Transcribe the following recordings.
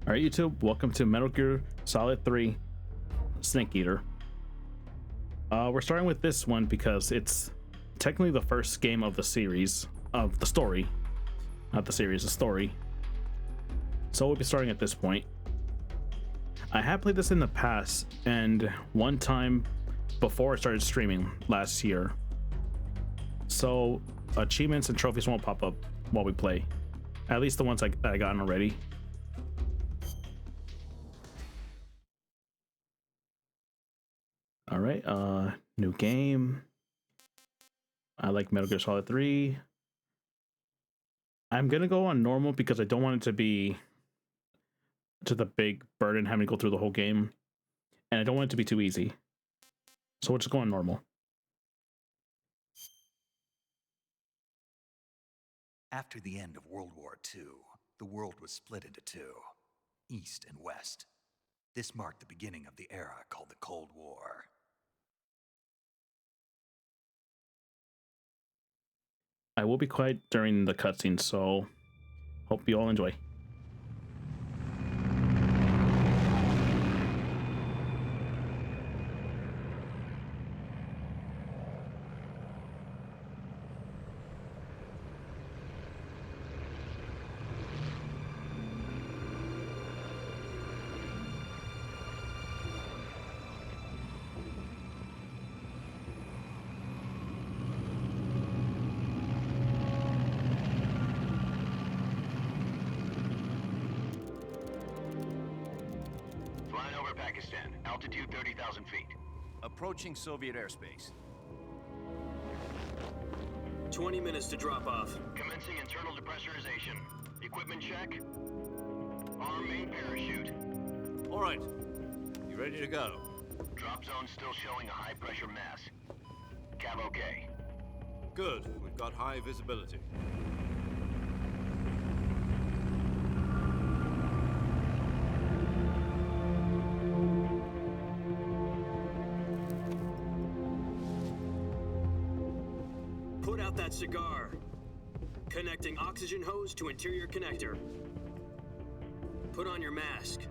All right, YouTube, welcome to Metal Gear Solid 3 Snake Eater. We're starting with this one because it's technically the first game of the series, of the story. Not the series, the story. So we'll be starting at this point. I have played this in the past, and one time before I started streaming last year. So achievements and trophies won't pop up while we play. At least the ones that I gotten already. All right, new game. I like Metal Gear Solid 3. I'm gonna go on normal because I don't want it to be to the big burden having to go through the whole game, and I don't want it to be too easy. So we'll just go on normal. After the end of World War II, the world was split into two, East and West. This marked the beginning of the era called the Cold War. I will be quiet during the cutscene, so hope you all enjoy. Pakistan, altitude 30,000 feet. Approaching Soviet airspace. 20 minutes to drop off. Commencing internal depressurization. Equipment check. Arm main parachute. All right. You ready to go? Drop zone still showing a high pressure mass. Cav okay. Good. We've got high visibility. Put out that cigar. Connecting oxygen hose to interior connector. Put on your mask.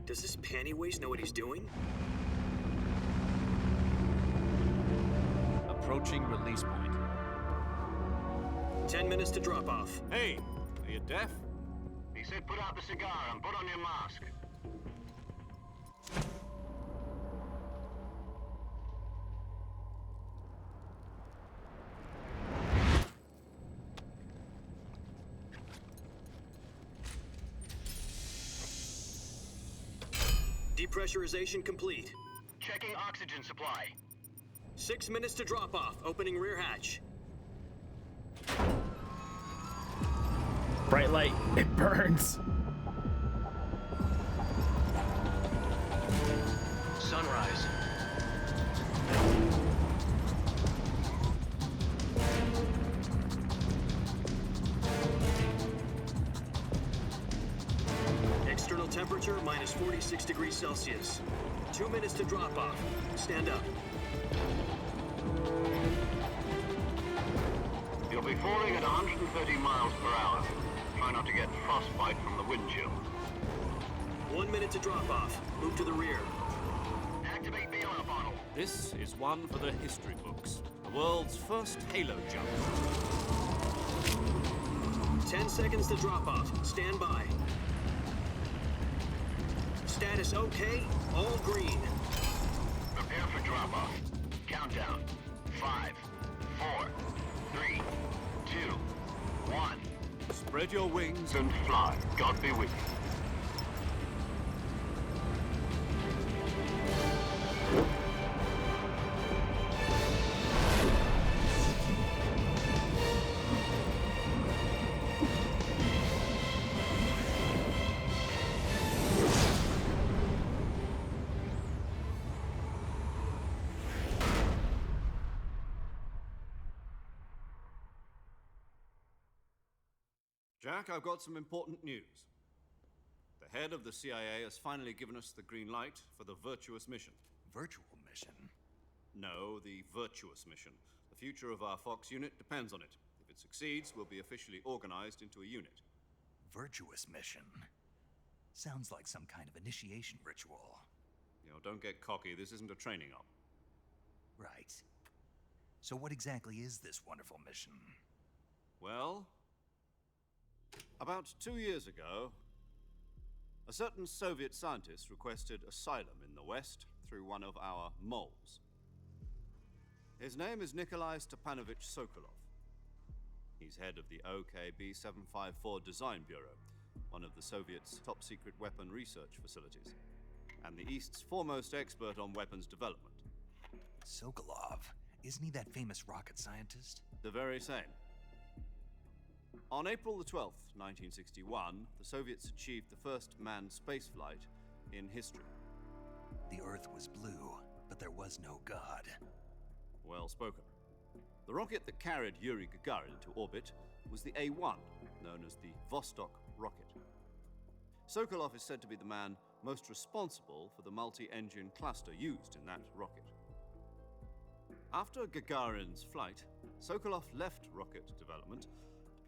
Does this pantywaist know what he's doing? Approaching release point. 10 minutes to drop off. Hey, are you deaf? He said put out the cigar and put on your mask. Depressurization complete. Checking oxygen supply. 6 minutes to drop off. Opening rear hatch. Bright light, it burns. Sunrise. External temperature minus 46 degrees Celsius. 2 minutes to drop off. Stand up. You'll be falling at 130 miles per hour. Try not to get frostbite from the wind chill. 1 minute to drop off. Move to the rear. Activate bailout bottle. This is one for the history books. The world's first halo jump. 10 seconds to drop off. Stand by. Status okay. All green. Prepare for drop off. Countdown. 5, 4, 3, 2, 1. Spread your wings And fly. God be with you. Jack, I've got some important news. The head of the CIA has finally given us the green light for the virtuous mission. Virtual mission? No, the virtuous mission. The future of our Fox unit depends on it. If it succeeds, we'll be officially organized into a unit. Virtuous mission. Sounds like some kind of initiation ritual. You know, don't get cocky. This isn't a training op. Right. So what exactly is this wonderful mission? Well, about 2 years ago, a certain Soviet scientist requested asylum in the West through one of our moles. His name is Nikolai Stepanovich Sokolov. He's head of the OKB-754 Design Bureau, one of the Soviets' top-secret weapon research facilities, and the East's foremost expert on weapons development. Sokolov? Isn't he that famous rocket scientist? The very same. On April the 12th, 1961, the Soviets achieved the first manned spaceflight in history. The Earth was blue, but there was no God. Well spoken. The rocket that carried Yuri Gagarin into orbit was the A-1, known as the Vostok rocket. Sokolov is said to be the man most responsible for the multi-engine cluster used in that rocket. After Gagarin's flight, Sokolov left rocket development to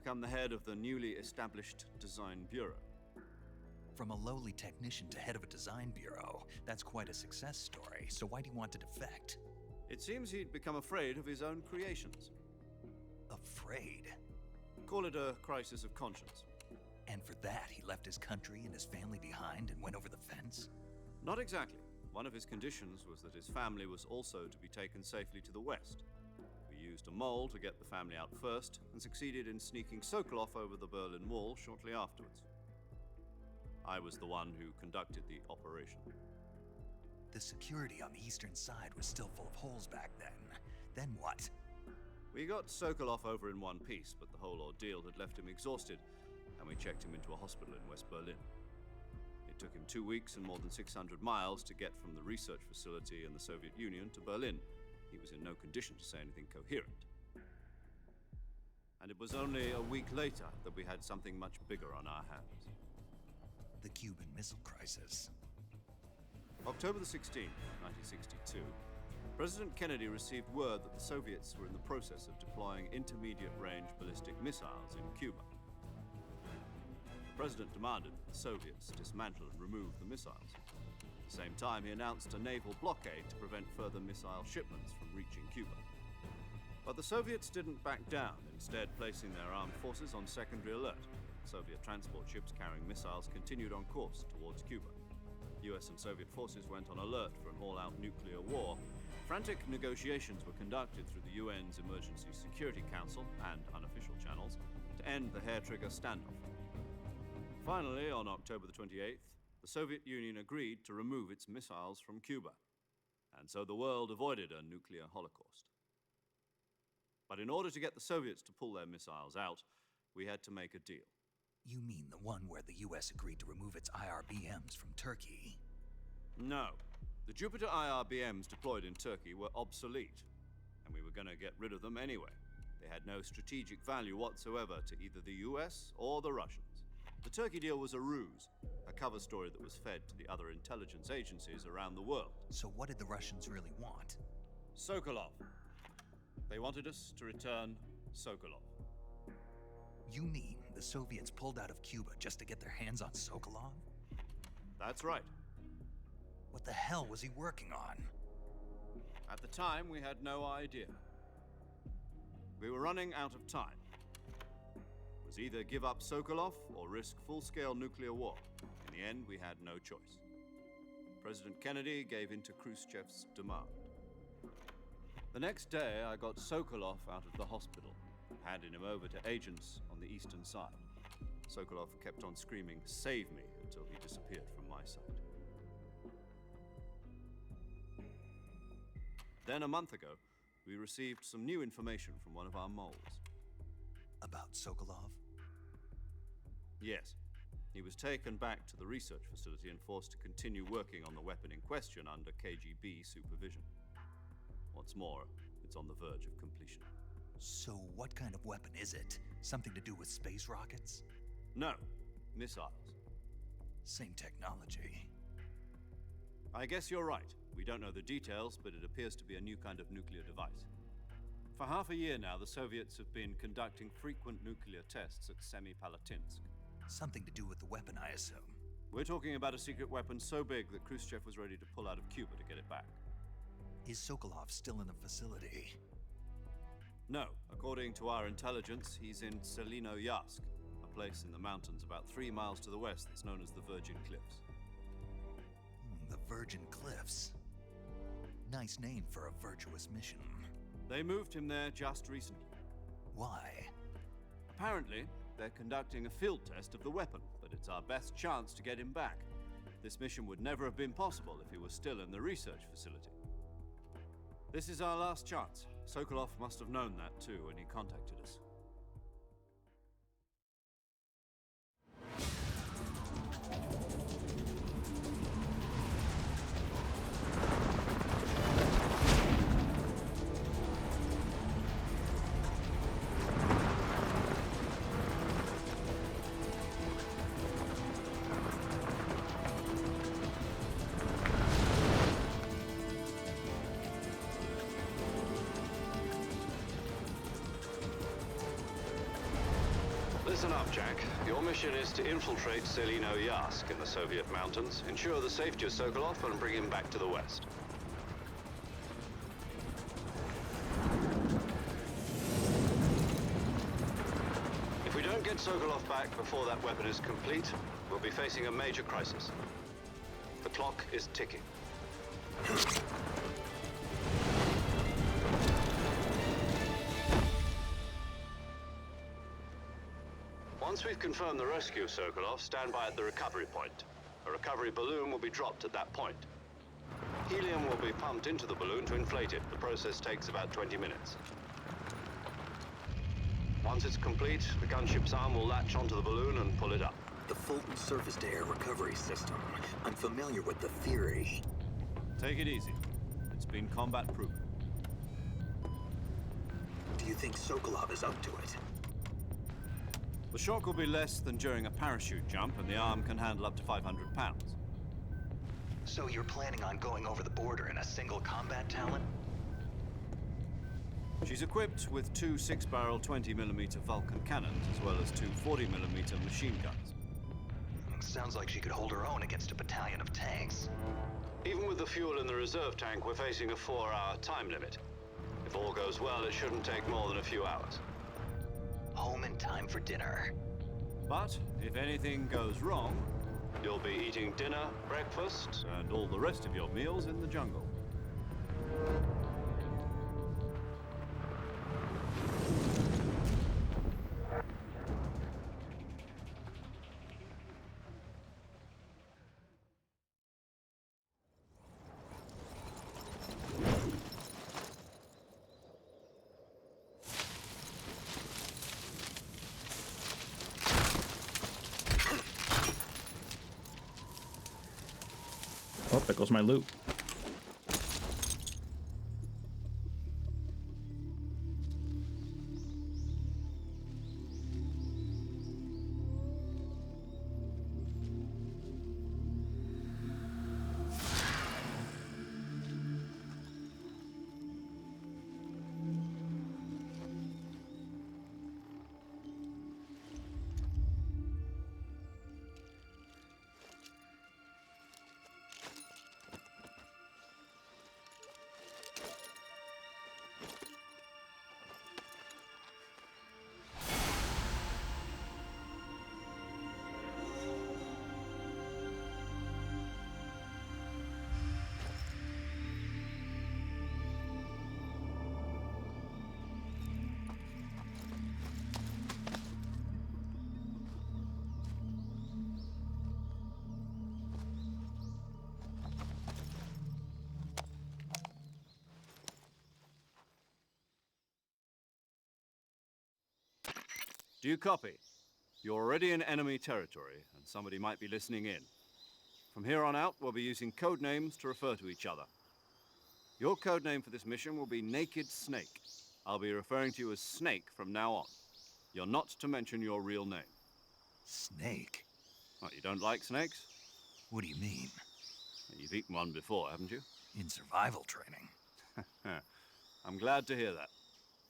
become the head of the newly established Design Bureau. From a lowly technician to head of a design bureau, that's quite a success story. So why do you want to defect? It seems he'd become afraid of his own creations. Afraid? Call it a crisis of conscience. And for that, he left his country and his family behind and went over the fence? Not exactly. One of his conditions was that his family was also to be taken safely to the West. We used a mole to get the family out first and succeeded in sneaking Sokolov over the Berlin Wall shortly afterwards. I was the one who conducted the operation. The security on the eastern side was still full of holes back then. Then what? We got Sokolov over in one piece, but the whole ordeal had left him exhausted, and we checked him into a hospital in West Berlin. It took him 2 weeks and more than 600 miles to get from the research facility in the Soviet Union to Berlin. He was in no condition to say anything coherent. And it was only a week later that we had something much bigger on our hands. The Cuban Missile Crisis. October the 16th, 1962, President Kennedy received word that the Soviets were in the process of deploying intermediate-range ballistic missiles in Cuba. The President demanded that the Soviets dismantle and remove the missiles. At the same time, he announced a naval blockade to prevent further missile shipments from reaching Cuba. But the Soviets didn't back down, instead placing their armed forces on secondary alert. Soviet transport ships carrying missiles continued on course towards Cuba. US and Soviet forces went on alert for an all-out nuclear war. Frantic negotiations were conducted through the UN's Emergency Security Council and unofficial channels to end the hair-trigger standoff. Finally, on October the 28th, the Soviet Union agreed to remove its missiles from Cuba, and so the world avoided a nuclear holocaust. But in order to get the Soviets to pull their missiles out, we had to make a deal. You mean the one where the US agreed to remove its IRBMs from Turkey? No. The Jupiter IRBMs deployed in Turkey were obsolete, and we were going to get rid of them anyway. They had no strategic value whatsoever to either the US or the Russians. The Turkey deal was a ruse, a cover story that was fed to the other intelligence agencies around the world. So what did the Russians really want? Sokolov. They wanted us to return Sokolov. You mean the Soviets pulled out of Cuba just to get their hands on Sokolov? That's right. What the hell was he working on? At the time, we had no idea. We were running out of time. It was either give up Sokolov or risk full-scale nuclear war. In the end, we had no choice. President Kennedy gave in to Khrushchev's demand. The next day, I got Sokolov out of the hospital, handing him over to agents on the eastern side. Sokolov kept on screaming, "Save me," until he disappeared from my sight. Then a month ago, we received some new information from one of our moles. About Sokolov? Yes. He was taken back to the research facility and forced to continue working on the weapon in question under KGB supervision. What's more, it's on the verge of completion. So what kind of weapon is it? Something to do with space rockets? No, missiles. Same technology. I guess you're right. We don't know the details, but it appears to be a new kind of nuclear device. For half a year now, the Soviets have been conducting frequent nuclear tests at Semipalatinsk. Something to do with the weapon, I assume. We're talking about a secret weapon so big that Khrushchev was ready to pull out of Cuba to get it back. Is Sokolov still in the facility? No. According to our intelligence, he's in Selino-Yarsk, a place in the mountains about 3 miles to the west that's known as the Virgin Cliffs. The Virgin Cliffs. Nice name for a virtuous mission. They moved him there just recently. Why? Apparently, they're conducting a field test of the weapon, but it's our best chance to get him back. This mission would never have been possible if he was still in the research facility. This is our last chance. Sokolov must have known that too when he contacted us. Listen up, Jack. Your mission is to infiltrate Selino-Yarsk in the Soviet mountains, ensure the safety of Sokolov, and bring him back to the west. If we don't get Sokolov back before that weapon is complete, we'll be facing a major crisis. The clock is ticking. Once we've confirmed the rescue of Sokolov, stand by at the recovery point. A recovery balloon will be dropped at that point. Helium will be pumped into the balloon to inflate it. The process takes about 20 minutes. Once it's complete, the gunship's arm will latch onto the balloon and pull it up. The Fulton surface-to-air recovery system. I'm familiar with the theory. Take it easy. It's been combat-proof. Do you think Sokolov is up to it? The shock will be less than during a parachute jump, and the arm can handle up to 500 pounds. So you're planning on going over the border in a single combat Talon? She's equipped with 2 6-barrel 20mm Vulcan cannons, as well as 2 40mm machine guns. Sounds like she could hold her own against a battalion of tanks. Even with the fuel in the reserve tank, we're facing a 4-hour time limit. If all goes well, it shouldn't take more than a few hours. Home in time for dinner. But if anything goes wrong, You'll be eating dinner, breakfast, and all the rest of your meals in the jungle. Oh, there goes my loot. Do you copy? You're already in enemy territory, and somebody might be listening in. From here on out, we'll be using code names to refer to each other. Your code name for this mission will be Naked Snake. I'll be referring to you as Snake from now on. You're not to mention your real name. Snake? What, you don't like snakes? What do you mean? You've eaten one before, haven't you? In survival training. I'm glad to hear that.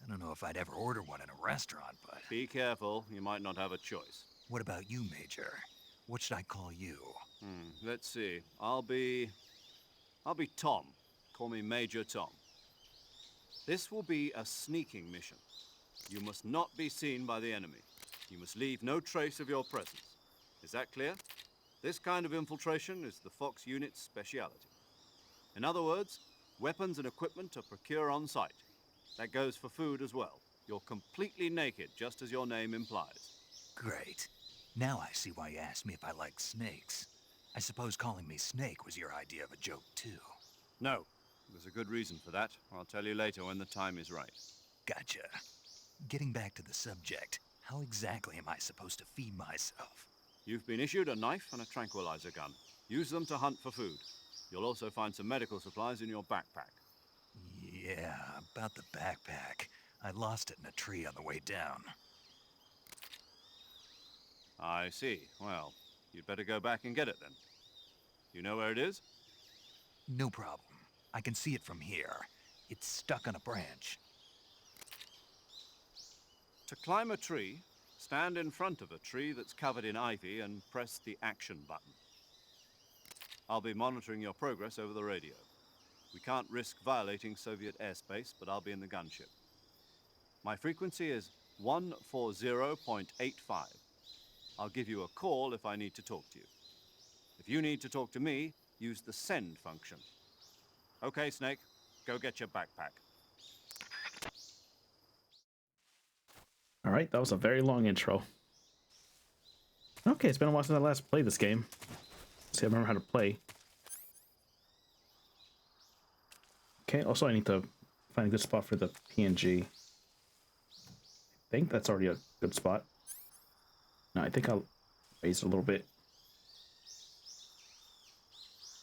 I don't know if I'd ever order one in a restaurant, but... Be careful, you might not have a choice. What about you, Major? What should I call you? Let's see. I'll be Tom. Call me Major Tom. This will be a sneaking mission. You must not be seen by the enemy. You must leave no trace of your presence. Is that clear? This kind of infiltration is the Fox unit's speciality. In other words, weapons and equipment are procured on site. That goes for food as well. You're completely naked, just as your name implies. Great. Now I see why you asked me if I like snakes. I suppose calling me Snake was your idea of a joke, too. No, there's a good reason for that. I'll tell you later when the time is right. Gotcha. Getting back to the subject, how exactly am I supposed to feed myself? You've been issued a knife and a tranquilizer gun. Use them to hunt for food. You'll also find some medical supplies in your backpack. Yeah, about the backpack. I lost it in a tree on the way down. I see. Well, you'd better go back and get it then. You know where it is? No problem. I can see it from here. It's stuck on a branch. To climb a tree, stand in front of a tree that's covered in ivy and press the action button. I'll be monitoring your progress over the radio. We can't risk violating Soviet airspace, but I'll be in the gunship. My frequency is 140.85. I'll give you a call if I need to talk to you. If you need to talk to me, use the send function. Okay, Snake, go get your backpack. All right, that was a very long intro. Okay, it's been a while since I last played this game. See, I remember how to play. Okay, also I need to find a good spot for the PNG. I think that's already a good spot. No, I think I'll raise it a little bit.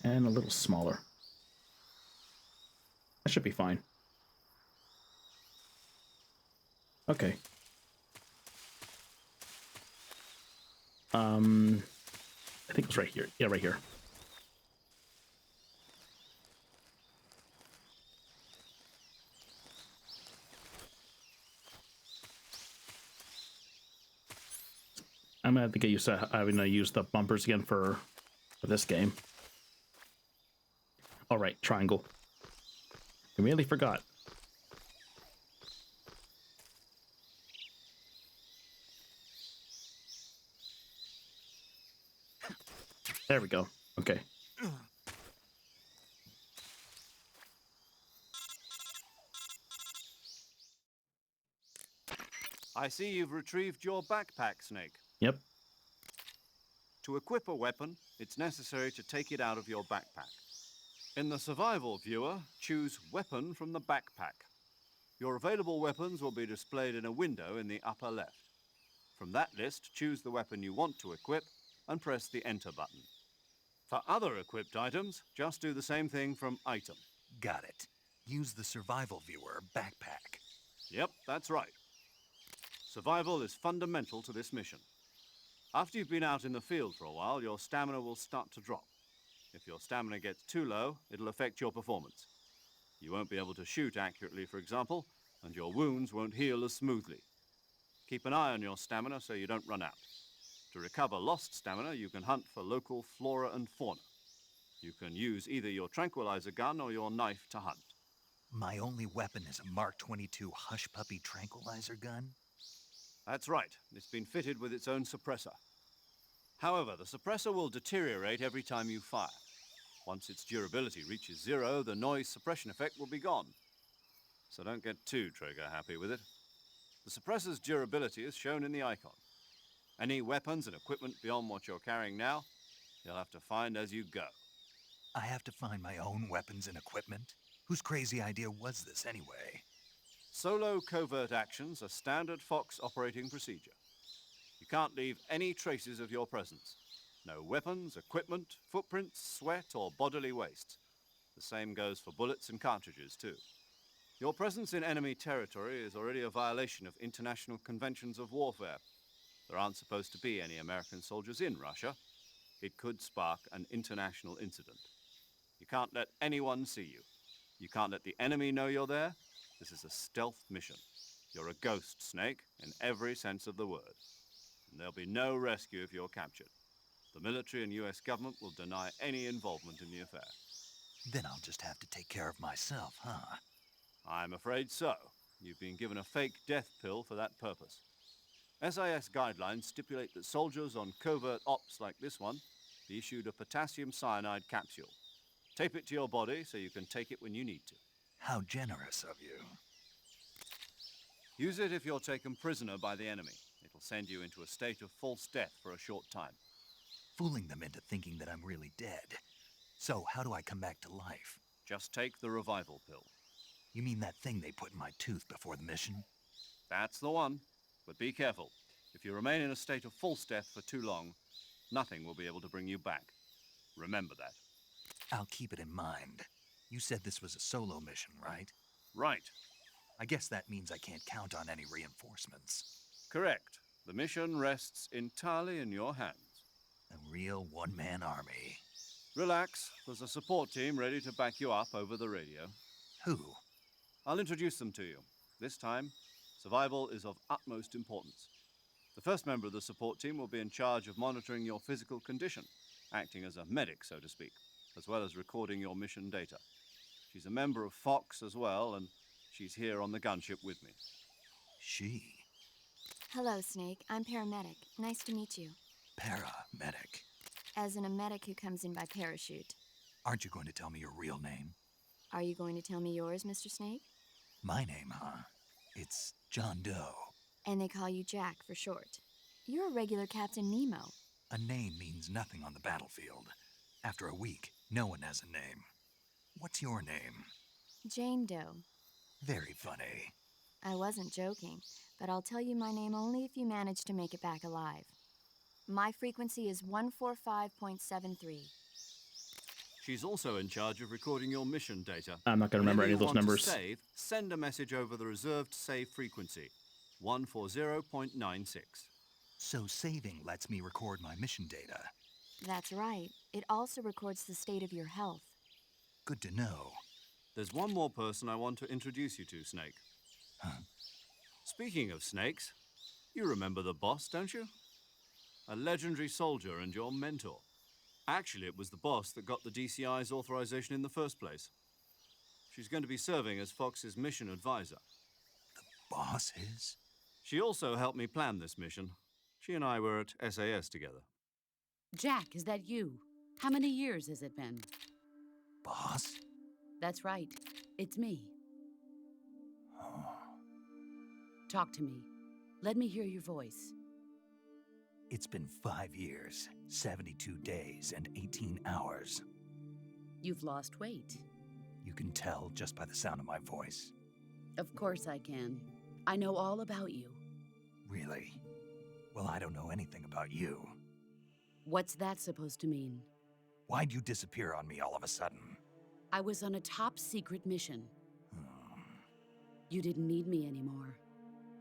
And a little smaller. That should be fine. Okay. I think it was right here. Yeah, right here. I'm gonna have to get used to having to use the bumpers again for this game. All right, triangle. I really forgot. There we go. Okay. I see you've retrieved your backpack, Snake. Yep. To equip a weapon, it's necessary to take it out of your backpack. In the survival viewer, choose Weapon from the backpack. Your available weapons will be displayed in a window in the upper left. From that list, choose the weapon you want to equip and press the Enter button. For other equipped items, just do the same thing from Item. Got it. Use the survival viewer backpack. Yep, that's right. Survival is fundamental to this mission. After you've been out in the field for a while, your stamina will start to drop. If your stamina gets too low, it'll affect your performance. You won't be able to shoot accurately, for example, and your wounds won't heal as smoothly. Keep an eye on your stamina so you don't run out. To recover lost stamina, you can hunt for local flora and fauna. You can use either your tranquilizer gun or your knife to hunt. My only weapon is a Mark 22 Hush Puppy tranquilizer gun? That's right. It's been fitted with its own suppressor. However, the suppressor will deteriorate every time you fire. Once its durability reaches 0, the noise suppression effect will be gone. So don't get too trigger happy with it. The suppressor's durability is shown in the icon. Any weapons and equipment beyond what you're carrying now, you'll have to find as you go. I have to find my own weapons and equipment? Whose crazy idea was this anyway? Solo covert actions are standard Fox operating procedure. You can't leave any traces of your presence. No weapons, equipment, footprints, sweat, or bodily waste. The same goes for bullets and cartridges, too. Your presence in enemy territory is already a violation of international conventions of warfare. There aren't supposed to be any American soldiers in Russia. It could spark an international incident. You can't let anyone see you. You can't let the enemy know you're there. This is a stealth mission. You're a ghost, Snake, in every sense of the word. And there'll be no rescue if you're captured. The military and US government will deny any involvement in the affair. Then I'll just have to take care of myself, huh? I'm afraid so. You've been given a fake death pill for that purpose. SIS guidelines stipulate that soldiers on covert ops like this one be issued a potassium cyanide capsule. Tape it to your body so you can take it when you need to. How generous of you. Use it if you're taken prisoner by the enemy. It'll send you into a state of false death for a short time. Fooling them into thinking that I'm really dead. So, how do I come back to life? Just take the revival pill. You mean that thing they put in my tooth before the mission? That's the one. But be careful. If you remain in a state of false death for too long, nothing will be able to bring you back. Remember that. I'll keep it in mind. You said this was a solo mission, right? Right. I guess that means I can't count on any reinforcements. Correct. The mission rests entirely in your hands. A real one-man army. Relax. There's a support team ready to back you up over the radio. Who? I'll introduce them to you. This time, survival is of utmost importance. The first member of the support team will be in charge of monitoring your physical condition, acting as a medic, so to speak, as well as recording your mission data. She's a member of Fox as well, and she's here on the gunship with me. She? Hello, Snake. I'm paramedic. Nice to meet you. Paramedic. As in a medic who comes in by parachute. Aren't you going to tell me your real name? Are you going to tell me yours, Mr. Snake? My name, huh? It's John Doe. And they call you Jack for short. You're a regular Captain Nemo. A name means nothing on the battlefield. After a week, no one has a name. What's your name? Jane Doe. Very funny. I wasn't joking, but I'll tell you my name only if you manage to make it back alive. My frequency is 145.73. She's also in charge of recording your mission data. I'm not going to remember any of those numbers. To save, send a message over the reserved save frequency, 140.96. So saving lets me record my mission data. That's right. It also records the state of your health. Good to know. There's one more person I want to introduce you to, Snake. Huh? Speaking of snakes, you remember the boss, don't you? A legendary soldier and your mentor. Actually, it was the boss that got the DCI's authorization in the first place. She's going to be serving as Fox's mission advisor. The boss is? She also helped me plan this mission. She and I were at SAS together. Jack, is that you? How many years has it been? Boss? That's right. It's me. Oh. Talk to me. Let me hear your voice. It's been 5 years, 72 days, and 18 hours. You've lost weight. You can tell just by the sound of my voice. Of course I can. I know all about you. Really? Well, I don't know anything about you. What's that supposed to mean? Why'd you disappear on me all of a sudden? I was on a top-secret mission. Hmm. You didn't need me anymore.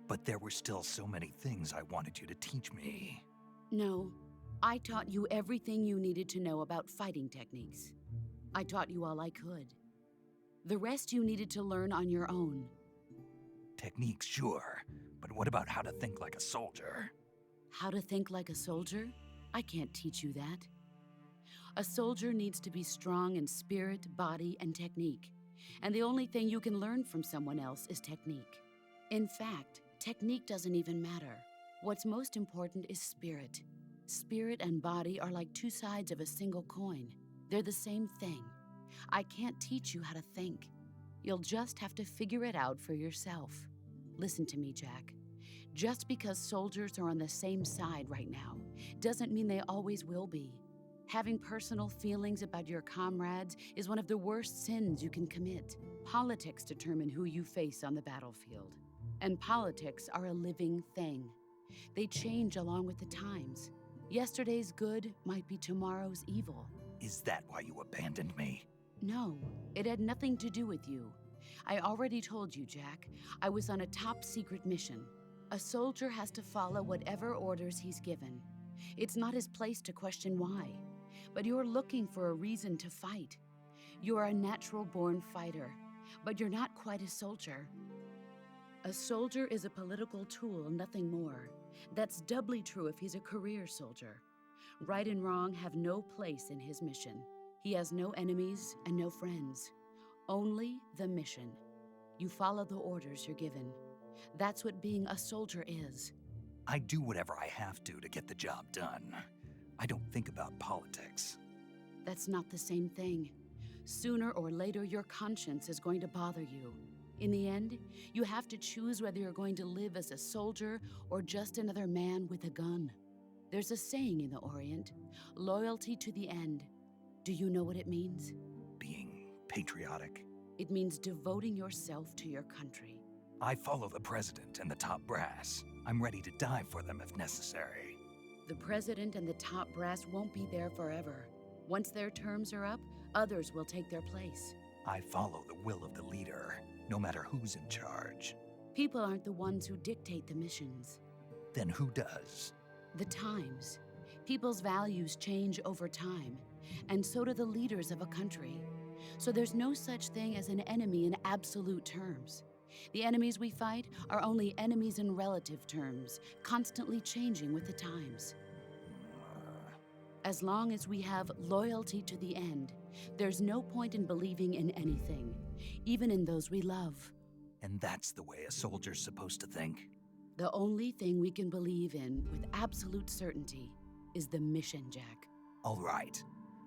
But there were still so many things I wanted you to teach me. No, I taught you everything you needed to know about fighting techniques. I taught you all I could. The rest you needed to learn on your own. Techniques, sure. But what about how to think like a soldier? How to think like a soldier? I can't teach you that. A soldier needs to be strong in spirit, body, and technique. And the only thing you can learn from someone else is technique. In fact, technique doesn't even matter. What's most important is spirit. Spirit and body are like two sides of a single coin. They're the same thing. I can't teach you how to think. You'll just have to figure it out for yourself. Listen to me, Jack. Just because soldiers are on the same side right now doesn't mean they always will be. Having personal feelings about your comrades is one of the worst sins you can commit. Politics determine who you face on the battlefield. And politics are a living thing. They change along with the times. Yesterday's good might be tomorrow's evil. Is that why you abandoned me? No, it had nothing to do with you. I already told you, Jack. I was on a top-secret mission. A soldier has to follow whatever orders he's given. It's not his place to question why. But you're looking for a reason to fight. You are a natural-born fighter, but you're not quite a soldier. A soldier is a political tool, nothing more. That's doubly true if he's a career soldier. Right and wrong have no place in his mission. He has no enemies and no friends. Only the mission. You follow the orders you're given. That's what being a soldier is. I do whatever I have to get the job done. I don't think about politics. That's not the same thing. Sooner or later, your conscience is going to bother you. In the end, you have to choose whether you're going to live as a soldier or just another man with a gun. There's a saying in the Orient, loyalty to the end. Do you know what it means? Being patriotic. It means devoting yourself to your country. I follow the president and the top brass. I'm ready to die for them if necessary. The president and the top brass won't be there forever. Once their terms are up, others will take their place. I follow the will of the leader, no matter who's in charge. People aren't the ones who dictate the missions. Then who does? The times. People's values change over time, and so do the leaders of a country. So there's no such thing as an enemy in absolute terms. The enemies we fight are only enemies in relative terms, constantly changing with the times. As long as we have loyalty to the end, there's no point in believing in anything, even in those we love. And that's the way a soldier's supposed to think? The only thing we can believe in with absolute certainty is the mission, Jack. All right,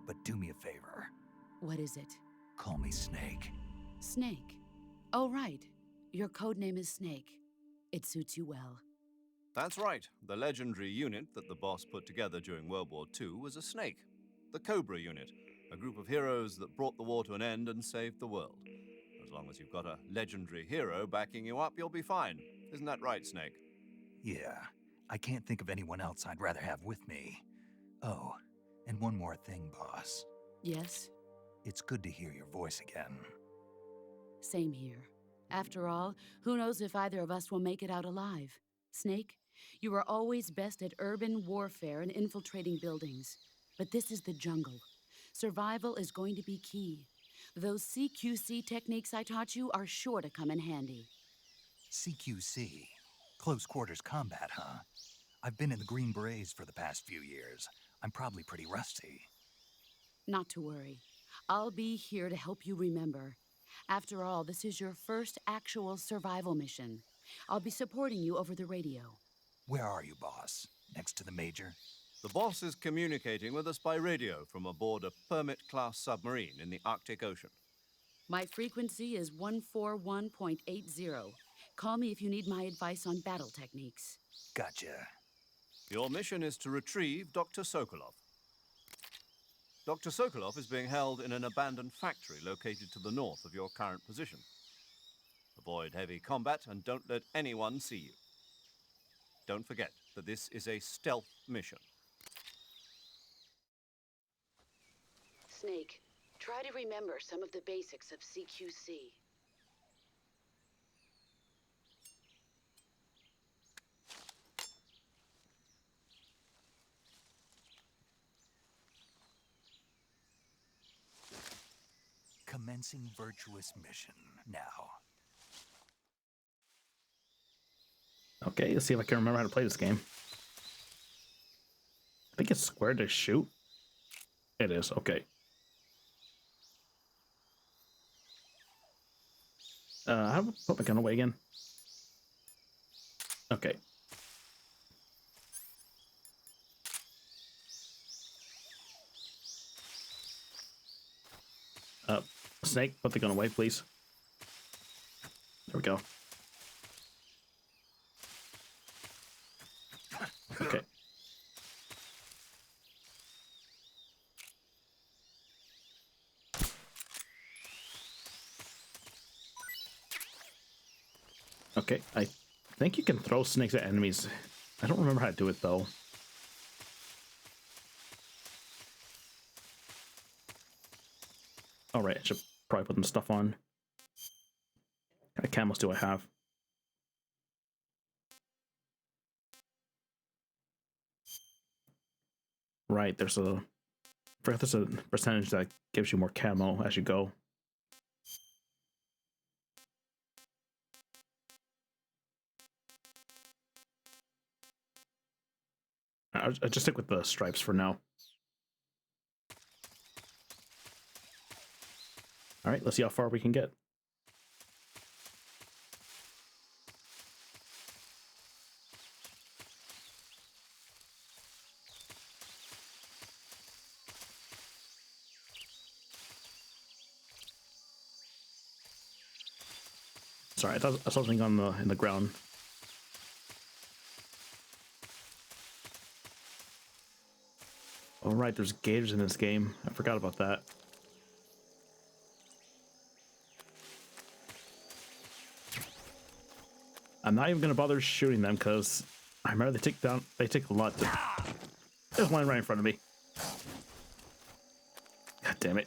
but do me a favor. What is it? Call me Snake. Snake. Oh, right. Your code name is Snake. It suits you well. That's right. The legendary unit that the boss put together during World War II was a snake. The Cobra unit, a group of heroes that brought the war to an end and saved the world. As long as you've got a legendary hero backing you up, you'll be fine. Isn't that right, Snake? Yeah, I can't think of anyone else I'd rather have with me. Oh, and one more thing, boss. Yes? It's good to hear your voice again. Same here. After all, who knows if either of us will make it out alive? Snake, you are always best at urban warfare and infiltrating buildings. But this is the jungle. Survival is going to be key. Those CQC techniques I taught you are sure to come in handy. CQC? Close quarters combat, huh? I've been in the Green Berets for the past few years. I'm probably pretty rusty. Not to worry. I'll be here to help you remember. After all, this is your first actual survival mission. I'll be supporting you over the radio. Where are you, boss? Next to the Major? The boss is communicating with us by radio from aboard a Permit-class submarine in the Arctic Ocean. My frequency is 141.80. Call me if you need my advice on battle techniques. Gotcha. Your mission is to retrieve Dr. Sokolov. Dr. Sokolov is being held in an abandoned factory located to the north of your current position. Avoid heavy combat and don't let anyone see you. Don't forget that this is a stealth mission. Snake, try to remember some of the basics of CQC. Commencing virtuous mission now. Okay, let's see if I can remember how to play this game. I think it's square to shoot. It is, okay. How do I put my gun away again? Okay. Snake, put the gun away, please. There we go. Okay. Okay, I think you can throw snakes at enemies. I don't remember how to do it, though. Alright, I should probably put some stuff on. What kind of camos do I have? Right, there's a forgot there's a percentage that gives you more camo as you go. I'll just stick with the stripes for now. All right, let's see how far we can get. Sorry, I thought I saw something on the in the ground. All right, there's gators in this game. I forgot about that. I'm not even gonna bother shooting them because I remember they take a lot to. There's one right in front of me. God damn it.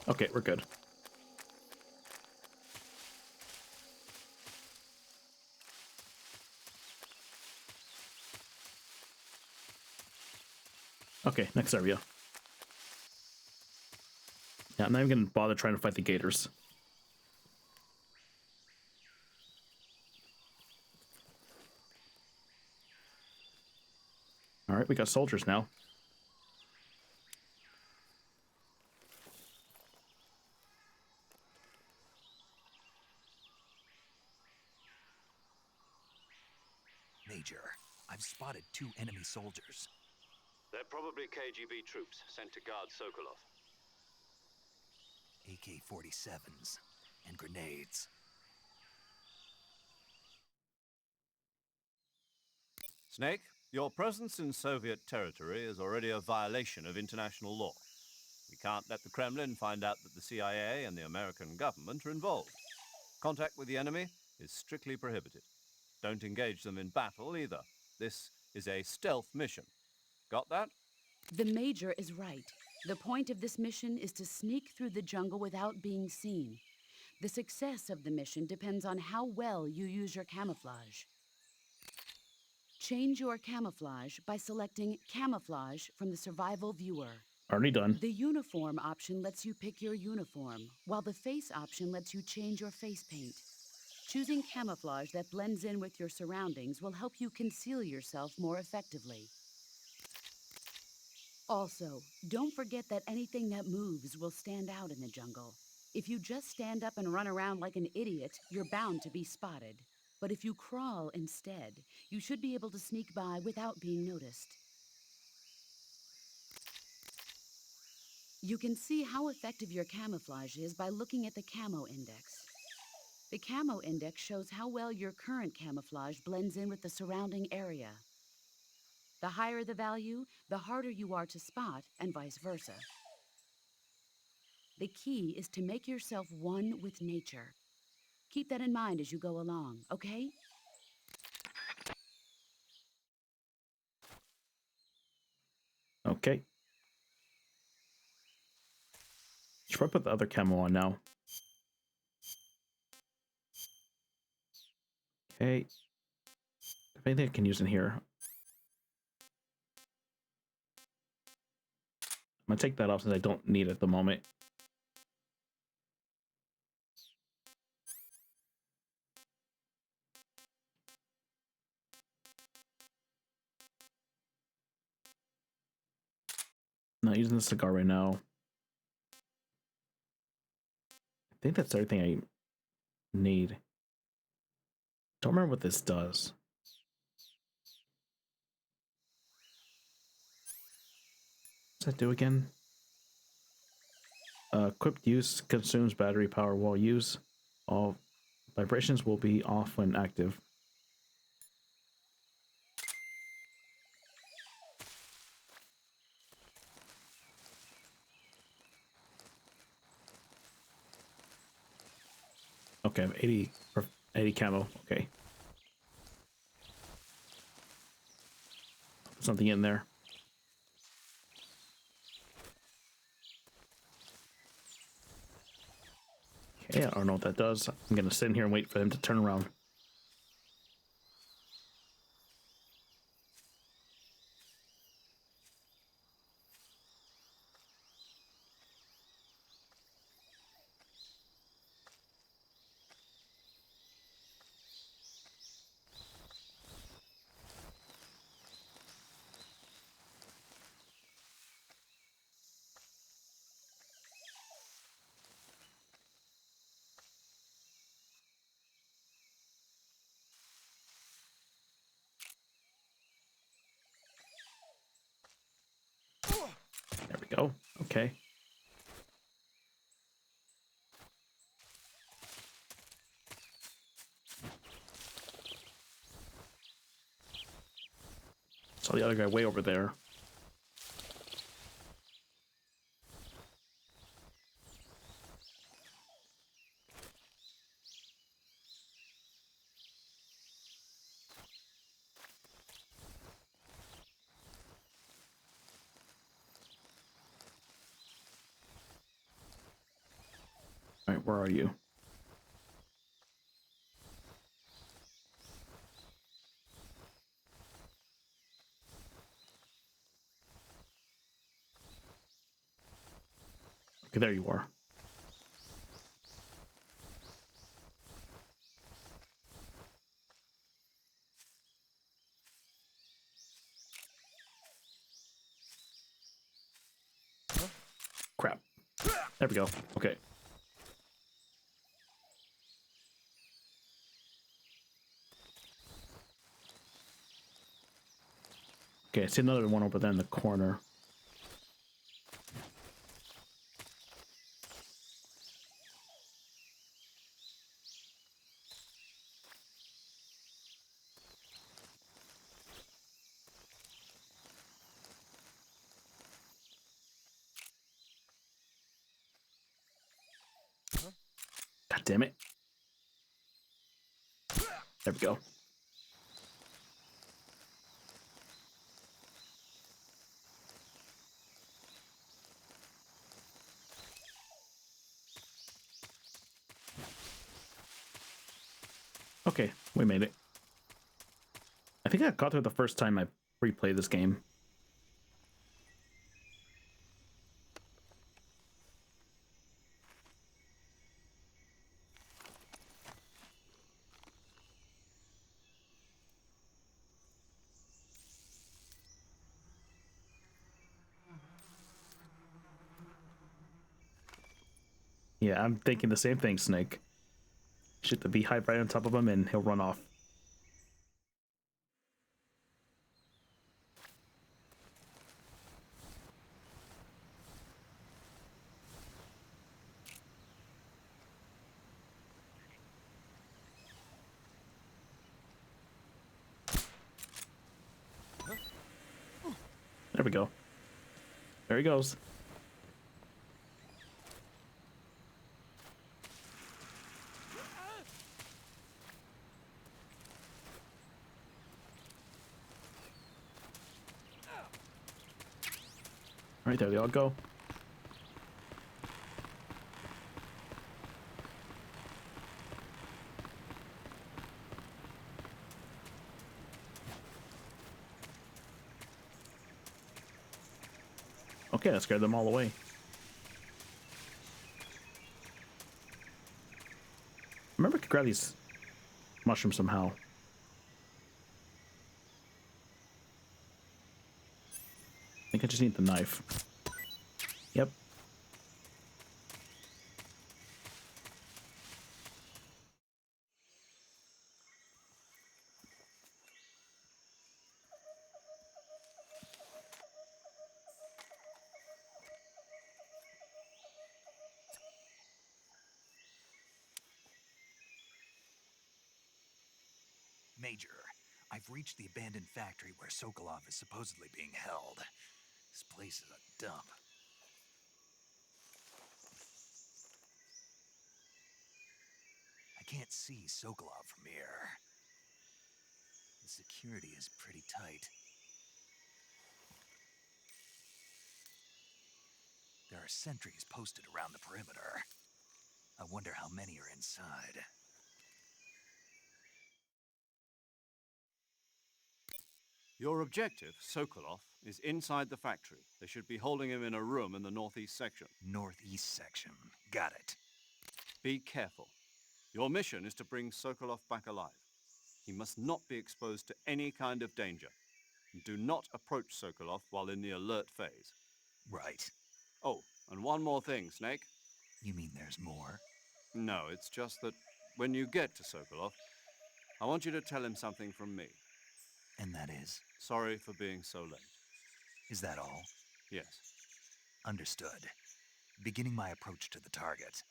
Okay, we're good. Okay, next area. Yeah, I'm not even gonna bother trying to fight the gators. All right, we got soldiers now. Major, I've spotted 2 enemy soldiers. They're probably KGB troops sent to guard Sokolov. AK-47s and grenades. Snake, your presence in Soviet territory is already a violation of international law. We can't let the Kremlin find out that the CIA and the American government are involved. Contact with the enemy is strictly prohibited. Don't engage them in battle either. This is a stealth mission. Got that? The Major is right. The point of this mission is to sneak through the jungle without being seen. The success of the mission depends on how well you use your camouflage. Change your camouflage by selecting Camouflage from the Survival Viewer. Already done. The Uniform option lets you pick your uniform, while the Face option lets you change your face paint. Choosing camouflage that blends in with your surroundings will help you conceal yourself more effectively. Also, don't forget that anything that moves will stand out in the jungle. If you just stand up and run around like an idiot, you're bound to be spotted. But if you crawl instead, you should be able to sneak by without being noticed. You can see how effective your camouflage is by looking at the Camo Index. The Camo Index shows how well your current camouflage blends in with the surrounding area. The higher the value, the harder you are to spot, and vice versa. The key is to make yourself one with nature. Keep that in mind as you go along, okay? Okay. Should probably put the other camo on now. Okay. If anything I can use in here. I'm gonna take that off since I don't need it at the moment. Not using the cigar right now. I think that's everything I need. Don't remember what this does. What's that do again? Equipped use consumes battery power while use. All vibrations will be off when active. Okay, I'm 80 camo. Okay. Put something in there. Okay, I don't know what that does. I'm gonna sit in here and wait for them to turn around. go. Okay. Saw the other guy way over there. All right, where are you? Okay, there you are. Crap. There we go. Okay. Okay, I see another one over there in the corner. God damn it. There we go. Okay, we made it. I think I got there the first time I replayed this game. Yeah, I'm thinking the same thing, Snake. Shoot the beehive right on top of him and he'll run off. There we go. There he goes. All right, there they all go. Okay, that scared them all away. Remember, I could grab these mushrooms somehow. I think I just need the knife. Yep. Major, I've reached the abandoned factory where Sokolov is supposedly being held. This place is a dump. I can't see Sokolov from here. The security is pretty tight. There are sentries posted around the perimeter. I wonder how many are inside. Your objective, Sokolov, is inside the factory. They should be holding him in a room in the northeast section. Northeast section. Got it. Be careful. Your mission is to bring Sokolov back alive. He must not be exposed to any kind of danger. Do not approach Sokolov while in the alert phase. Right. Oh, and one more thing, Snake. You mean there's more? No, it's just that when you get to Sokolov, I want you to tell him something from me. And that is? Sorry for being so late. Is that all? Yes. Understood. Beginning my approach to the target.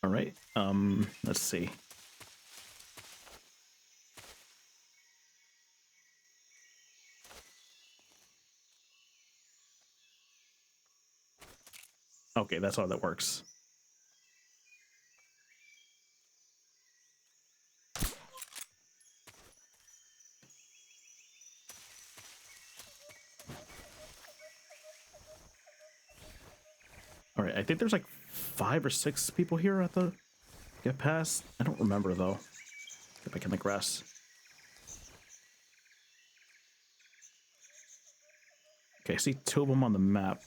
All right. Let's see. Okay, that's how that works. All right, I think there's like 5 or 6 people here at the get past. I don't remember though. Get back in the grass. Okay, I see 2 of them on the map.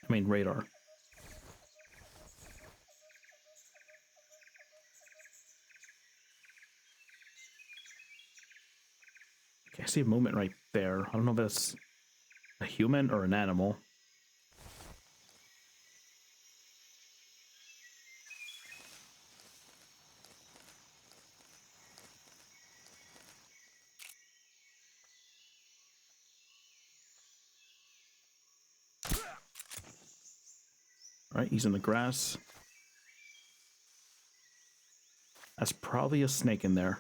I mean radar. Okay, I see a movement right there. I don't know if that's a human or an animal. All right, he's in the grass. That's probably a snake in there.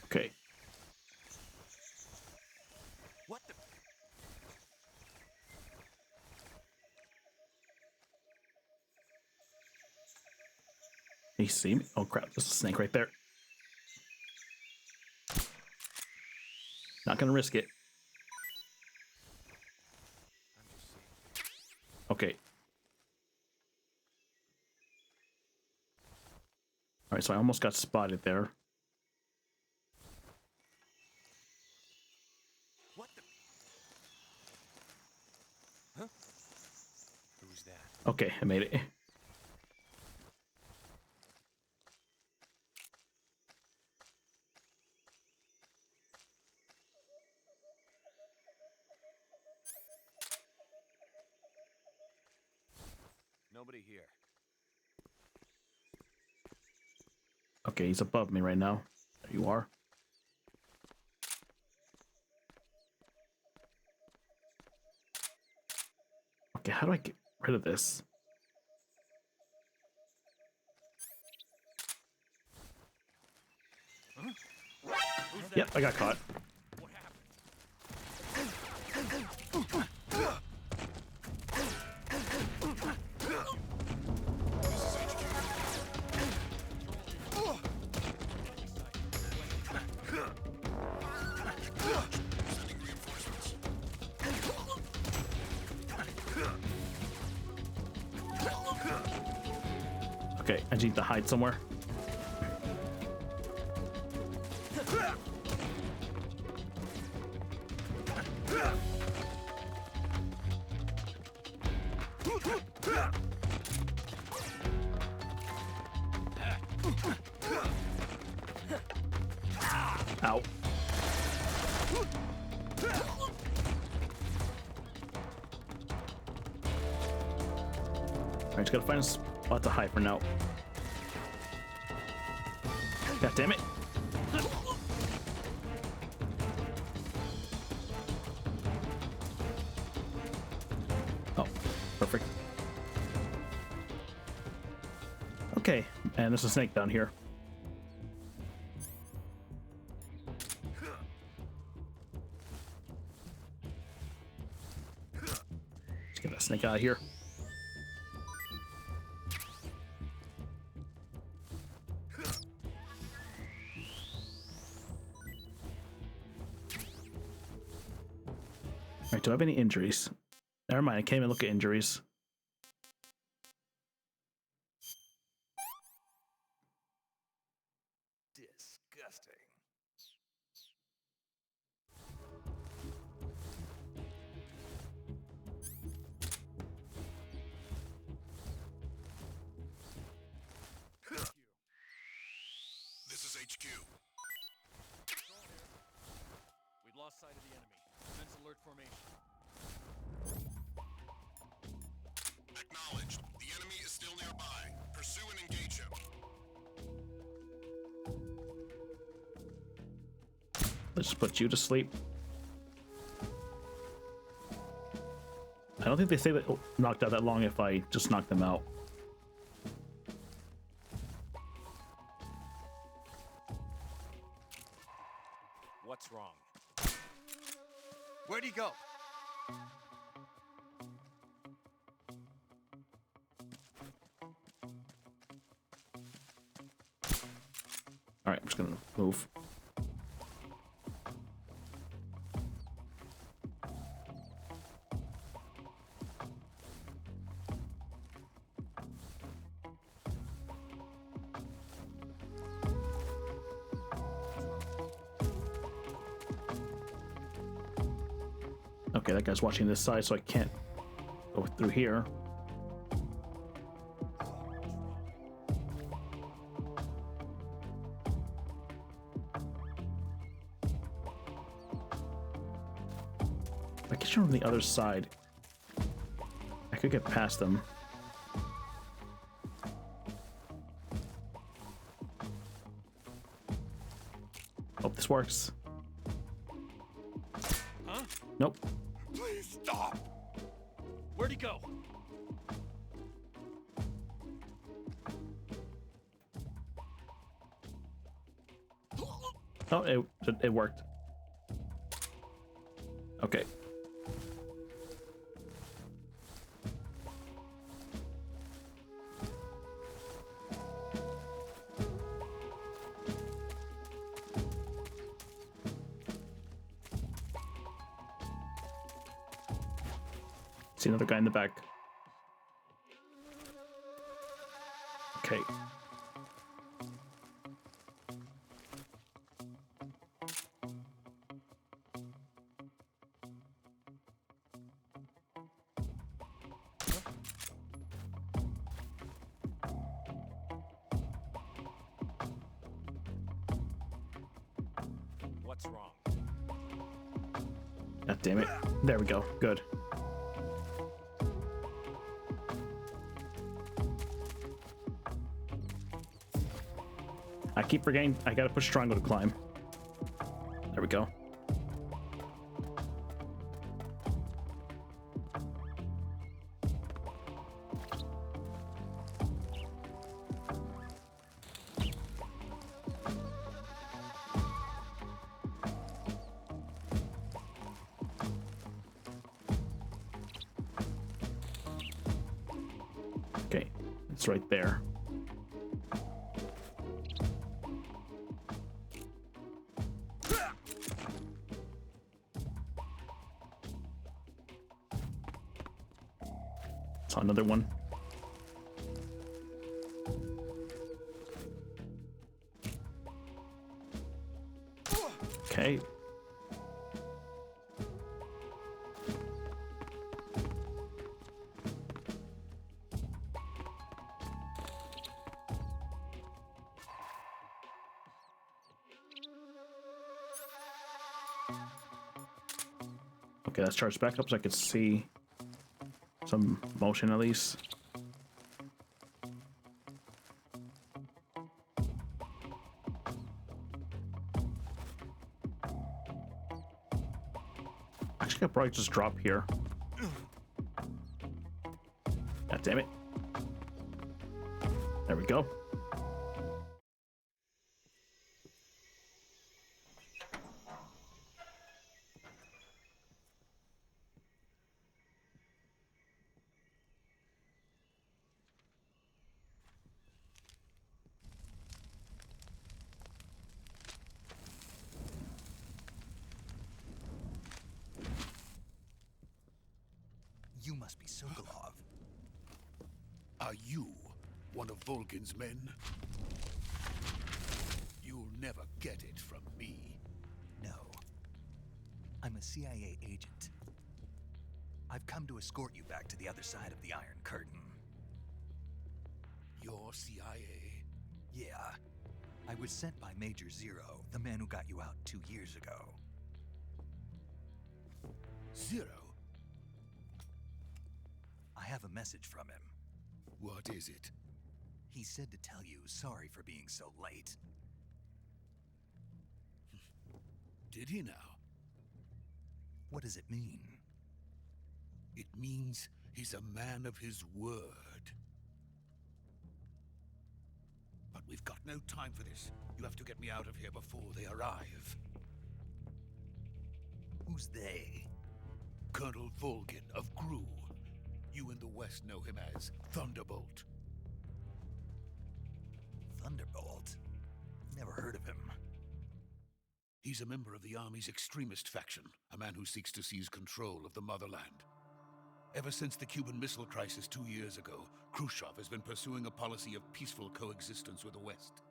Okay. What the? He see me? Oh crap, there's a snake right there. Not gonna risk it. Okay. All right, so I almost got spotted there. What the? Huh? Who's that? Okay, I made it. Nobody here. Okay, he's above me right now. There you are. Okay, how do I get rid of this? Huh? Yep, I got caught. What happened? Okay, I need to hide somewhere. Ow. Alright, just gotta find a spot to hide for now. God damn it. Oh, perfect. Okay, and there's a snake down here. Let's get that snake out of here. Alright, do I have any injuries? Never mind, I can't even look at injuries. Disgusting. This is HQ. lost sight of the enemy. Commence alert formation. Acknowledged. The enemy is still nearby. Pursue and engage him. Let's just put you to sleep. I don't think they say that knocked out that long if I just knock them out. What's wrong? Where'd he go? All right, I'm just gonna move. Okay, that guy's watching this side, so I can't go through here. I guess you're on the other side. I could get past them. Hope this works. Huh? Nope. Please stop! Where'd he go? Oh, it worked. Okay. See another guy in the back. Okay. What's wrong? God damn it. There we go. Good. I keep forgetting I gotta push triangle to climb. There we go. Okay, it's right there. Saw another one. Okay. Okay, that's charged back up so I could see some motion at least. Actually, I'll probably just drop here. God damn it. There we go. You must be Sokolov. Are you one of Volgin's men? You'll never get it from me. No. I'm a CIA agent. I've come to escort you back to the other side of the Iron Curtain. You're CIA? Yeah. I was sent by Major Zero, the man who got you out 2 years ago. Zero? I have a message from him. What is it? He said to tell you sorry for being so late. Did he now? What does it mean? It means he's a man of his word. But we've got no time for this. You have to get me out of here before they arrive. Who's they? Colonel Volgin of Gru. You in the West know him as Thunderbolt. Thunderbolt? Never heard of him. He's a member of the Army's extremist faction, a man who seeks to seize control of the motherland. Ever since the Cuban Missile Crisis 2 years ago, Khrushchev has been pursuing a policy of peaceful coexistence with the West.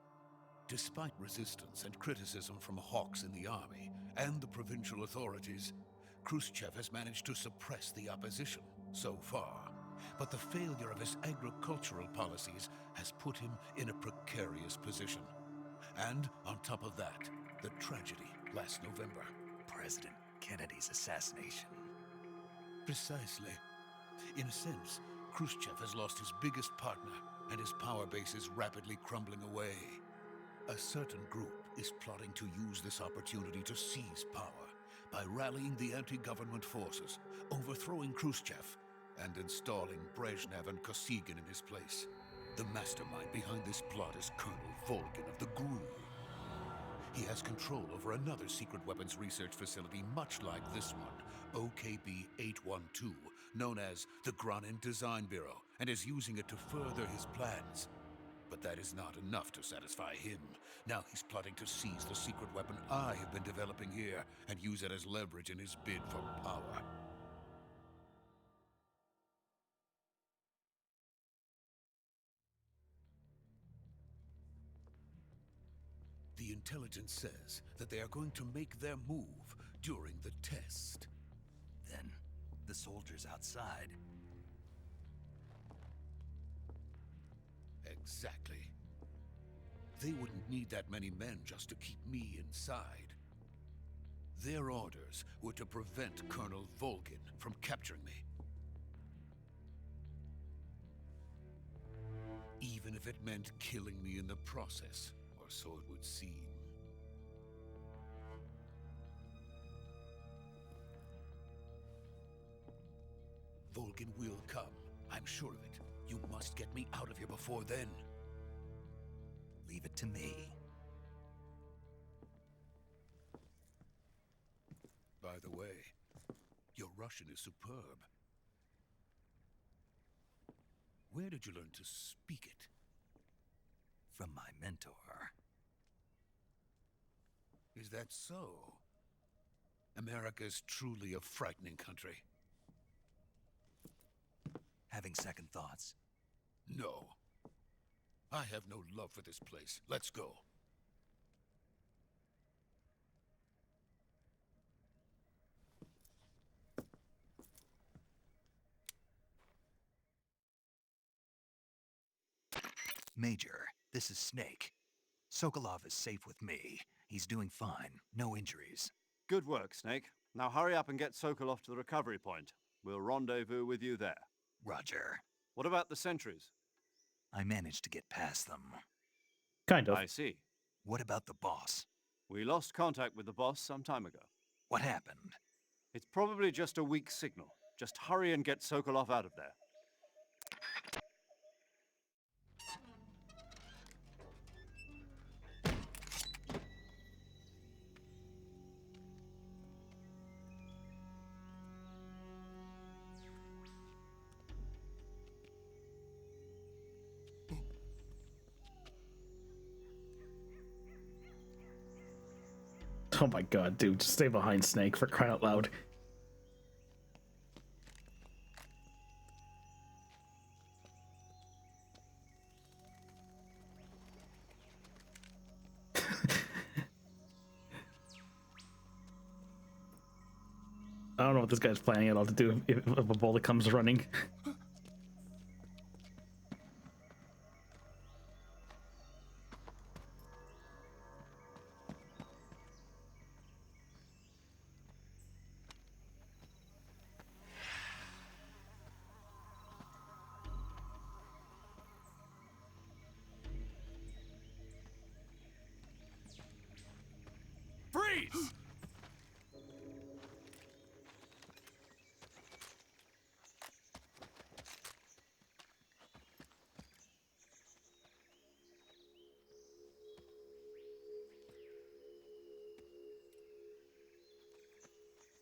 Despite resistance and criticism from hawks in the army and the provincial authorities, Khrushchev has managed to suppress the opposition so far. But the failure of his agricultural policies has put him in a precarious position. And on top of that, the tragedy last November. President Kennedy's assassination. Precisely. In a sense, Khrushchev has lost his biggest partner, and his power base is rapidly crumbling away. A certain group is plotting to use this opportunity to seize power by rallying the anti-government forces, overthrowing Khrushchev, and installing Brezhnev and Kosygin in his place. The mastermind behind this plot is Colonel Volgin of the GRU. He has control over another secret weapons research facility much like this one, OKB-812, known as the Granin Design Bureau, and is using it to further his plans. But that is not enough to satisfy him. Now he's plotting to seize the secret weapon I have been developing here and use it as leverage in his bid for power. The intelligence says that they are going to make their move during the test. Then, the soldiers outside. Exactly. They wouldn't need that many men just to keep me inside. Their orders were to prevent Colonel Volgin from capturing me. Even if it meant killing me in the process, or so it would seem. Volgin will come, I'm sure of it. You must get me out of here before then. Leave it to me. By the way, your Russian is superb. Where did you learn to speak it? From my mentor. Is that so? America is truly a frightening country. Having second thoughts? No. I have no love for this place. Let's go. Major, this is Snake. Sokolov is safe with me. He's doing fine. No injuries. Good work, Snake. Now hurry up and get Sokolov to the recovery point. We'll rendezvous with you there. Roger. What about the sentries? I managed to get past them. Kind of. I see. What about the boss? We lost contact with the boss some time ago. What happened? It's probably just a weak signal. Just hurry and get Sokolov out of there. Oh my god, dude, just stay behind Snake, for crying out loud. I don't know what this guy's planning at all to do if a bullet comes running. Freeze!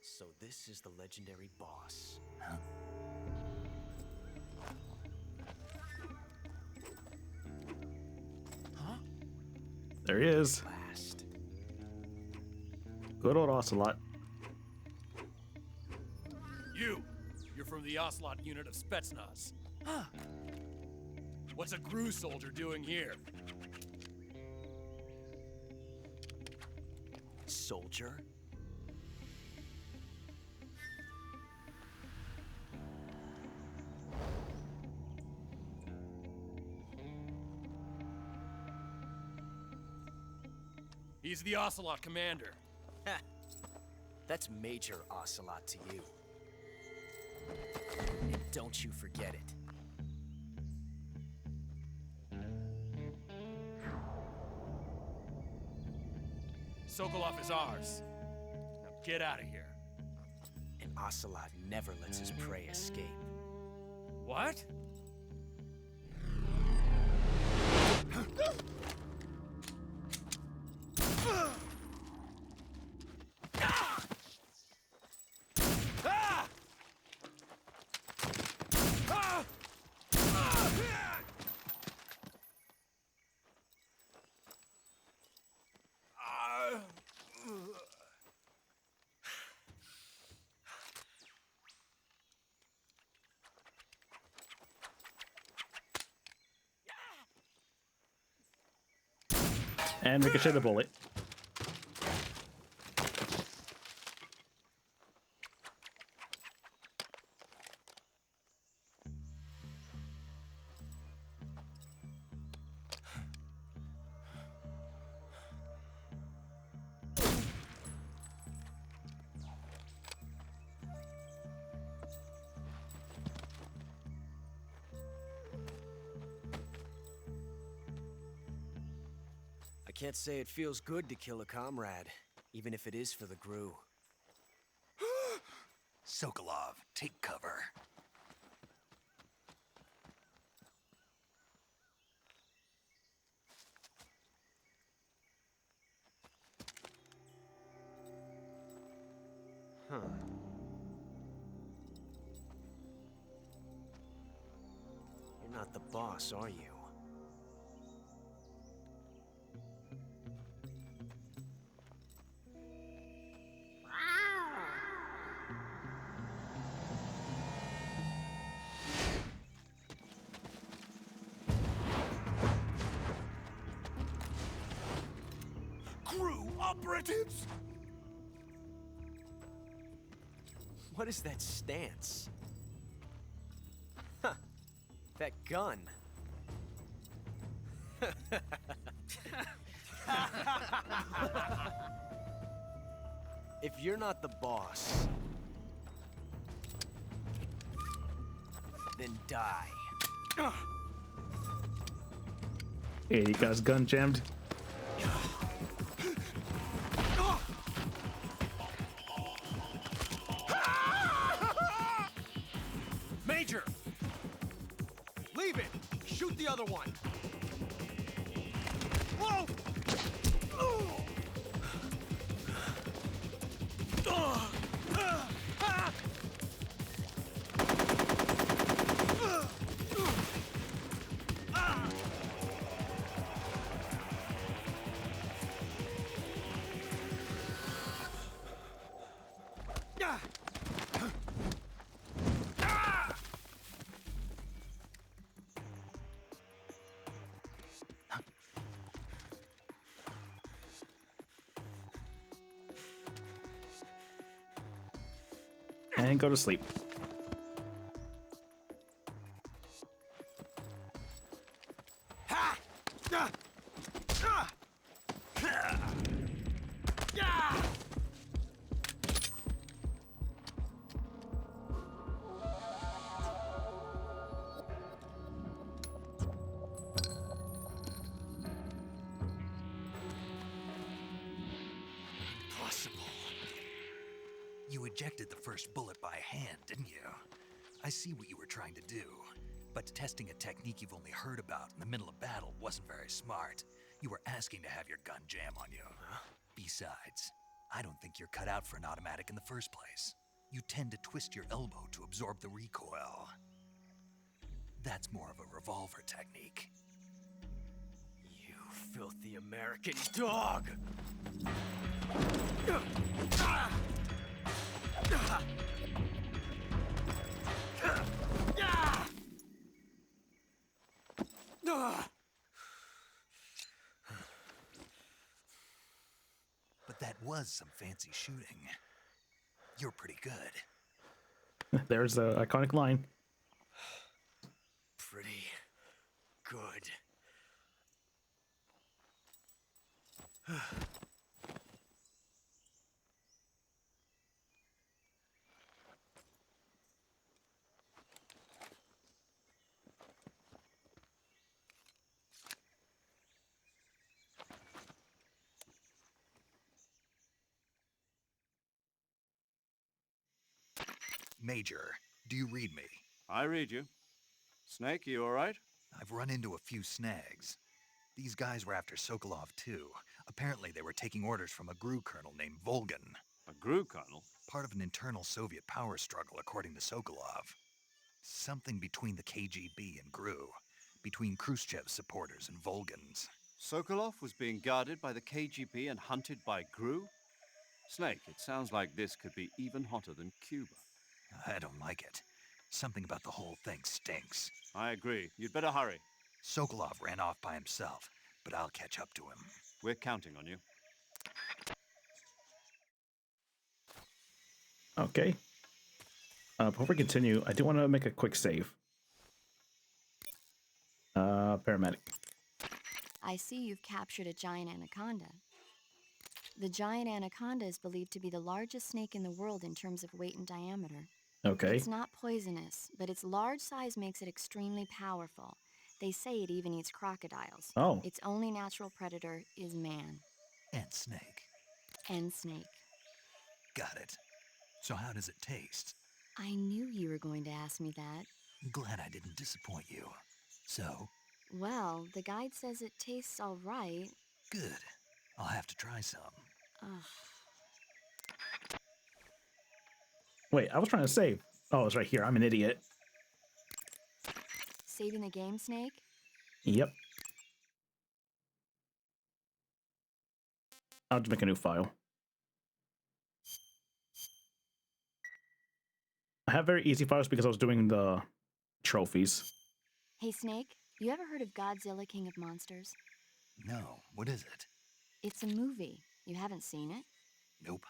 So this is the legendary boss. There he is. Last. Good old Ocelot. You're from the Ocelot unit of Spetsnaz. What's a Gru soldier doing here? Soldier? He's the Ocelot commander. Ha! That's Major Ocelot to you. And don't you forget it. Sokolov is ours. Now get out of here. And Ocelot never lets his prey escape. What? And ricochet the bullet. I can't say it feels good to kill a comrade, even if it is for the Gru. Sokolov, take cover. Huh. You're not the boss, are you? Crew operatives! What is that stance? Huh. That gun. If you're not the boss, then die. Hey, you guys gun jammed. Major! Leave it! Shoot the other one! Whoa! And go to sleep. ejected the first bullet by hand, didn't you? I see what you were trying to do, but testing a technique you've only heard about in the middle of battle wasn't very smart. You were asking to have your gun jam on you. Besides, I don't think you're cut out for an automatic in the first place. You tend to twist your elbow to absorb the recoil. That's more of a revolver technique. You filthy American dog! But that was some fancy shooting. You're pretty good. There's the iconic line. Pretty good. Major, do you read me? I read you. Snake, you all right? I've run into a few snags. These guys were after Sokolov too. Apparently they were taking orders from a GRU colonel named Volgan. A GRU colonel? Part of an internal Soviet power struggle, according to Sokolov. Something between the KGB and GRU. Between Khrushchev's supporters and Volgan's. Sokolov was being guarded by the KGB and hunted by GRU? Snake, it sounds like this could be even hotter than Cuba. I don't like it. Something about the whole thing stinks. I agree. You'd better hurry. Sokolov ran off by himself, but I'll catch up to him. We're counting on you. Okay. Before we continue, I do want to make a quick save. Paramedic. I see you've captured a giant anaconda. The giant anaconda is believed to be the largest snake in the world in terms of weight and diameter. Okay. It's not poisonous, but its large size makes it extremely powerful. They say it even eats crocodiles. Oh. Its only natural predator is man. And snake. And snake. Got it. So how does it taste? I knew you were going to ask me that. Glad I didn't disappoint you. So? Well, the guide says it tastes all right. Good. I'll have to try some. Ugh. Wait, I was trying to save. Oh, it's right here. I'm an idiot. Saving the game, Snake? Yep. I'll just make a new file. I have very easy files because I was doing the trophies. Hey, Snake, you ever heard of Godzilla, King of Monsters? No. What is it? It's a movie. You haven't seen it? Nope.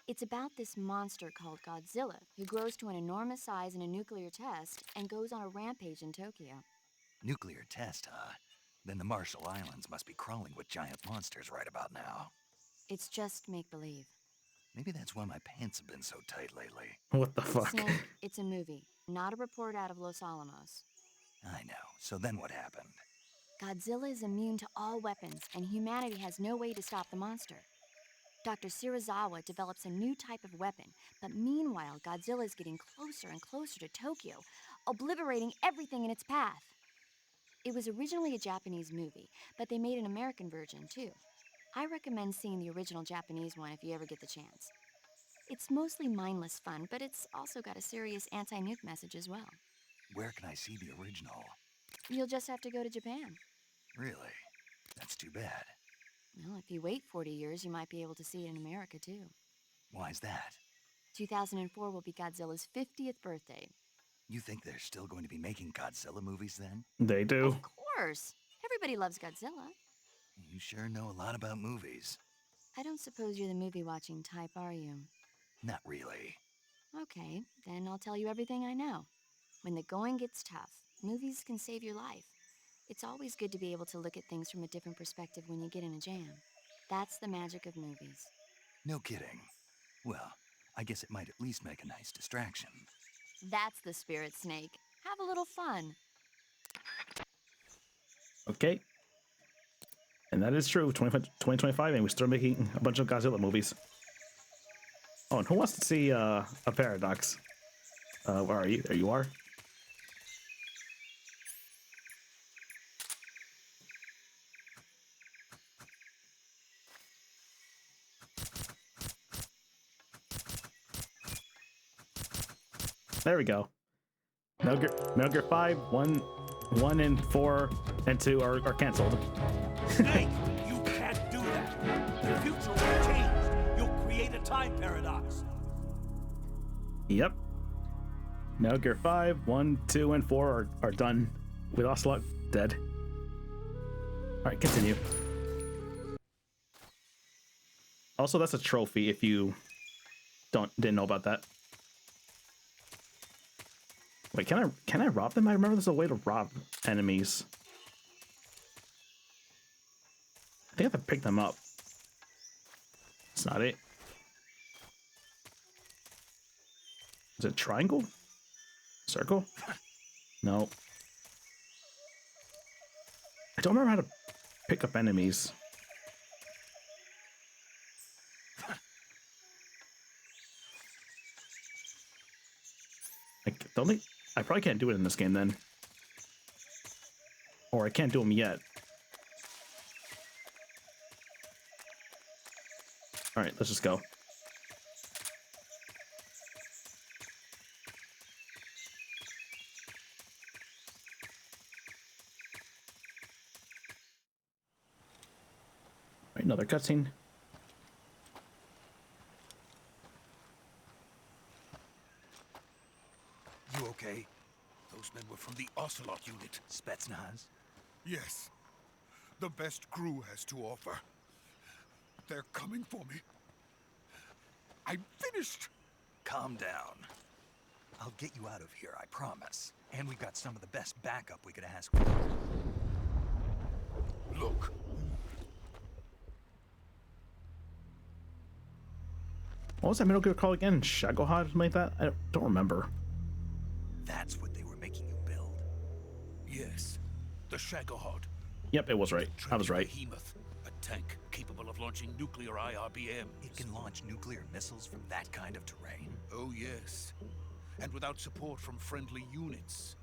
It's about this monster called Godzilla, who grows to an enormous size in a nuclear test and goes on a rampage in Tokyo. Nuclear test, huh? Then the Marshall Islands must be crawling with giant monsters right about now. It's just make-believe. Maybe that's why my pants have been so tight lately. What the fuck? Snake, it's a movie, not a report out of Los Alamos. I know. So then what happened? Godzilla is immune to all weapons, and humanity has no way to stop the monster. Dr. Shirazawa develops a new type of weapon, but meanwhile, Godzilla is getting closer and closer to Tokyo, obliterating everything in its path. It was originally a Japanese movie, but they made an American version, too. I recommend seeing the original Japanese one if you ever get the chance. It's mostly mindless fun, but it's also got a serious anti-nuke message as well. Where can I see the original? You'll just have to go to Japan. Really? That's too bad. Well, if you wait 40 years, you might be able to see it in America, too. Why's that? 2004 will be Godzilla's 50th birthday. You think they're still going to be making Godzilla movies then? They do. Of course. Everybody loves Godzilla. You sure know a lot about movies. I don't suppose you're the movie-watching type, are you? Not really. Okay, then I'll tell you everything I know. When the going gets tough, movies can save your life. It's always good to be able to look at things from a different perspective when you get in a jam. That's the magic of movies. No kidding. Well, I guess it might at least make a nice distraction. That's the spirit, Snake. Have a little fun. Okay. And that is true. 2025, and we're still making a bunch of Godzilla movies. Oh, and who wants to see a paradox? Where are you? There you are. There we go. Metal Gear 5, 1 and 4 and 2 are canceled. Snake, you can't do that. The future will change. You'll create a time paradox. Yep. Metal Gear 5, 1, 2, and 4 are done with Ocelot dead. Alright, continue. Also, that's a trophy if you didn't know about that. Wait, can I rob them? I remember there's a way to rob enemies. I think I have to pick them up. That's not it. Is it triangle? Circle? No. I don't remember how to pick up enemies. I probably can't do it in this game then. Or I can't do them yet. Alright, let's just go. Alright, another cutscene. You okay? Those men were from the Ocelot unit. Spetsnaz? Yes. The best crew has to offer. They're coming for me. I'm finished. Calm down. I'll get you out of here, I promise. And we've got some of the best backup we could ask for. Look. What was that Metal Gear called again? Shagohod? Something like that? I don't remember. That's what they were making you build? Yes. The Shagohod. Yep, it was right. I was right. Behemoth, a tank capable of launching nuclear IRBMs. It can launch nuclear missiles from that kind of terrain? Oh, yes. And without support from friendly units.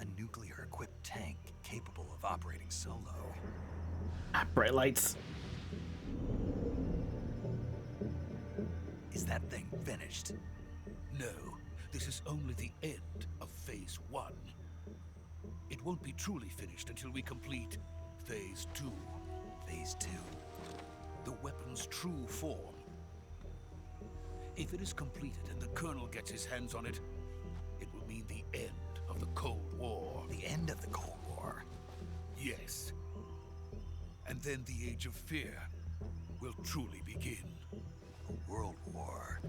A nuclear-equipped tank capable of operating solo. Bright lights. Is that thing finished? No, this is only the end of Phase 1. It won't be truly finished until we complete Phase 2. Phase 2? The weapon's true form. If it is completed and the Colonel gets his hands on it, it will mean the end of the Cold War. The end of the Cold War? Yes. And then the Age of Fear will truly begin. A world war?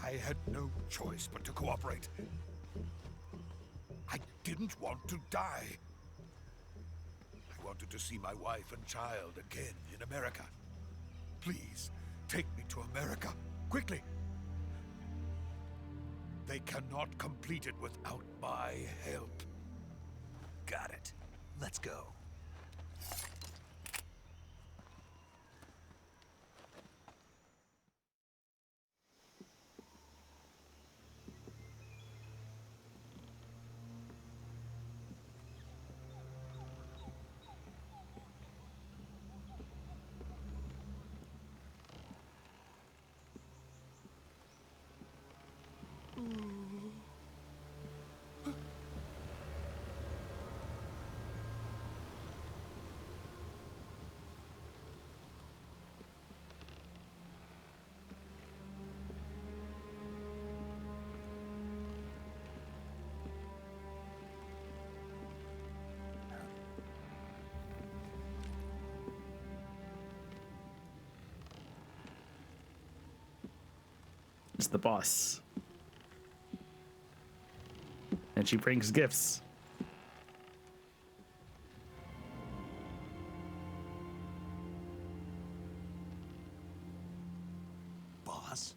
I had no choice but to cooperate. I didn't want to die. I wanted to see my wife and child again in America. Please, take me to America, quickly. They cannot complete it without my help. Got it. Let's go. It's the boss. And she brings gifts. Boss?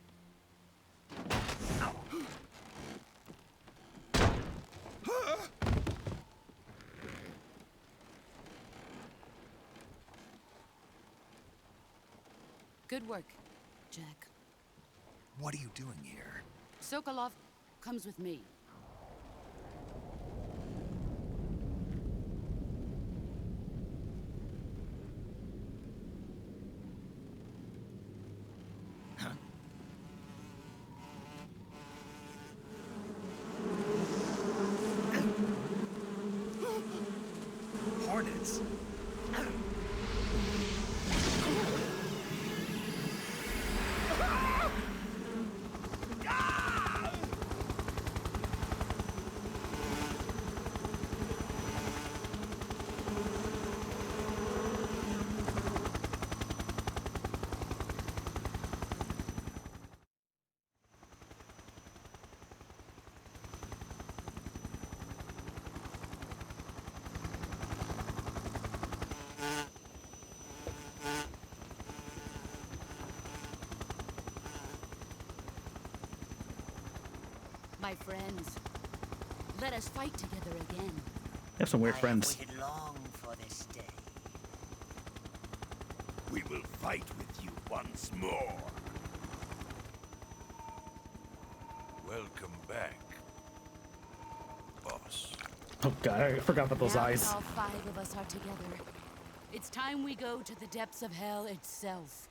Good work, Jack. What are you doing here? Sokolov comes with me. Hornets. My friends, let us fight together again. You have some weird friends. I have waited long for this day. We will fight with you once more. Welcome back, boss. Oh god, I forgot about those Now eyes. all 5 of us are together. It's time we go to the depths of hell itself.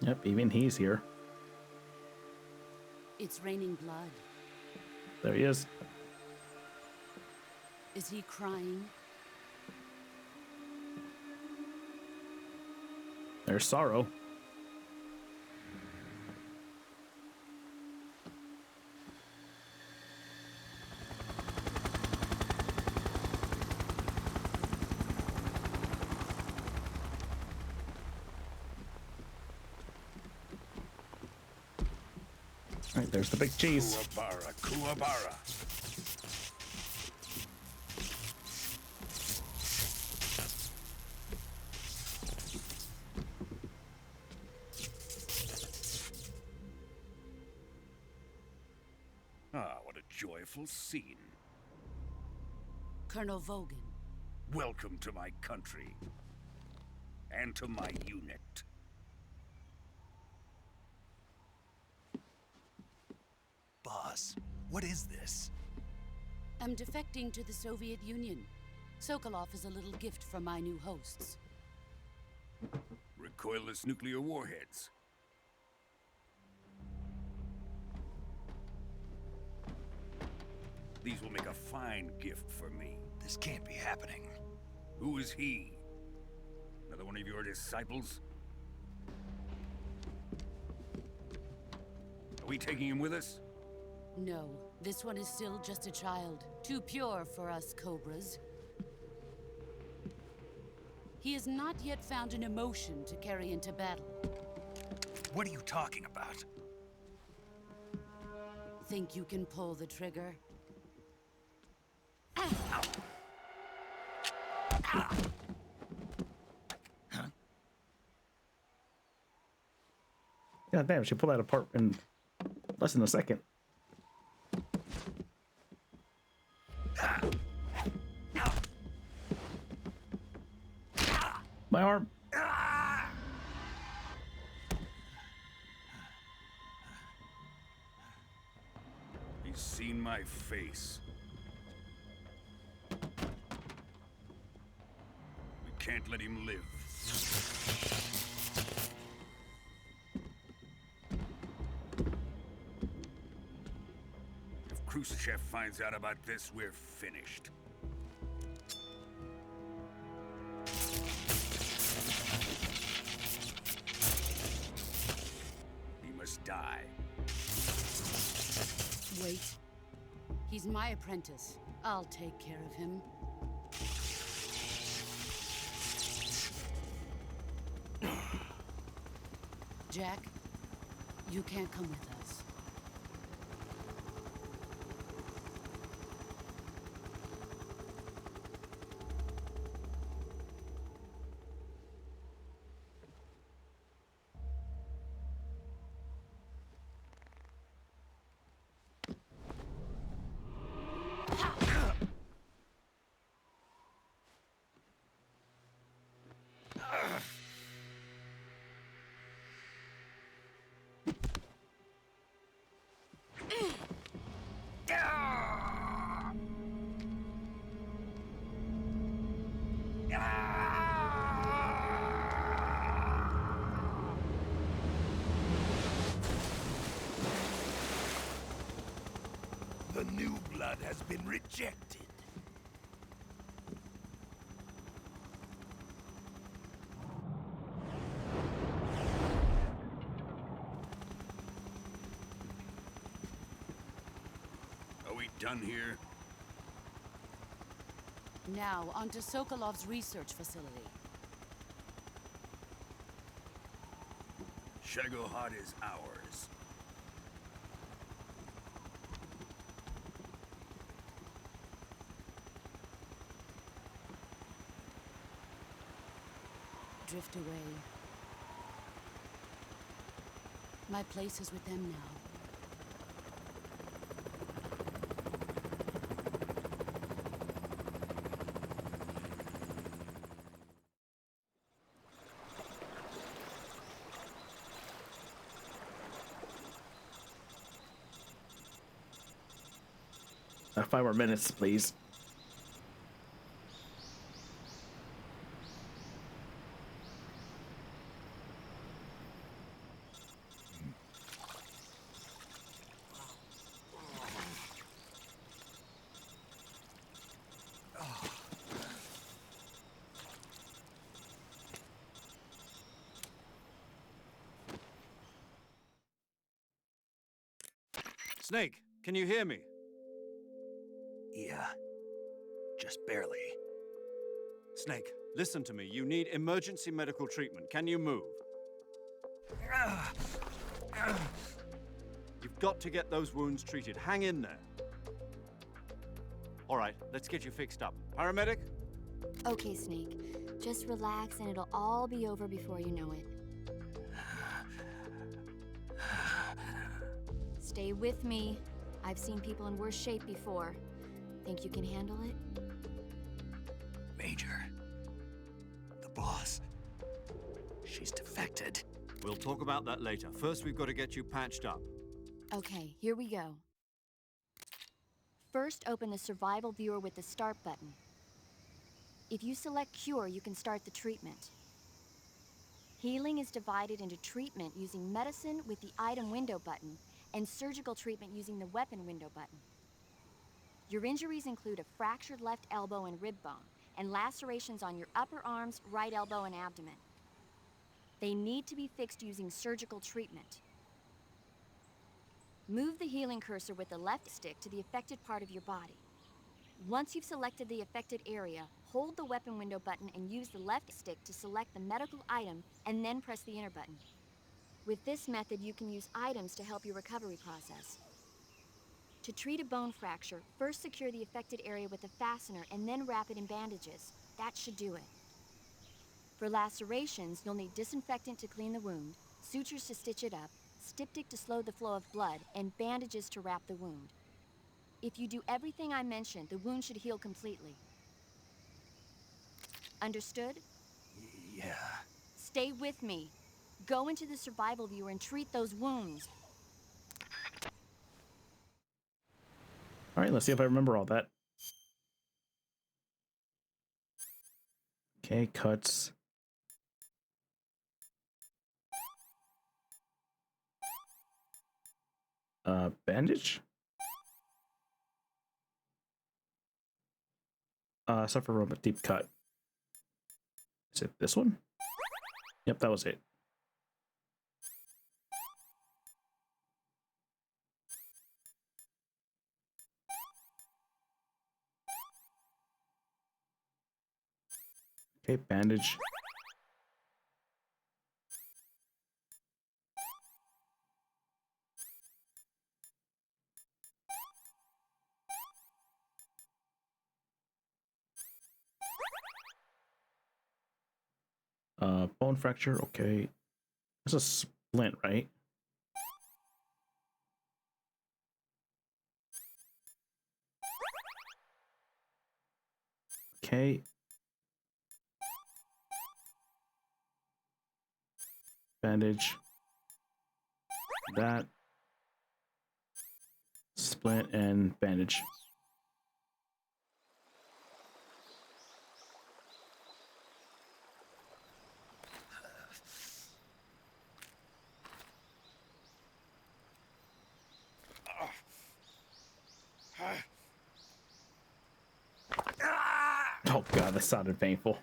Yep, even he's here. It's raining blood. There he is. Is he crying? There's sorrow. Right, there's the big cheese. Kuwabara, Kuwabara. Ah, what a joyful scene. Colonel Vogan. Welcome to my country. And to my unit. Boss, what is this? I'm defecting to the Soviet Union. Sokolov is a little gift from my new hosts. Recoilless nuclear warheads. These will make a fine gift for me. This can't be happening. Who is he? Another one of your disciples? Are we taking him with us? No, this one is still just a child. Too pure for us Cobras. He has not yet found an emotion to carry into battle. What are you talking about? Think you can pull the trigger? God damn, she pulled that apart in less than a second. My arm. He's seen my face. We can't let him live. If Khrushchev finds out about this, we're finished. He must die. Wait. He's my apprentice. I'll take care of him. Jack, you can't come with us. The new blood has been rejected. Are we done here? Now, on to Sokolov's research facility. Shagohod is ours. Drift away. My place is with them now. Five more minutes, please. Snake, can you hear me? Yeah. Just barely. Snake, listen to me. You need emergency medical treatment. Can you move? You've got to get those wounds treated. Hang in there. All right, let's get you fixed up. Paramedic? Okay, Snake. Just relax and it'll all be over before you know it. Stay with me. I've seen people in worse shape before. Think you can handle it? Major. The boss. She's defected. We'll talk about that later. First, we've got to get you patched up. Okay, here we go. First, open the survival viewer with the start button. If you select cure, you can start the treatment. Healing is divided into treatment using medicine with the item window button and surgical treatment using the weapon window button. Your injuries include a fractured left elbow and rib bone, and lacerations on your upper arms, right elbow, and abdomen. They need to be fixed using surgical treatment. Move the healing cursor with the left stick to the affected part of your body. Once you've selected the affected area, hold the weapon window button and use the left stick to select the medical item, and then press the enter button. With this method, you can use items to help your recovery process. To treat a bone fracture, first secure the affected area with a fastener and then wrap it in bandages. That should do it. For lacerations, you'll need disinfectant to clean the wound, sutures to stitch it up, styptic to slow the flow of blood, and bandages to wrap the wound. If you do everything I mentioned, the wound should heal completely. Understood? Yeah. Stay with me. Go into the survival viewer and treat those wounds. All right, let's see if I remember all that. Okay, cuts. Bandage? Suffer from a deep cut. Is it this one? Yep, that was it. Okay, bandage. Bone fracture, okay. That's a splint, right? Okay. Bandage. That. splint, and bandage. Oh god, that sounded painful.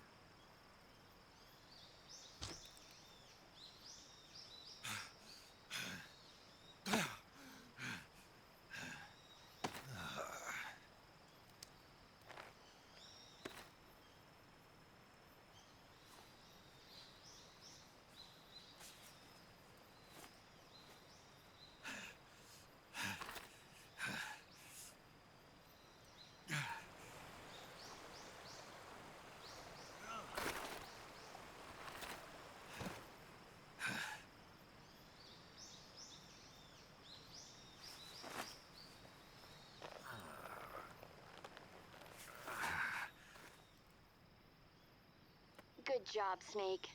Good job, Snake.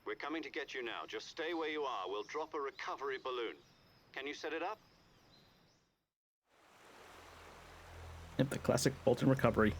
We're coming to get you now. Just stay where you are. We'll drop a recovery balloon. Can you set it up? Yep, the classic Bolton recovery.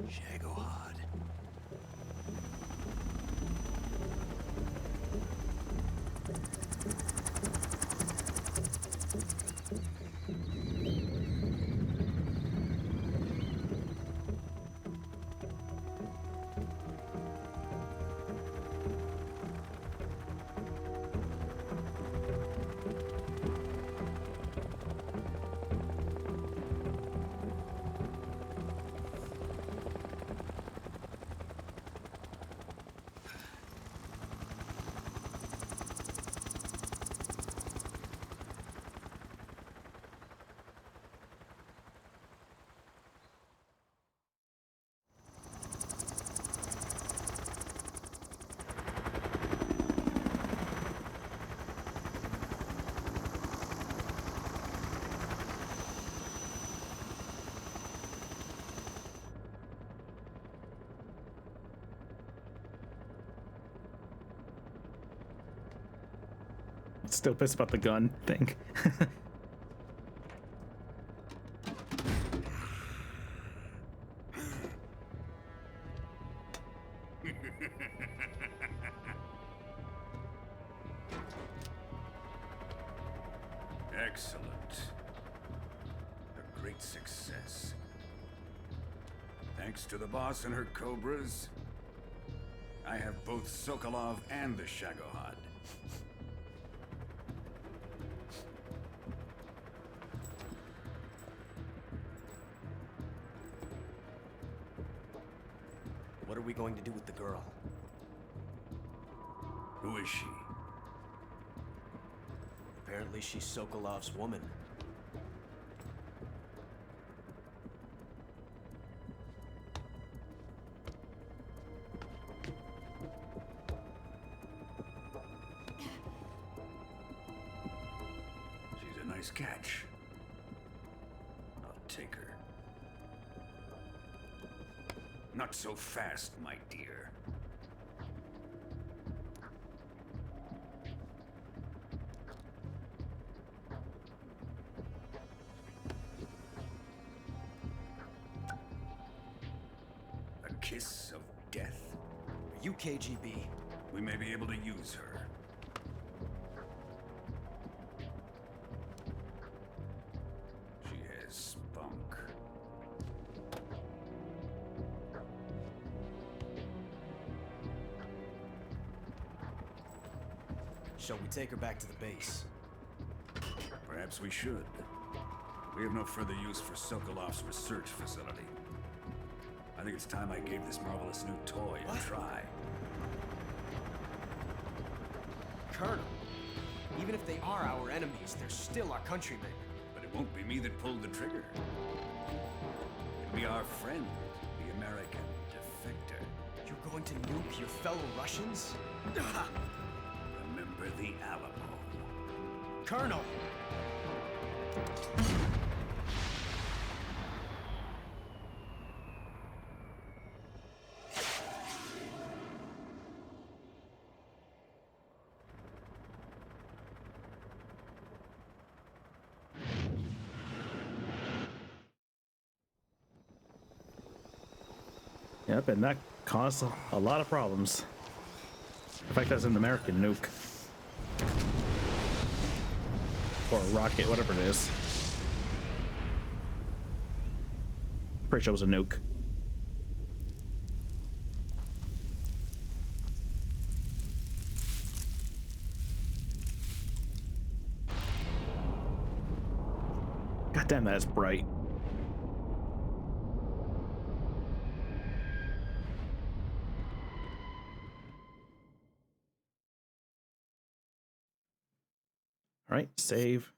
Shagohod. Still pissed about the gun thing. Excellent. A great success. Thanks to the boss and her cobras, I have both Sokolov and the Shagohod. What are we going to do with the girl? Who is she? Apparently she's Sokolov's woman. She's a nice catch. I'll take her. Not so fast, my dear. A kiss of death? Are you KGB? We may be able to use her. She has spunk. Shall we take her back to the base? Perhaps we should. We have no further use for Sokolov's research facility. I think it's time I gave this marvelous new toy a try. Colonel, even if they are our enemies, they're still our countrymen. But it won't be me that pulled the trigger. It'll be our friend, the American defector. going to nuke your fellow Russians? Remember the Alamo. Colonel! Yep, and that caused a lot of problems. In fact, that's an American nuke. Or a rocket, whatever it is. Pretty sure it was a nuke. God damn, that is bright. All right, save.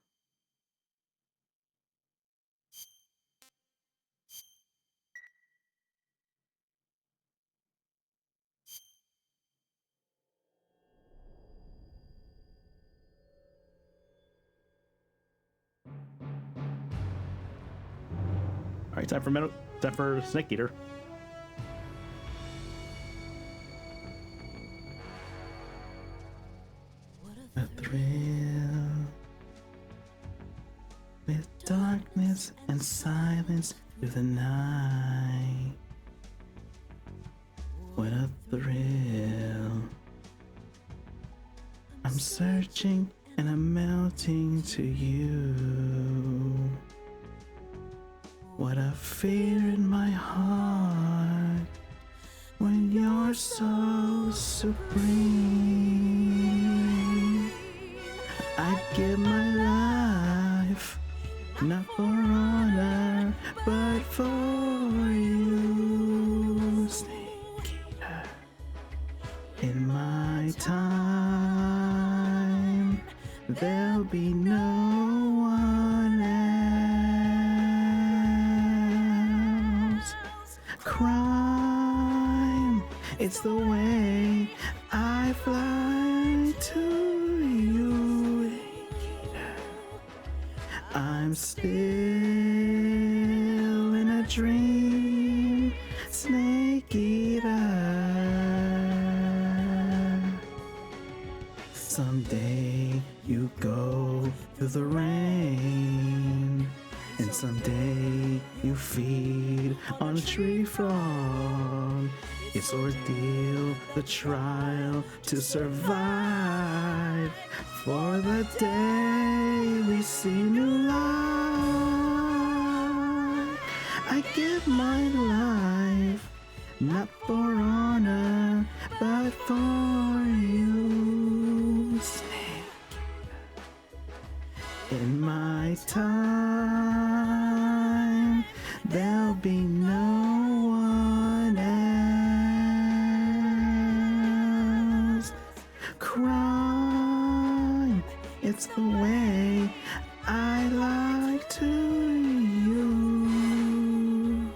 All right, time for Snake Eater. A thrill with darkness and silence through the night. What a thrill. I'm searching and I'm melting to you. What a fear in my heart when you're so supreme. I'd give my life, not for honor, but for you, Snake Eater. In my time, there'll be no one else. Crime, it's the way I fly to you. I'm still in a dream, Snake Eater. Someday you go through the rain, and someday you feed on a tree frog. It's ordeal, the trial to survive, for the day we see new life. I give my life, not for honor, but for you, Snake. In my time, there'll be no one else. Crime, it's the way I like to you.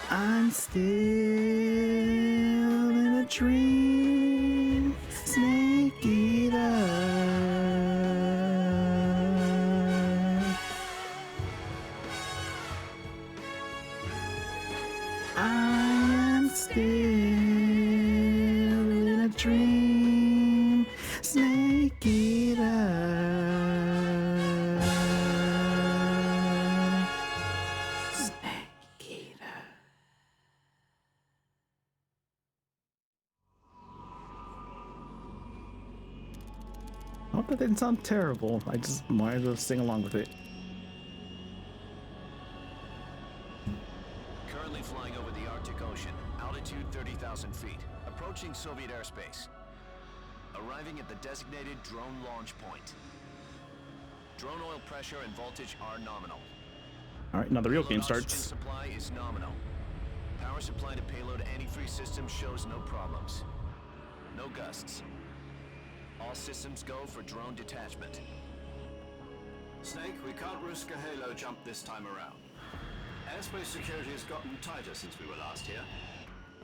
I'm still in a dream, Snake Eater. I am still in a dream, Snake Eater. Snake Eater. I hope that didn't sound terrible. I just wanted to sing along with it. Currently flying over the Arctic Ocean, altitude 30,000 feet, approaching Soviet airspace. Arriving at the designated drone launch point. Drone oil pressure and voltage are nominal. All right, now the real game Oxygen starts. supply is nominal. Power supply to payload antifreeze system shows no problems. No gusts. All systems go for drone detachment. Snake, we can't risk a halo jump this time around. Airspace security has gotten tighter since we were last here.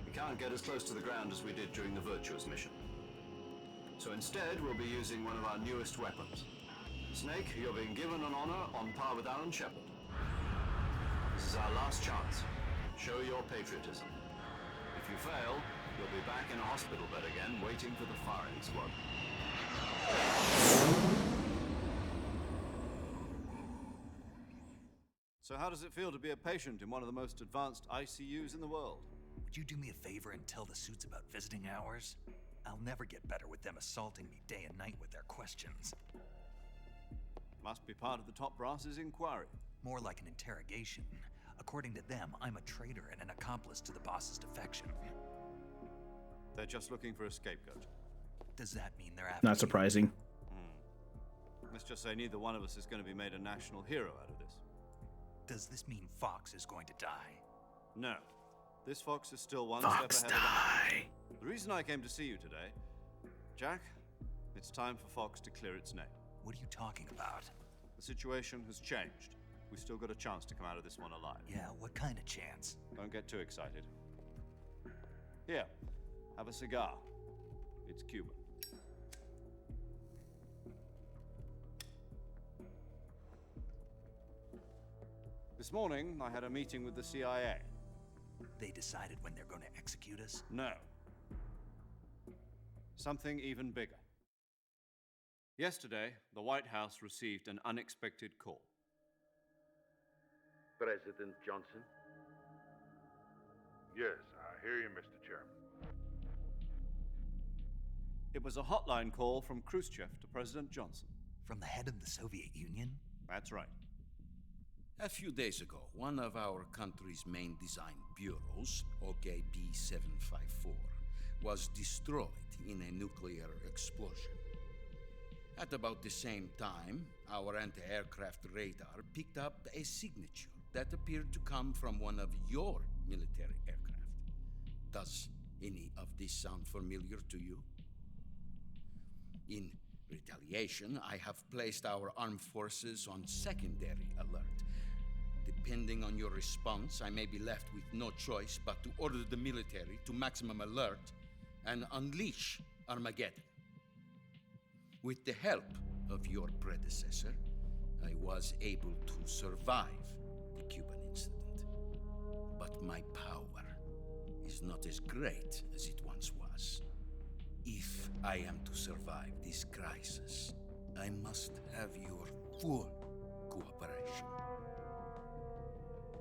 We can't get as close to the ground as we did during the Virtuous mission. So instead, we'll be using one of our newest weapons. Snake, you're being given an honor on par with Alan Shepard. This is our last chance. Show your patriotism. If you fail, you'll be back in a hospital bed again, waiting for the firing squad. So how does it feel to be a patient in one of the most advanced ICUs in the world? Would you do me a favor and tell the suits about visiting hours? I'll never get better with them assaulting me day and night with their questions. Must be part of the top brass's inquiry. More like an interrogation. According to them, I'm a traitor and an accomplice to the boss's defection. They're just looking for a scapegoat. Does that mean they're after Not surprising. Let's just say neither one of us is going to be made a national hero out of this. Does this mean Fox is going to die? No. This Fox is still one Fox step ahead die. of the reason I came to see you today, Jack, it's time for Fox to clear its name. What are you talking about? The situation has changed. We've still got a chance to come out of this one alive. Yeah, what kind of chance? Don't get too excited. Here, have a cigar. It's Cuban. This morning, I had a meeting with the CIA. They decided when they're going to execute us? No. Something even bigger. Yesterday, the White House received an unexpected call. President Johnson? Yes, I hear you, Mr. Chairman. It was a hotline call from Khrushchev to President Johnson. From the head of the Soviet Union? That's right. A few days ago, one of our country's main design bureaus, OKB 754, was destroyed in a nuclear explosion. At about the same time, our anti-aircraft radar picked up a signature that appeared to come from one of your military aircraft. Does any of this sound familiar to you? In retaliation, I have placed our armed forces on secondary alert. Depending on your response, I may be left with no choice but to order the military to maximum alert and unleash Armageddon. With the help of your predecessor, I was able to survive the Cuban incident. But my power is not as great as it once was. If I am to survive this crisis, I must have your full cooperation.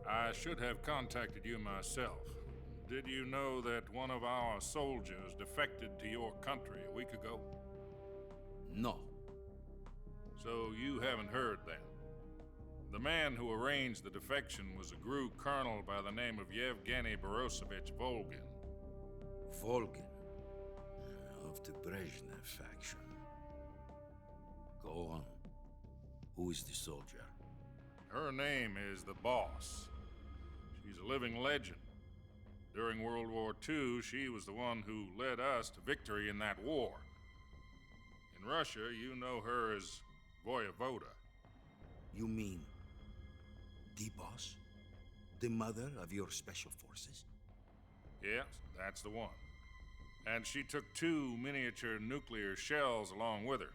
I should have contacted you myself. Did you know that one of our soldiers defected to your country a week ago? No. So you haven't heard then. The man who arranged the defection was a GRU colonel by the name of Yevgeny Borosovich Volgin. Volgin? Of the Brezhnev faction. Go on. Who is the soldier? Her name is the Boss. She's a living legend. During World War II, she was the one who led us to victory in that war. In Russia, you know her as Voyevoda. You mean the Boss? The mother of your special forces? Yes, that's the one. And she took 2 miniature nuclear shells along with her.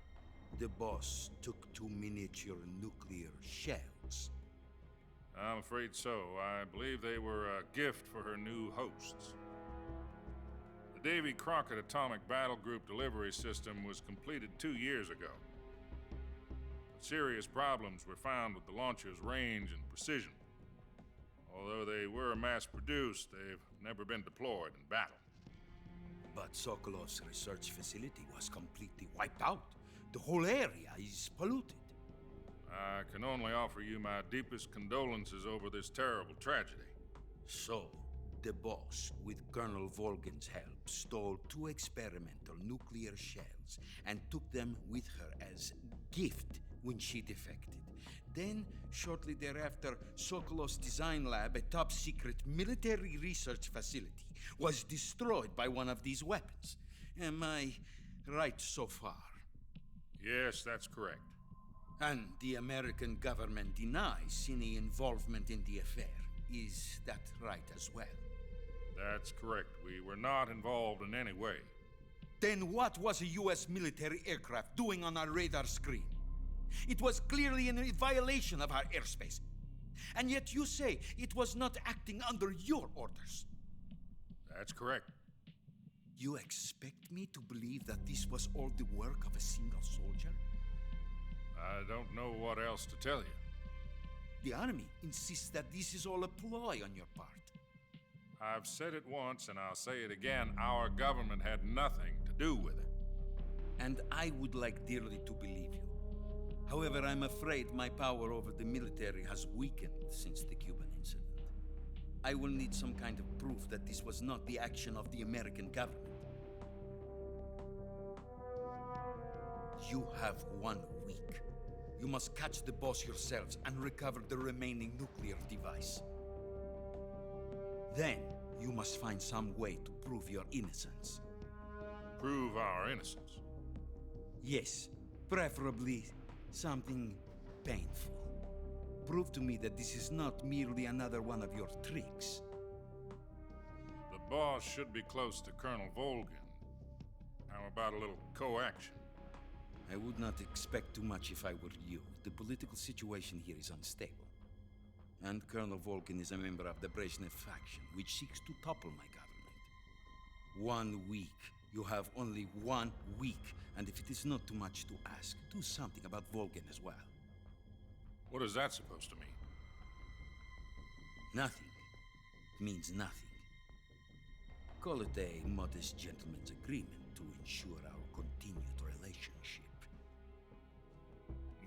The Boss took 2 miniature nuclear shells? I'm afraid so. I believe they were a gift for her new hosts. The Davy Crockett Atomic Battle Group delivery system was completed 2 years ago. Serious problems were found with the launcher's range and precision. Although they were mass-produced, they've never been deployed in battle. But Sokolov's research facility was completely wiped out. The whole area is polluted. I can only offer you my deepest condolences over this terrible tragedy. So, the Boss, with Colonel Volgin's help, stole 2 experimental nuclear shells and took them with her as gift when she defected. Then, shortly thereafter, Sokolov's design lab, a top-secret military research facility, was destroyed by one of these weapons. Am I right so far? Yes, that's correct. And the American government denies any involvement in the affair. Is that right as well? That's correct. We were not involved in any way. Then what was a U.S. military aircraft doing on our radar screen? It was clearly in violation of our airspace. And yet you say it was not acting under your orders. That's correct. You expect me to believe that this was all the work of a single soldier? I don't know what else to tell you. The Army insists that this is all a ploy on your part. I've said it once and I'll say it again. Our government had nothing to do with it. And I would like dearly to believe you. However, I'm afraid my power over the military has weakened since the Cuban incident. I will need some kind of proof that this was not the action of the American government. You have 1 week. You must catch the boss yourselves and recover the remaining nuclear device. Then, you must find some way to prove your innocence. Prove our innocence? Yes, preferably something painful. Prove to me that this is not merely another one of your tricks. The boss should be close to Colonel Volgin. How about a little co-action? I would not expect too much if I were you. The political situation here is unstable. And Colonel Volgin is a member of the Brezhnev faction, which seeks to topple my government. 1 week. You have only 1 week. And if it is not too much to ask, do something about Volgin as well. What is that supposed to mean? Nothing. It means nothing. Call it a modest gentleman's agreement to ensure our continued relationship.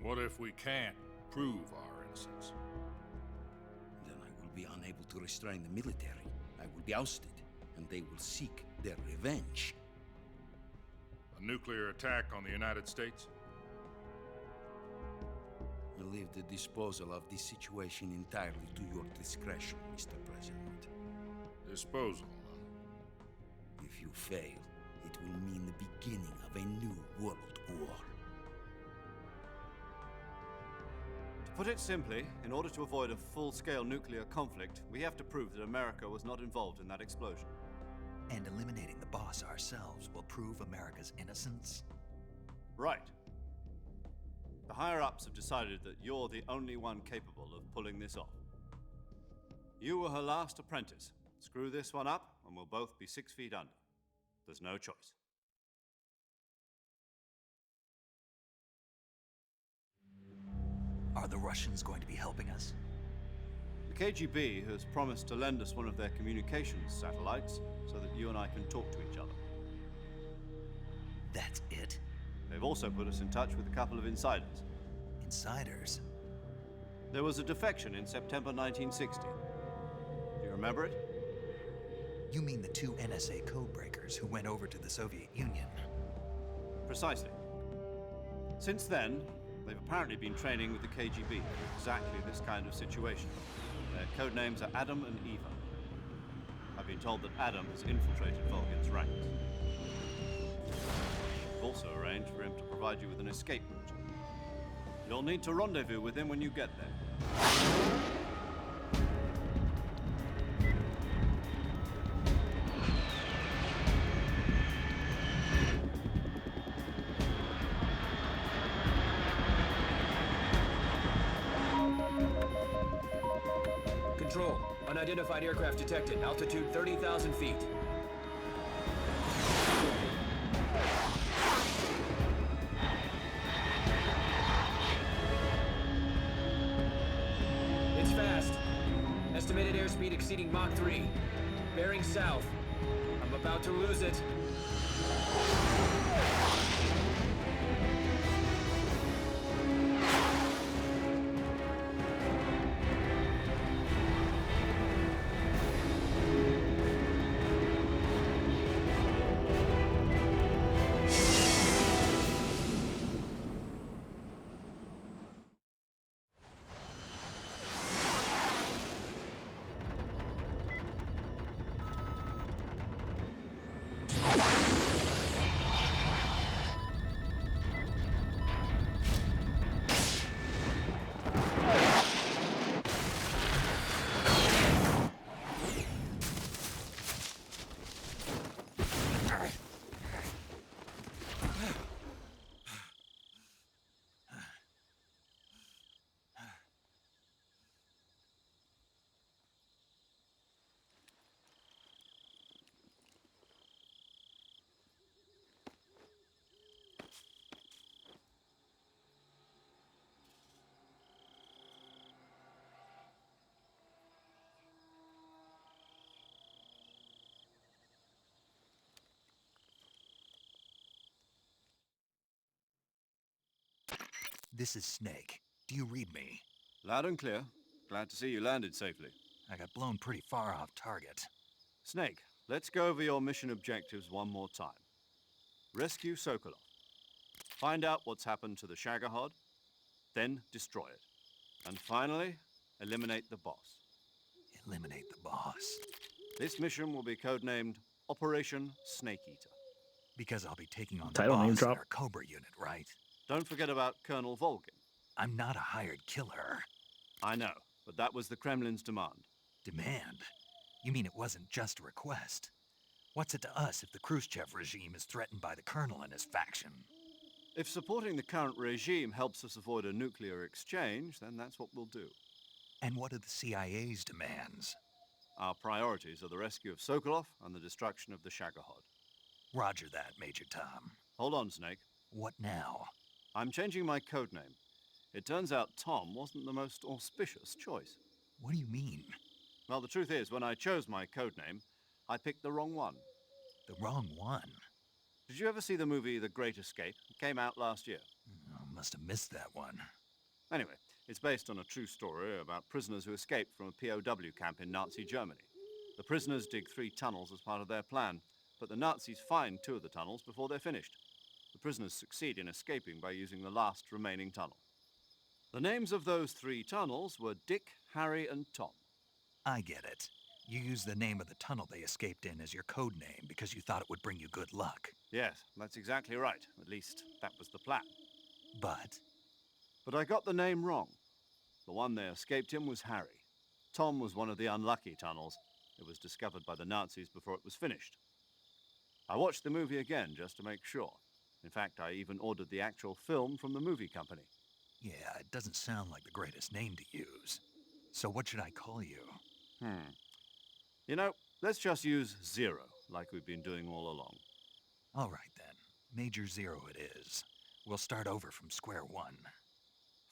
What if we can't prove our innocence? Then I will be unable to restrain the military. I will be ousted, and they will seek their revenge. A nuclear attack on the United States? I leave the disposal of this situation entirely to your discretion, Mr. President. Disposal? If you fail, it will mean the beginning of a new world war. To put it simply, in order to avoid a full-scale nuclear conflict, we have to prove that America was not involved in that explosion. And eliminating the boss ourselves will prove America's innocence? Right. The higher-ups have decided that you're the only one capable of pulling this off. You were her last apprentice. Screw this one up, and we'll both be 6 feet under. There's no choice. Are the Russians going to be helping us? The KGB has promised to lend us one of their communications satellites so that you and I can talk to each other. That's it? They've also put us in touch with a couple of insiders. Insiders? There was a defection in September 1960. Do you remember it? You mean the 2 NSA codebreakers who went over to the Soviet Union? Precisely. Since then, they've apparently been training with the KGB for exactly this kind of situation. Their code names are Adam and Eva. I've been told that Adam has infiltrated Volgin's ranks. We've also arranged for him to provide you with an escape route. You'll need to rendezvous with him when you get there. Control. Unidentified aircraft detected. Altitude 30,000 feet. It's fast. Estimated airspeed exceeding Mach 3. Bearing south. I'm about to lose it. This is Snake. Do you read me? Loud and clear. Glad to see you landed safely. I got blown pretty far off target. Snake, let's go over your mission objectives one more time. Rescue Sokolov. Find out what's happened to the Shagohod, then destroy it. And finally, eliminate the boss. Eliminate the boss. This mission will be codenamed Operation Snake Eater. Because I'll be taking on the Title name boss in drop. our Cobra unit, right? Don't forget about Colonel Volgin. I'm not a hired killer. I know, but that was the Kremlin's demand. Demand? You mean it wasn't just a request? What's it to us if the Khrushchev regime is threatened by the Colonel and his faction? If supporting the current regime helps us avoid a nuclear exchange, then that's what we'll do. And what are the CIA's demands? Our priorities are the rescue of Sokolov and the destruction of the Shagohod. Roger that, Major Tom. Hold on, Snake. What now? I'm changing my codename. It turns out Tom wasn't the most auspicious choice. What do you mean? Well, the truth is, when I chose my codename, I picked the wrong one. The wrong one? Did you ever see the movie The Great Escape? It came out last year. I must have missed that one. Anyway, it's based on a true story about prisoners who escaped from a POW camp in Nazi Germany. The prisoners dig 3 tunnels as part of their plan, but the Nazis find 2 of the tunnels before they're finished. The prisoners succeed in escaping by using the last remaining tunnel. The names of those 3 tunnels were Dick, Harry, and Tom. I get it. You used the name of the tunnel they escaped in as your code name because you thought it would bring you good luck. Yes, that's exactly right. At least, that was the plan. But I got the name wrong. The one they escaped in was Harry. Tom was one of the unlucky tunnels. It was discovered by the Nazis before it was finished. I watched the movie again just to make sure. In fact, I even ordered the actual film from the movie company. yeah, it doesn't sound like the greatest name to use. So what should I call you? You know, let's just use Zero, like we've been doing all along. All right then. Major Zero it is. We'll start over from square one.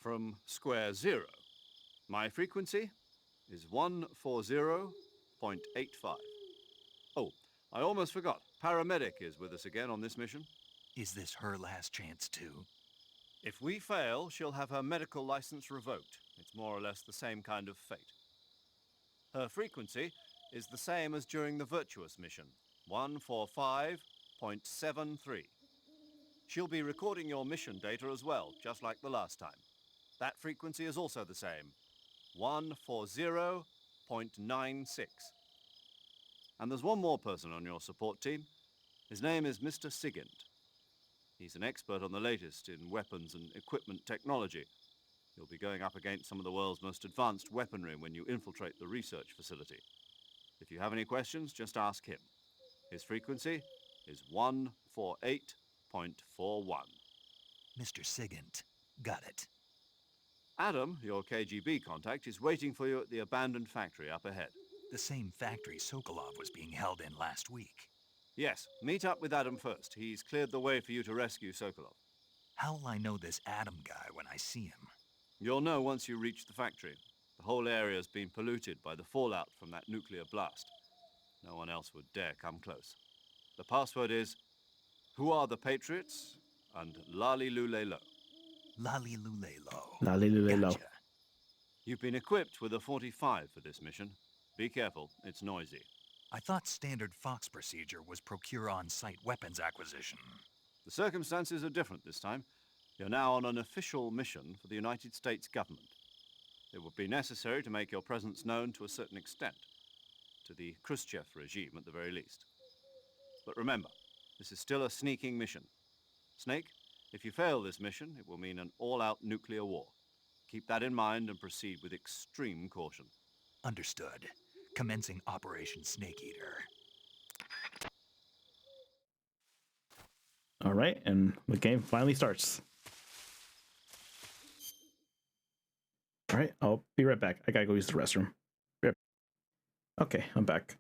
From square 0. My frequency is 140.85. Oh, I almost forgot. Paramedic is with us again on this mission. Is this her last chance too? If we fail, she'll have her medical license revoked. It's more or less the same kind of fate. Her frequency is the same as during the Virtuous mission, 145.73. She'll be recording your mission data as well, just like the last time. That frequency is also the same, 140.96. And there's one more person on your support team. His name is Mr. Sigint. He's an expert on the latest in weapons and equipment technology. You'll be going up against some of the world's most advanced weaponry when you infiltrate the research facility. If you have any questions, just ask him. His frequency is 148.41. Mr. Sigint. Got it. Adam, your KGB contact, is waiting for you at the abandoned factory up ahead. The same factory Sokolov was being held in last week. Yes, meet up with Adam first. He's cleared the way for you to rescue Sokolov. How will I know this Adam guy when I see him? You'll know once you reach the factory. The whole area's been polluted by the fallout from that nuclear blast. No one else would dare come close. The password is, "Who are the Patriots?" and Lali Lule Lo. Lali Lule Lo. Lali Lule Lo. Gotcha. You've been equipped with a 45 for this mission. Be careful, it's noisy. I thought standard Fox procedure was procure on-site weapons acquisition. The circumstances are different this time. You're now on an official mission for the United States government. It would be necessary to make your presence known to a certain extent, to the Khrushchev regime at the very least. But remember, this is still a sneaking mission. Snake, if you fail this mission, it will mean an all-out nuclear war. Keep that in mind and proceed with extreme caution. Understood. Commencing Operation Snake Eater. All right, and the game finally starts. All right, I'll be right back. I gotta go use the restroom. Yep. Okay, I'm back.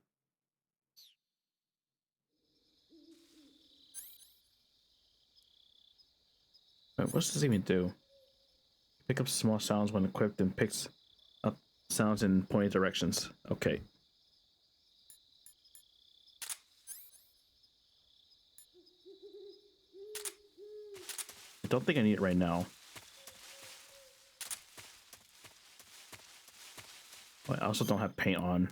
Wait, what does this even do? Pick up small sounds when equipped and picks up sounds in pointed directions. Okay. I don't think I need it right now. I also don't have paint on.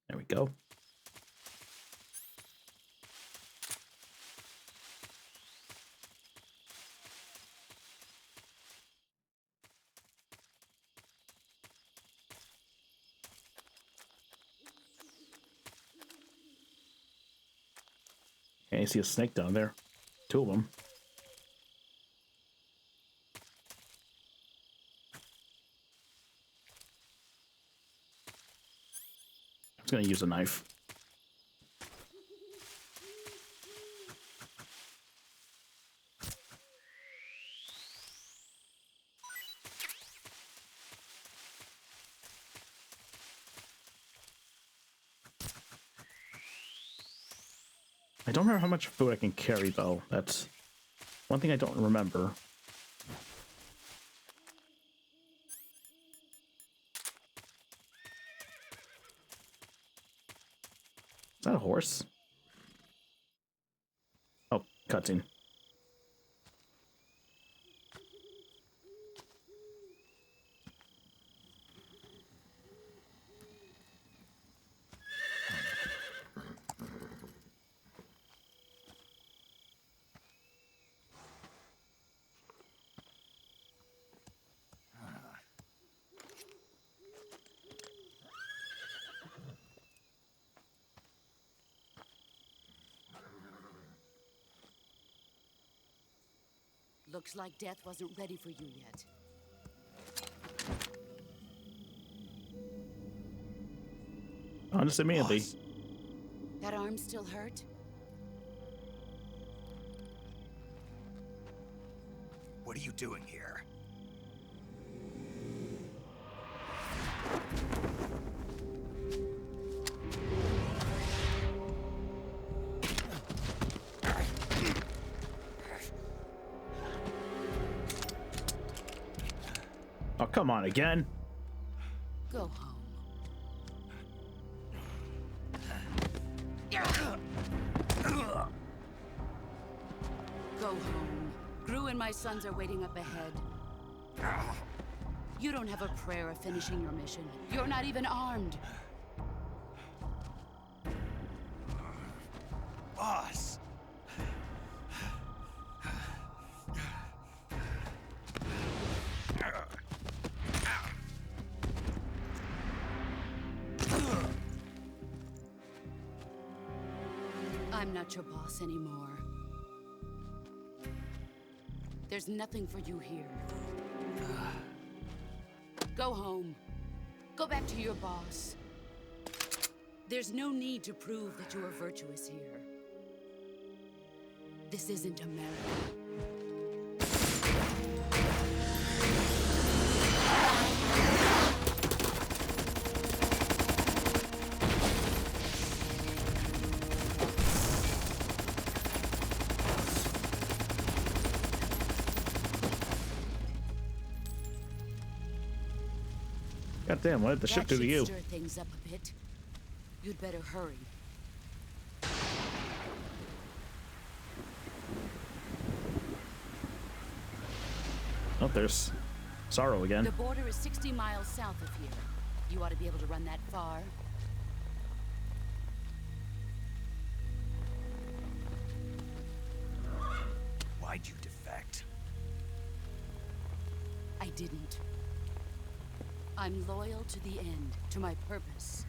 There we go. Okay, I see a snake down there. Two of them. I was gonna use a knife. I don't remember how much food I can carry, though. That's one thing I don't remember. Is that a horse? Oh, cutscene. Looks like death wasn't ready for you yet. Honestly, immediately. That arm still hurt? What are you doing here? Oh, come on again. Go home. Go home. Gru and my sons are waiting up ahead. You don't have a prayer of finishing your mission. You're not even armed. Boss! I'm not your boss anymore. There's nothing for you here. Go home. Go back to your boss. There's no need to prove that you are virtuous here. This isn't America. God damn, what did the ship do to you? Stir things up a bit. You'd better hurry. Oh, there's Sorrow again. The border is 60 miles south of here. You ought to be able to run that far. Why'd you defect? I didn't. I'm loyal to the end, to my purpose.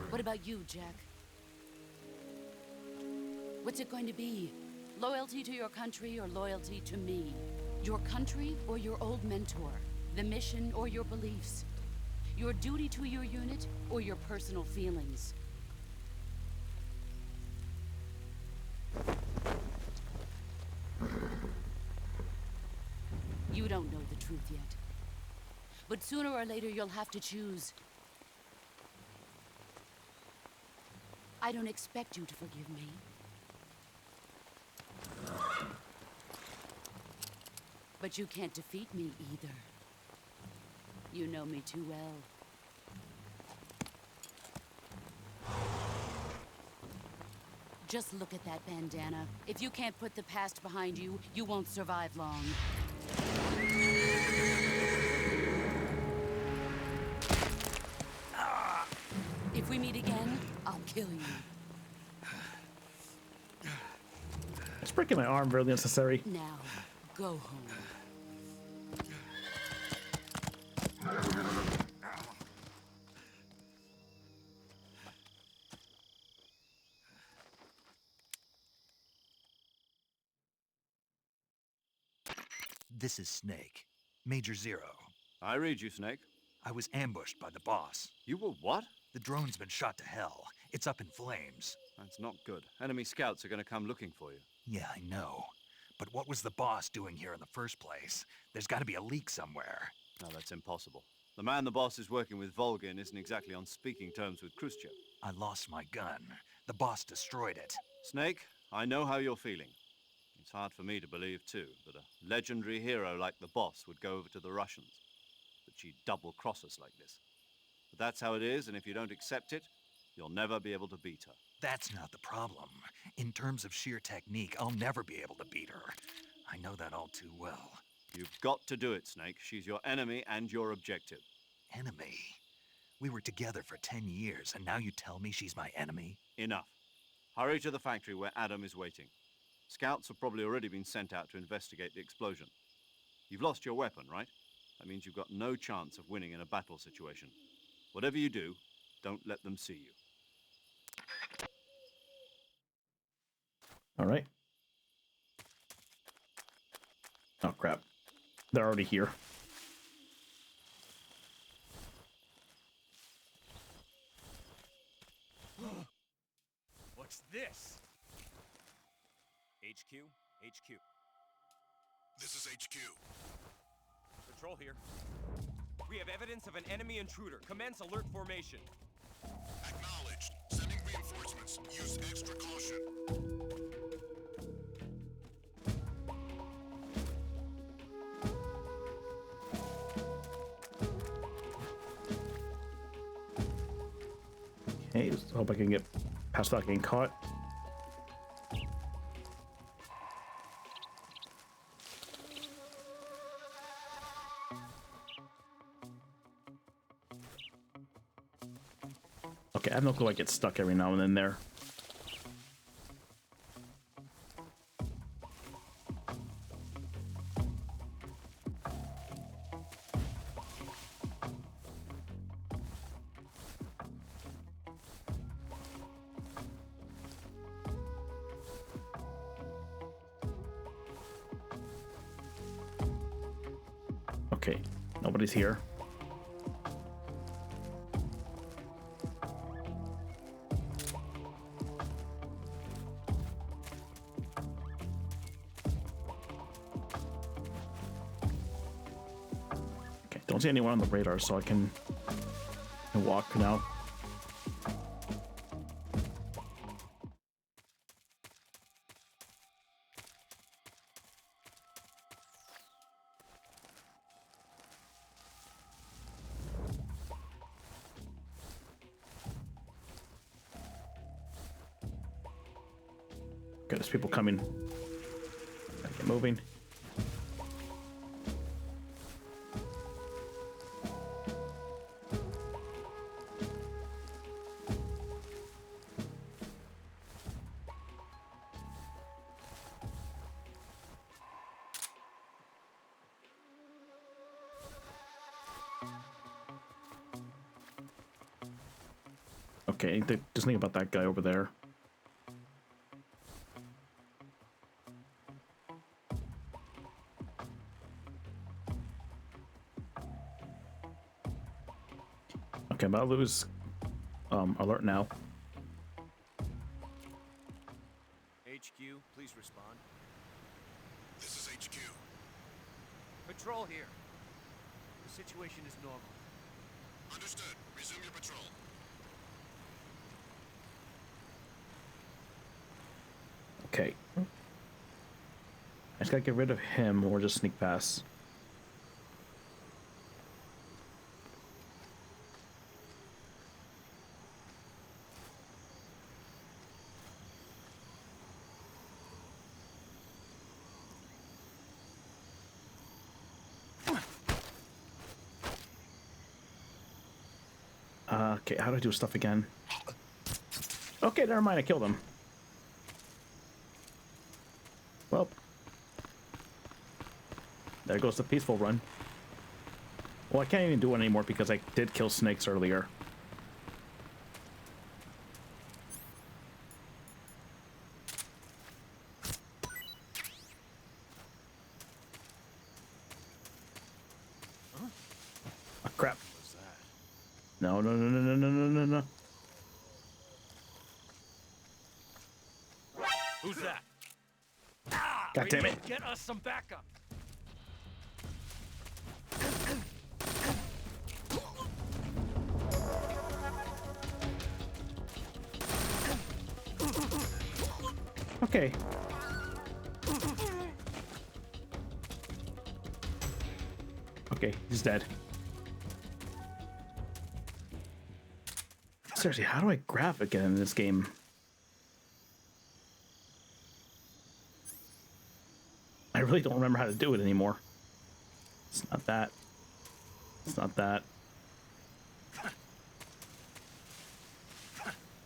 What about you, Jack? What's it going to be? Loyalty to your country or loyalty to me? Your country or your old mentor? The mission or your beliefs? Your duty to your unit or your personal feelings? You don't know the truth yet. But sooner or later, you'll have to choose. I don't expect you to forgive me. But you can't defeat me either. You know me too well. Just look at that bandana. If you can't put the past behind you, you won't survive long. If we meet again, I'll kill you. It's breaking my arm really unnecessary. Now, go home. This is Snake. Major Zero. I read you, Snake. I was ambushed by the boss. You were what? The drone's been shot to hell. It's up in flames. That's not good. Enemy scouts are going to come looking for you. Yeah, I know. But what was the boss doing here in the first place? There's got to be a leak somewhere. No, that's impossible. The man the boss is working with, Volgin, isn't exactly on speaking terms with Khrushchev. I lost my gun. The boss destroyed it. Snake, I know how you're feeling. It's hard for me to believe, too, that a legendary hero like the boss would go over to the Russians. That she'd double-cross us like this. But that's how it is, and if you don't accept it, you'll never be able to beat her. That's not the problem. In terms of sheer technique, I'll never be able to beat her. I know that all too well. You've got to do it, Snake. She's your enemy and your objective. Enemy? We were together for 10 years, and now you tell me she's my enemy? Enough. Hurry to the factory where Adam is waiting. Scouts have probably already been sent out to investigate the explosion. You've lost your weapon, right? That means you've got no chance of winning in a battle situation. Whatever you do, don't let them see you. All right. Oh, crap. They're already here. What's this? HQ? HQ. This is HQ. Patrol here. We have evidence of an enemy intruder. Commence alert formation. Acknowledged. Sending reinforcements. Use extra caution. Okay, just hope I can get past without getting caught. Okay, I have no clue. I get stuck every now and then there. Okay, nobody's here. Okay, don't see anyone on the radar, so I can walk now. Okay, there's people coming. Gotta get moving. Okay, just think about that guy over there. Okay, I'm about to lose alert now. HQ, please respond. This is HQ. Patrol here. The situation is normal. Understood. Resume your patrol. Okay. I just gotta get rid of him or just sneak past. Okay, how do I do stuff again? Okay, never mind, I killed him. Well, there goes the peaceful run. Well, I can't even do it anymore because I did kill snakes earlier. Oh, crap. No, no, no, no, no, no, no, no, no. Who's that? God damn it. Get us some backup. Okay. Okay, he's dead. Seriously, how do I grab again in this game? I really don't remember how to do it anymore. It's not that. It's not that.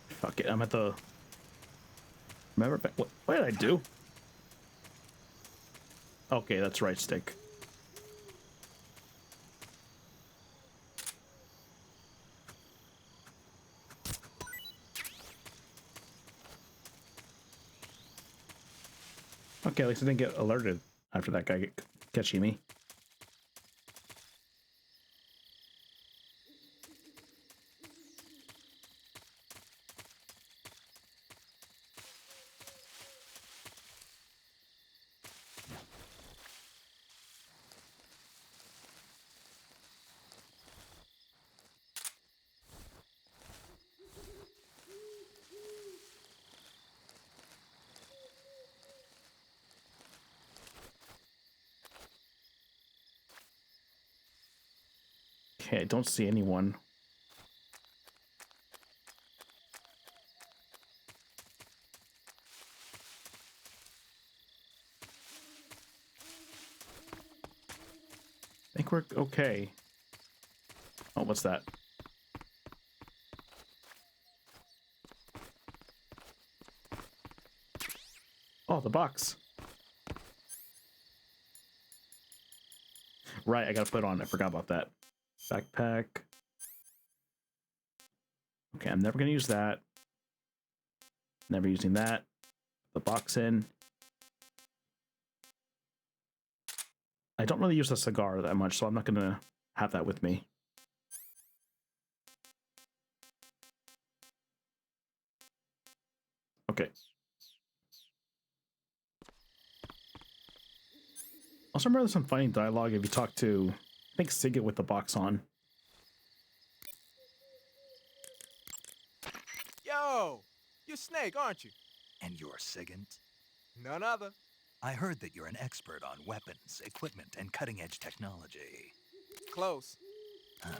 Fuck it, I'm at the... Remember, what did I do? Okay, that's right stick. Okay, at least I didn't get alerted after that guy catching me. Okay, I don't see anyone. I think we're okay. Oh, what's that? Oh, the box. Right, I gotta put it on. I forgot about that. Backpack. Okay, I'm never gonna use that. Never using that. The box in. I don't really use a cigar that much, so I'm not gonna have that with me. Okay. Also remember there's some funny dialogue if you talk to, I think, Sigget with the box on. Yo, you're Snake, aren't you? And you're Sigint? None other. I heard that you're an expert on weapons, equipment, and cutting-edge technology. Close. Huh?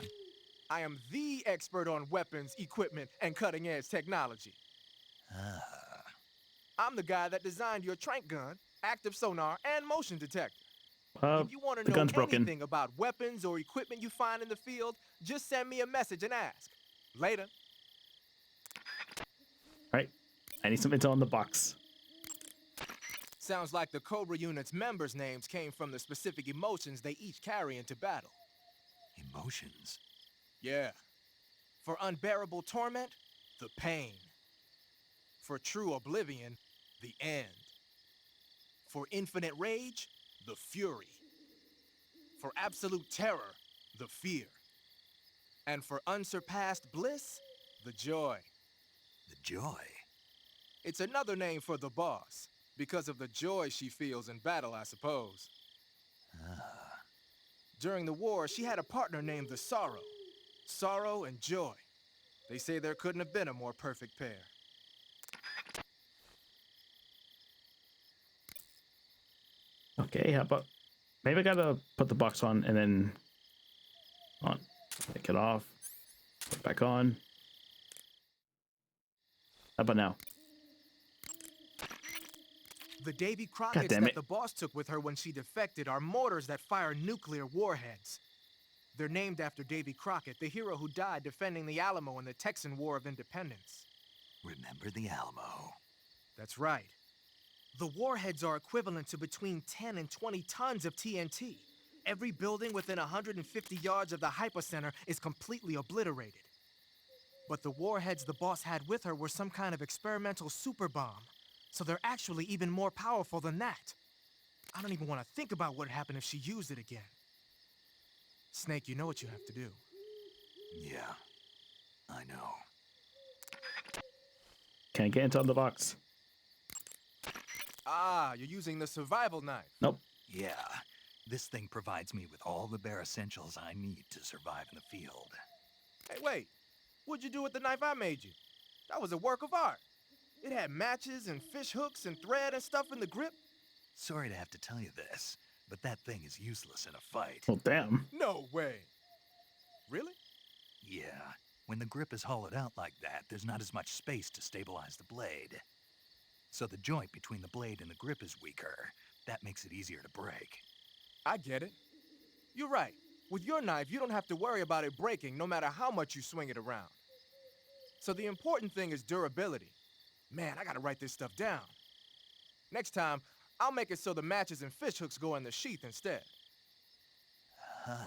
I am the expert on weapons, equipment, and cutting-edge technology. Ah. I'm the guy that designed your trank gun, active sonar, and motion detector. If you want to know anything about weapons or equipment you find in the field, just send me a message and ask. Later. Alright, I need some intel on the box. Sounds like the Cobra unit's members' names came from the specific emotions they each carry into battle. Emotions? Yeah. For unbearable torment, the pain. For true oblivion, the end. For infinite rage, the fury. For absolute terror, the fear. And for unsurpassed bliss, the joy. The joy? It's another name for the boss, because of the joy she feels in battle, I suppose. Ah. During the war, she had a partner named the Sorrow. Sorrow and joy. They say there couldn't have been a more perfect pair. Okay, how about... Maybe I gotta put the box on and then... On. Take it off. Put it back on. How about now? The Davy Crocketts that the boss took with her when she defected are mortars that fire nuclear warheads. They're named after Davy Crockett, the hero who died defending the Alamo in the Texan War of Independence. Remember the Alamo. That's right. The warheads are equivalent to between 10 and 20 tons of TNT. Every building within 150 yards of the hypocenter is completely obliterated. But the warheads the boss had with her were some kind of experimental super bomb. So they're actually even more powerful than that. I don't even want to think about what would happen if she used it again. Snake, you know what you have to do. Yeah, I know. Can't get into the box. Ah, you're using the survival knife. Nope. Yeah, this thing provides me with all the bare essentials I need to survive in the field. Hey, wait. What'd you do with the knife I made you? That was a work of art. It had matches and fish hooks and thread and stuff in the grip. Sorry to have to tell you this, but that thing is useless in a fight. Well, damn. No way. Really? Yeah, when the grip is hollowed out like that, there's not as much space to stabilize the blade. So the joint between the blade and the grip is weaker. That makes it easier to break. I get it. You're right. With your knife, you don't have to worry about it breaking no matter how much you swing it around. So the important thing is durability. Man, I gotta write this stuff down. Next time, I'll make it so the matches and fish hooks go in the sheath instead. How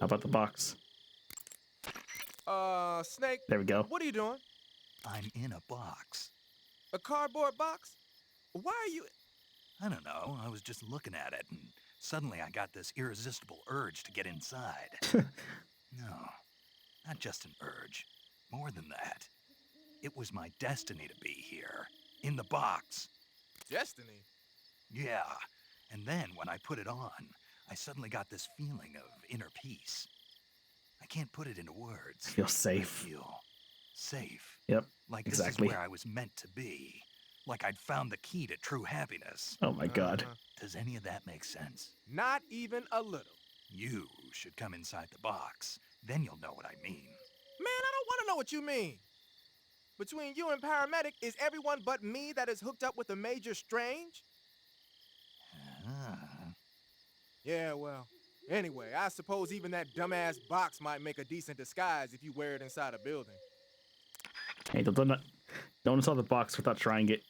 about the box? Snake. There we go. What are you doing? I'm in a box. A cardboard box? Why are you... I don't know, I was just looking at it, and suddenly I got this irresistible urge to get inside. No, not just an urge. More than that. It was my destiny to be here, in the box. Destiny? Yeah, and then when I put it on, I suddenly got this feeling of inner peace. I can't put it into words. Feel safe. I feel safe. Yep, like exactly. This is where I was meant to be. Like I'd found the key to true happiness. Oh my God. Does any of that make sense? Not even a little. You should come inside the box. Then you'll know what I mean. Man, I don't want to know what you mean. Between you and Paramedic, is everyone but me that is hooked up with a Major Strange? Yeah, well, anyway, I suppose even that dumbass box might make a decent disguise if you wear it inside a building. Hey, don't install the box without trying it.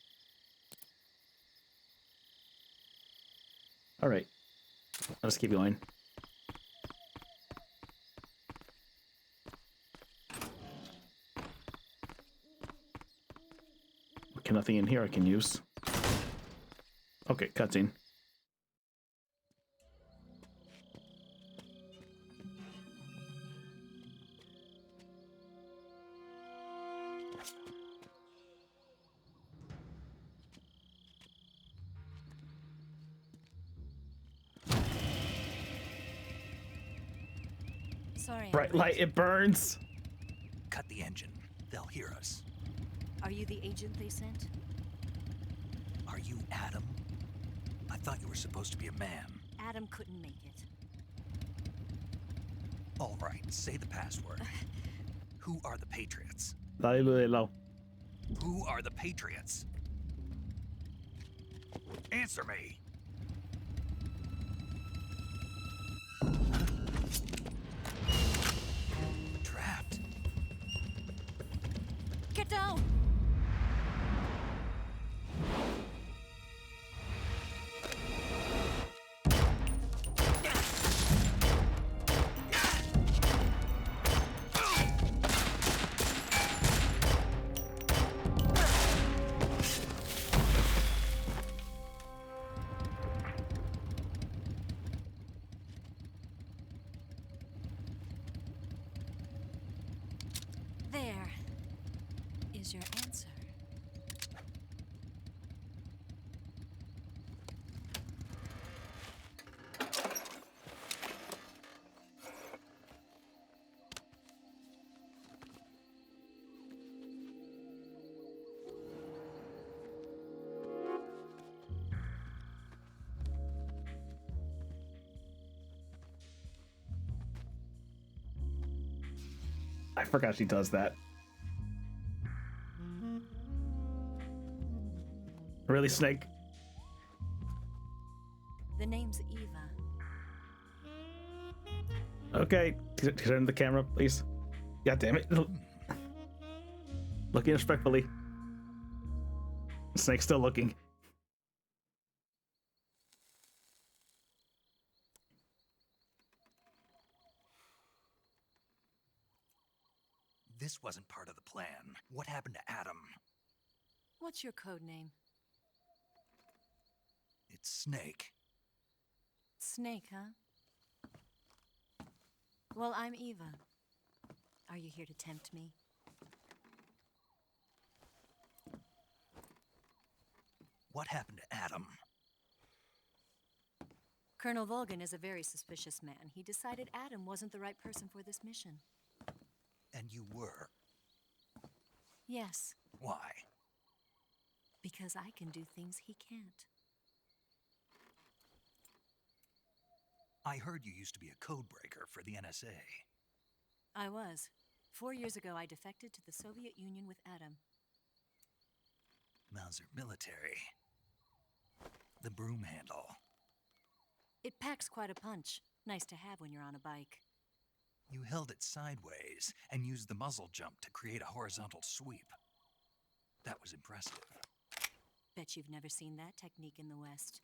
All right, let's keep going. Okay, nothing in here I can use. Okay, cutscene. Sorry. Bright light, it burns. Cut the engine. They'll hear us. Are you the agent they sent? Are you Adam? I thought you were supposed to be a man. Adam couldn't make it. All right, say the password. Who are the Patriots? Dale de lado. Who are the Patriots? Answer me. Trapped. Get down! There is your answer. I forgot she does that. Really, Snake? The name's Eva. Okay, turn the camera, please. God damn it. Looking respectfully. Snake's still looking. This wasn't part of the plan. What happened to Adam? What's your code name? It's Snake. Snake, huh? Well, I'm Eva. Are you here to tempt me? What happened to Adam? Colonel Volgan is a very suspicious man. He decided Adam wasn't the right person for this mission. And you were? Yes. Why? Because I can do things he can't. I heard you used to be a codebreaker for the NSA. I was. 4 years ago, I defected to the Soviet Union with Adam. Mauser military. The broom handle. It packs quite a punch. Nice to have when you're on a bike. You held it sideways and used the muzzle jump to create a horizontal sweep. That was impressive. Bet you've never seen that technique in the West.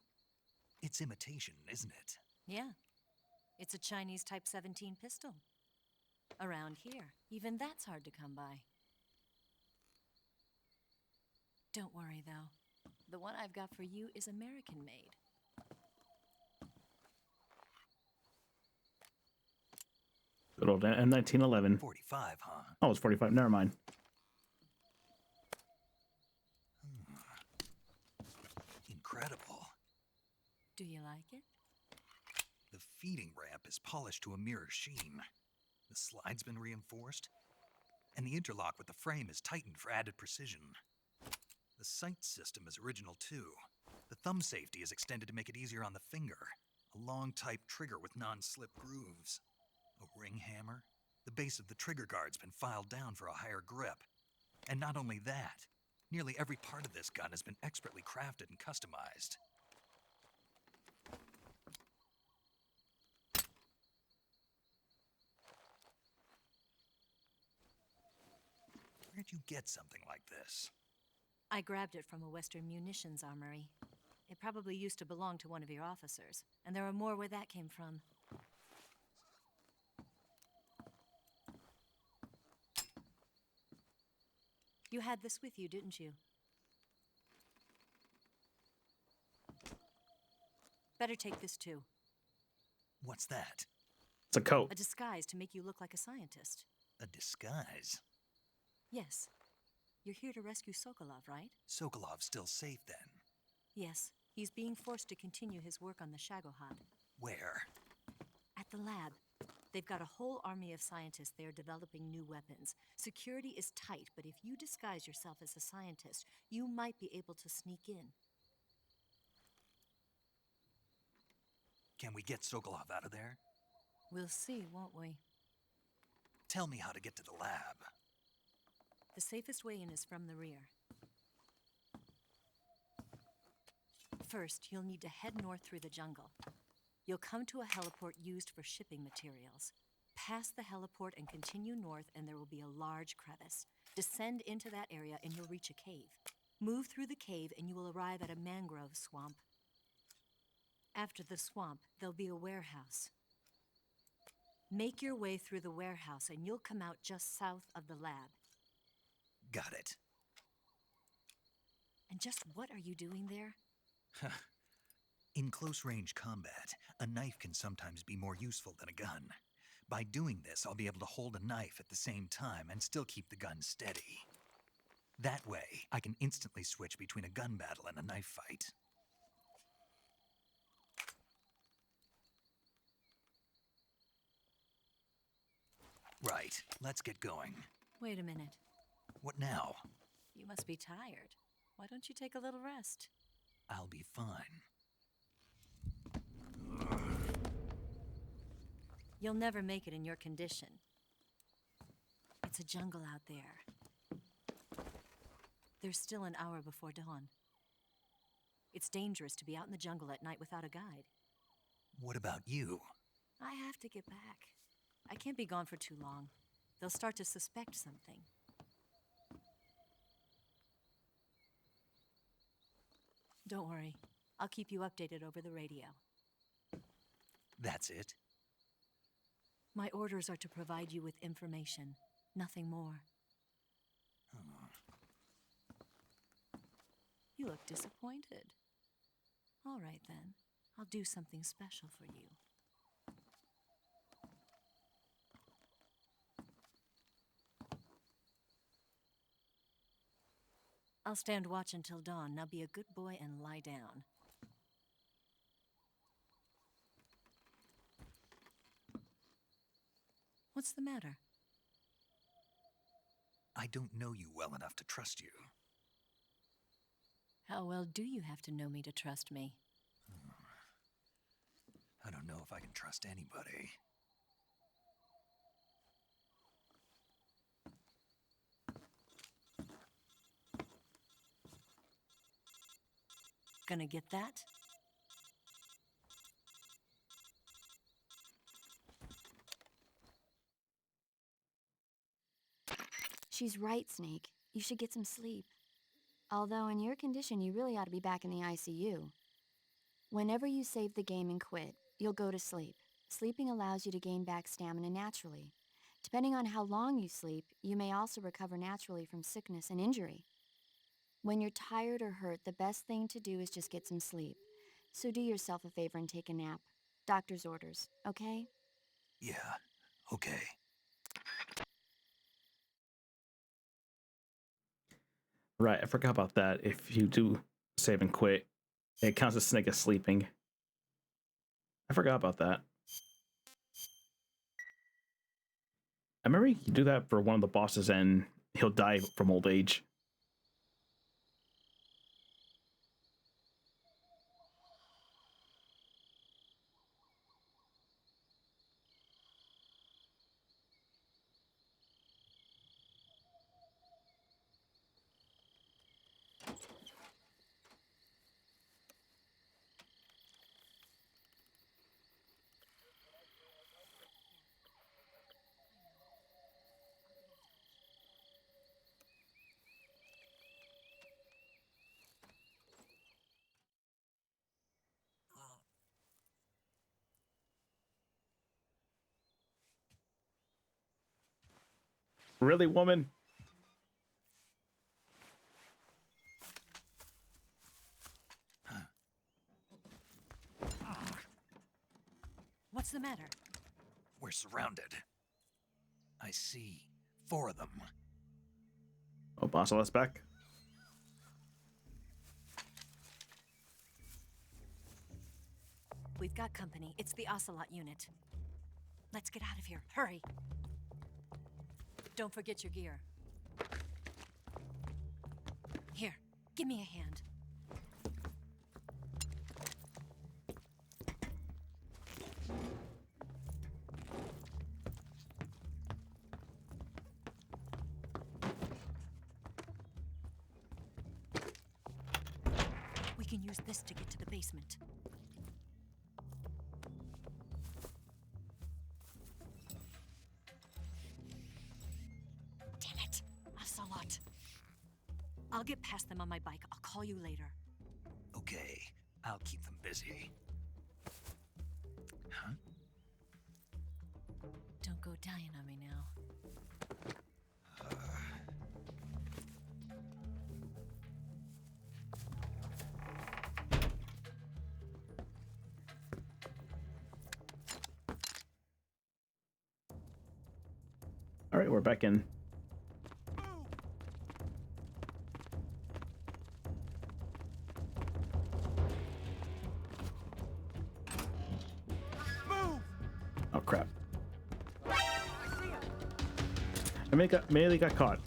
It's imitation, isn't it? Yeah. It's a Chinese Type 17 pistol. Around here, even that's hard to come by. Don't worry, though. The one I've got for you is American-made. Good old M1911. 45, huh? Oh, it's 45. Never mind. Incredible. Do you like it? The feeding ramp is polished to a mirror sheen. The slide's been reinforced, and the interlock with the frame is tightened for added precision. The sight system is original too. The thumb safety is extended to make it easier on the finger. A long type trigger with non-slip grooves. A ring hammer. The base of the trigger guard's been filed down for a higher grip. And not only that, nearly every part of this gun has been expertly crafted and customized. Where'd you get something like this? I grabbed it from a Western munitions armory. It probably used to belong to one of your officers, and there are more where that came from. You had this with you, didn't you? Better take this too. What's that? It's a coat. A disguise to make you look like a scientist. A disguise? Yes. You're here to rescue Sokolov, right? Sokolov's still safe then? Yes. He's being forced to continue his work on the Shagohod. Where? At the lab. They've got a whole army of scientists there developing new weapons. Security is tight, but if you disguise yourself as a scientist, you might be able to sneak in. Can we get Sokolov out of there? We'll see, won't we? Tell me how to get to the lab. The safest way in is from the rear. First, you'll need to head north through the jungle. You'll come to a heliport used for shipping materials. Pass the heliport and continue north, and there will be a large crevice. Descend into that area and you'll reach a cave. Move through the cave and you will arrive at a mangrove swamp. After the swamp, there'll be a warehouse. Make your way through the warehouse and you'll come out just south of the lab. Got it. And just what are you doing there? In close-range combat, a knife can sometimes be more useful than a gun. By doing this, I'll be able to hold a knife at the same time and still keep the gun steady. That way, I can instantly switch between a gun battle and a knife fight. Right, let's get going. Wait a minute. What now? You must be tired. Why don't you take a little rest? I'll be fine. You'll never make it in your condition. It's a jungle out there. There's still an hour before dawn. It's dangerous to be out in the jungle at night without a guide. What about you? I have to get back. I can't be gone for too long. They'll start to suspect something. Don't worry. I'll keep you updated over the radio. That's it? My orders are to provide you with information, nothing more. Oh. You look disappointed. All right, then. I'll do something special for you. I'll stand watch until dawn. Now be a good boy and lie down. What's the matter? I don't know you well enough to trust you. How well do you have to know me to trust me? I don't know if I can trust anybody. Gonna get that? She's right, Snake. You should get some sleep. Although in your condition, you really ought to be back in the ICU. Whenever you save the game and quit, you'll go to sleep. Sleeping allows you to gain back stamina naturally. Depending on how long you sleep, you may also recover naturally from sickness and injury. When you're tired or hurt, the best thing to do is just get some sleep. So do yourself a favor and take a nap. Doctor's orders, okay? Yeah, okay. Right, I forgot about that. If you do save and quit, it counts as Snake as sleeping. I forgot about that. I remember you do that for one of the bosses and he'll die from old age. Really, woman? What's the matter? We're surrounded. I see 4 of them. Oh, boss, let's back. We've got company. It's the Ocelot unit. Let's get out of here. Hurry. Don't forget your gear. Here, give me a hand. We can use this to get to the basement. I'll get past them on my bike. I'll call you later. Okay, I'll keep them busy. Huh? Don't go dying on me now. All right, we're back in. Oh crap! I immediately got caught.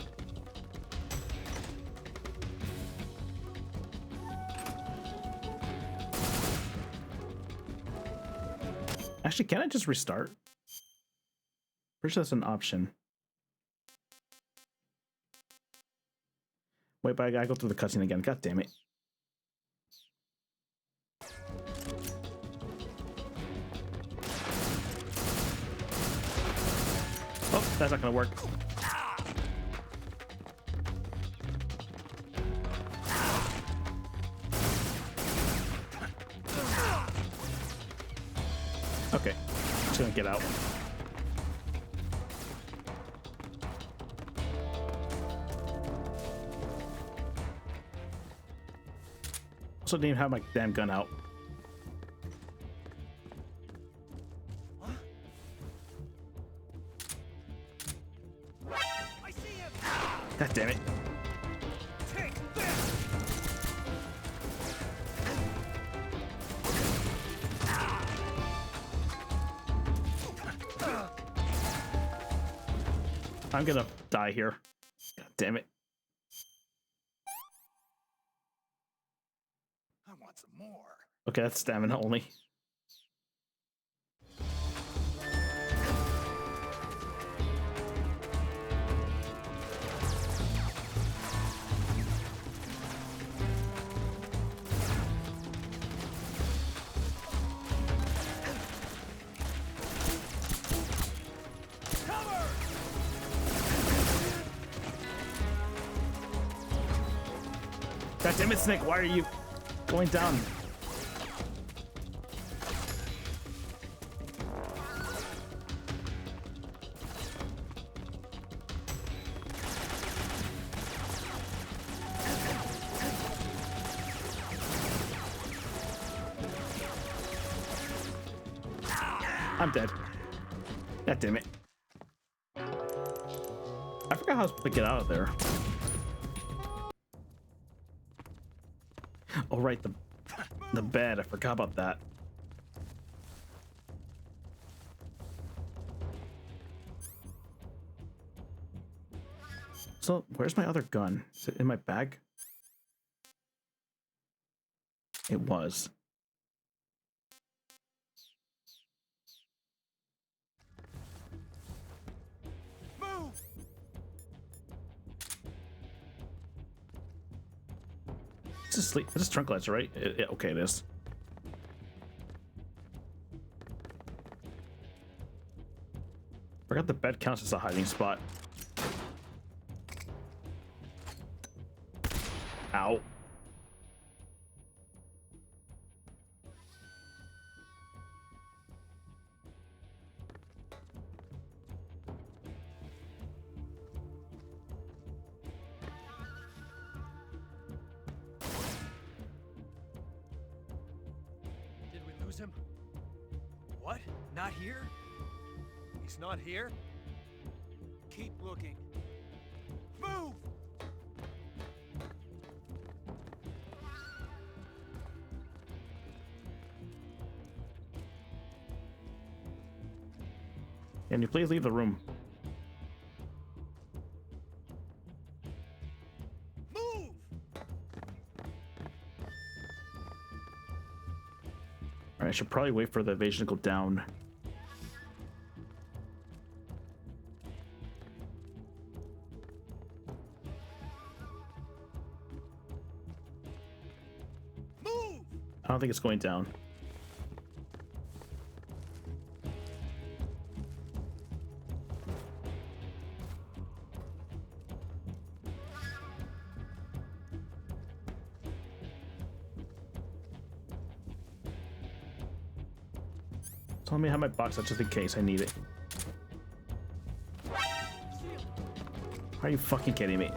Actually, can I just restart? Pretty sure that's an option. Wait, but I gotta go through the cutscene again. God damn it. That's not gonna work. Okay, just gonna get out. Also didn't even have my damn gun out. God damn it. I'm gonna die here. God damn it. I want some more. Okay, that's stamina only. God damn it, Snake, why are you going down? I'm dead. God damn it. I forgot how I was supposed to get out of there. Oh right, the bed. I forgot about that. So where's my other gun? Is it in my bag? It was. Move! It's just sleep. It's just tranquilizer, right? Okay, it is. Forgot the bed counts as a hiding spot. Ow. Did we lose him? What? Not here? He's not here? Keep looking. Move! Can you please leave the room? Move! Alright, I should probably wait for the evasion to go down. Move! I don't think it's going down. So let me have my box out just in case I need it. Are you fucking kidding me?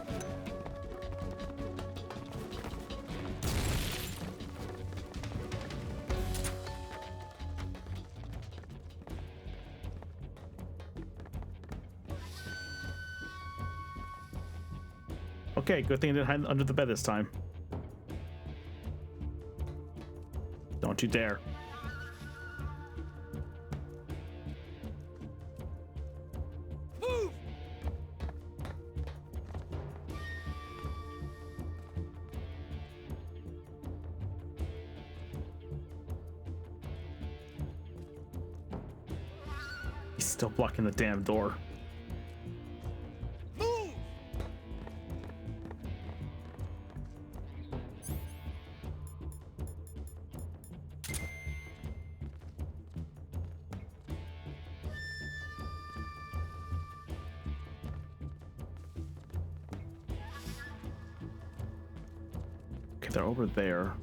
Okay, good thing I didn't hide under the bed this time. Don't you dare. Move! He's still blocking the damn door. Move! They're over there.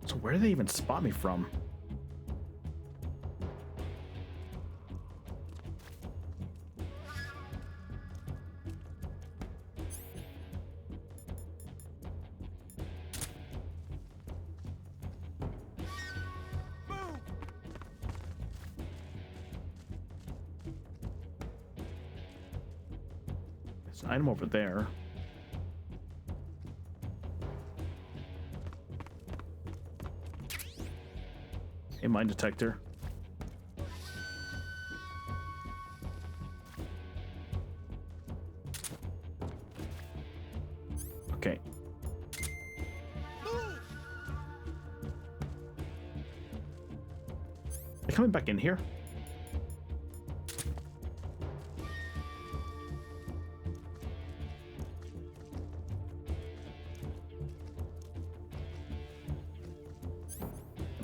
So where did they even spot me from? There's an item over there. A mine detector. Okay. They're coming back in here.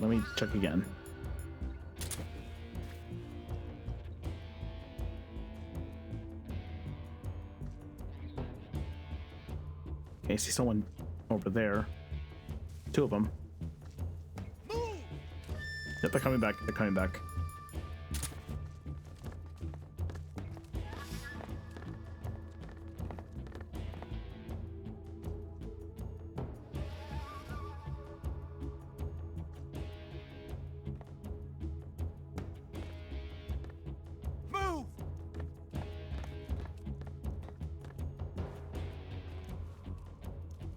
Let me check again. Okay, I see someone over there. Two of them. Yep, they're coming back. They're coming back.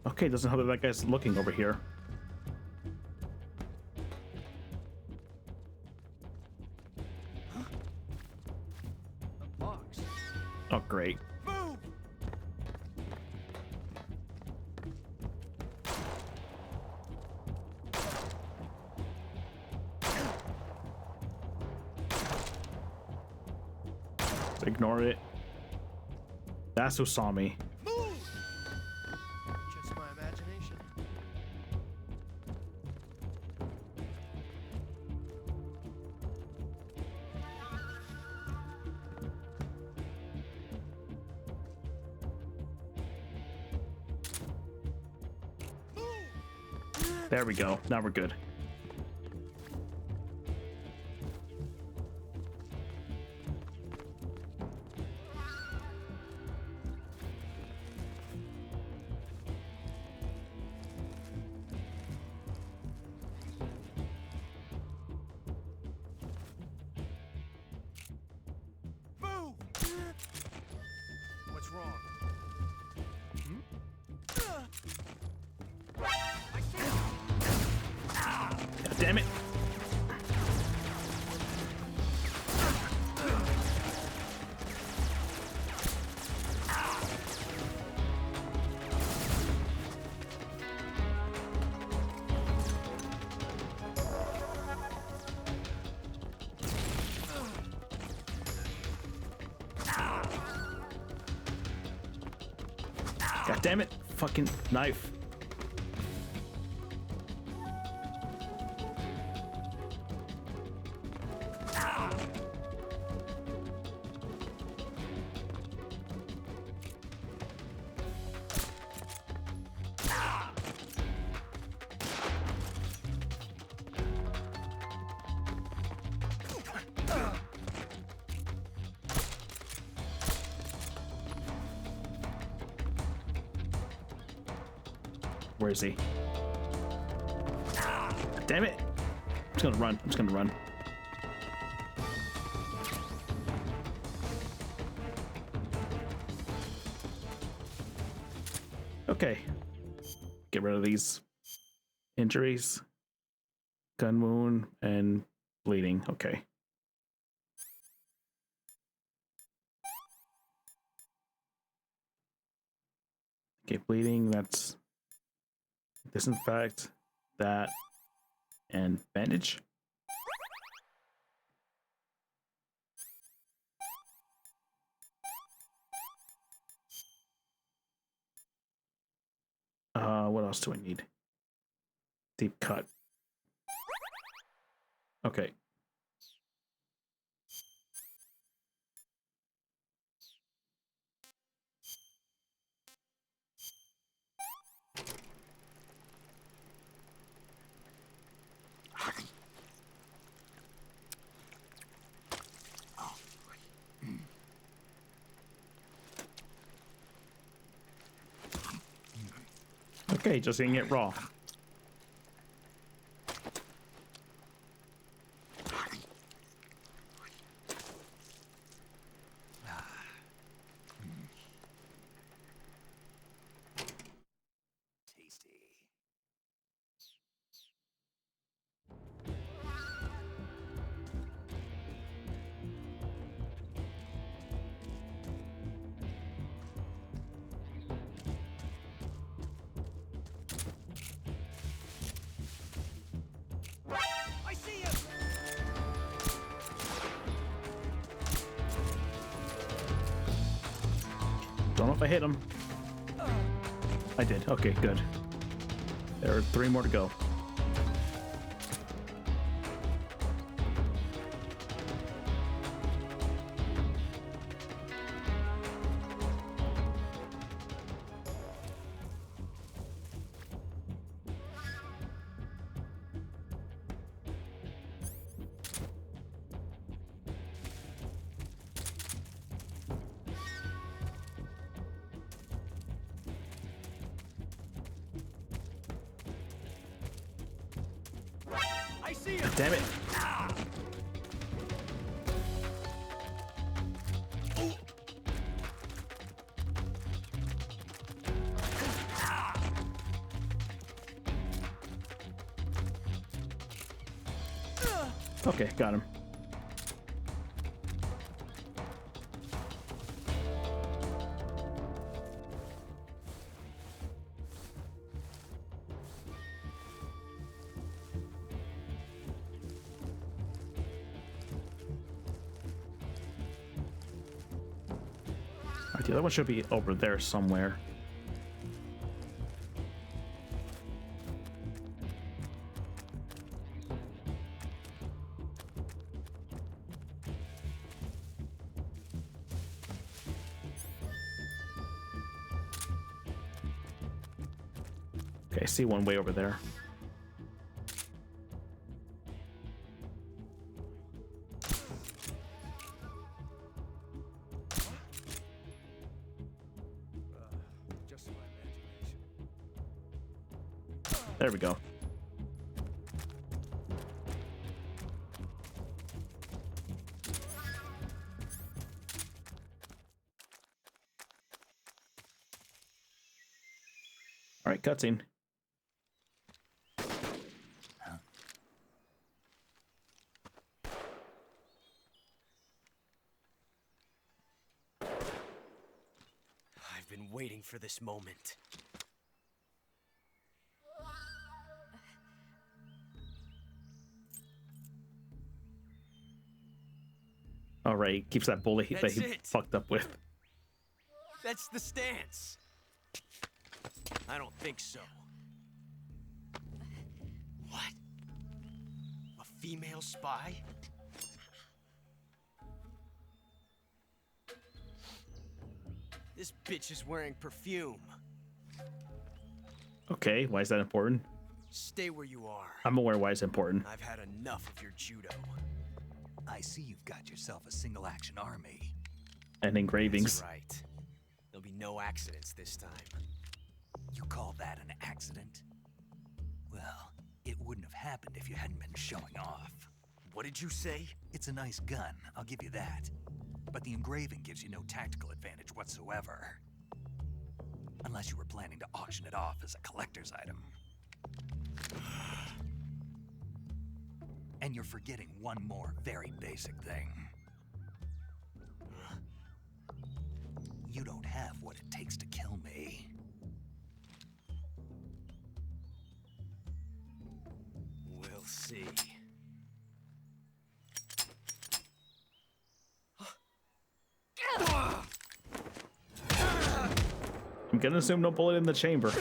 Okay, doesn't help that that guy's looking over here. A box. Oh, great. Move! Ignore it. That's who saw me. Just my imagination. There we go. Now we're good. What's wrong? God damn it. God damn it. Fucking knife. Where is he? Damn it! I'm just gonna run. I'm just gonna run. Okay. Get rid of these injuries. Gun wound and bleeding. Okay. Okay, bleeding, that's disinfect, that, and bandage. What else do I need? Deep cut. Okay. Okay, just eating it raw. I see you! Don't know if I hit him. I did. Okay, good. There are 3 more to go. I see you! Damn it. Okay, got him. Alright, the other one should be over there somewhere. Okay, I see one way over there. Just my imagination. There we go. All right, cutscene. I've been waiting for this moment. All right, keeps that bullet that he That's it. fucked up with. That's the stance. I don't think so. What? A female spy? This bitch is wearing perfume. Okay, why is that important? Stay where you are. I'm aware why it's important. I've had enough of your judo. I see you've got yourself a single-action army. And engravings. That's right. There'll be no accidents this time. You call that an accident? Well, it wouldn't have happened if you hadn't been showing off. What did you say? It's a nice gun, I'll give you that. But the engraving gives you no tactical advantage whatsoever. Unless you were planning to auction it off as a collector's item. And you're forgetting one more very basic thing. You don't have what it takes to kill me. We'll see. I'm gonna assume no bullet in the chamber.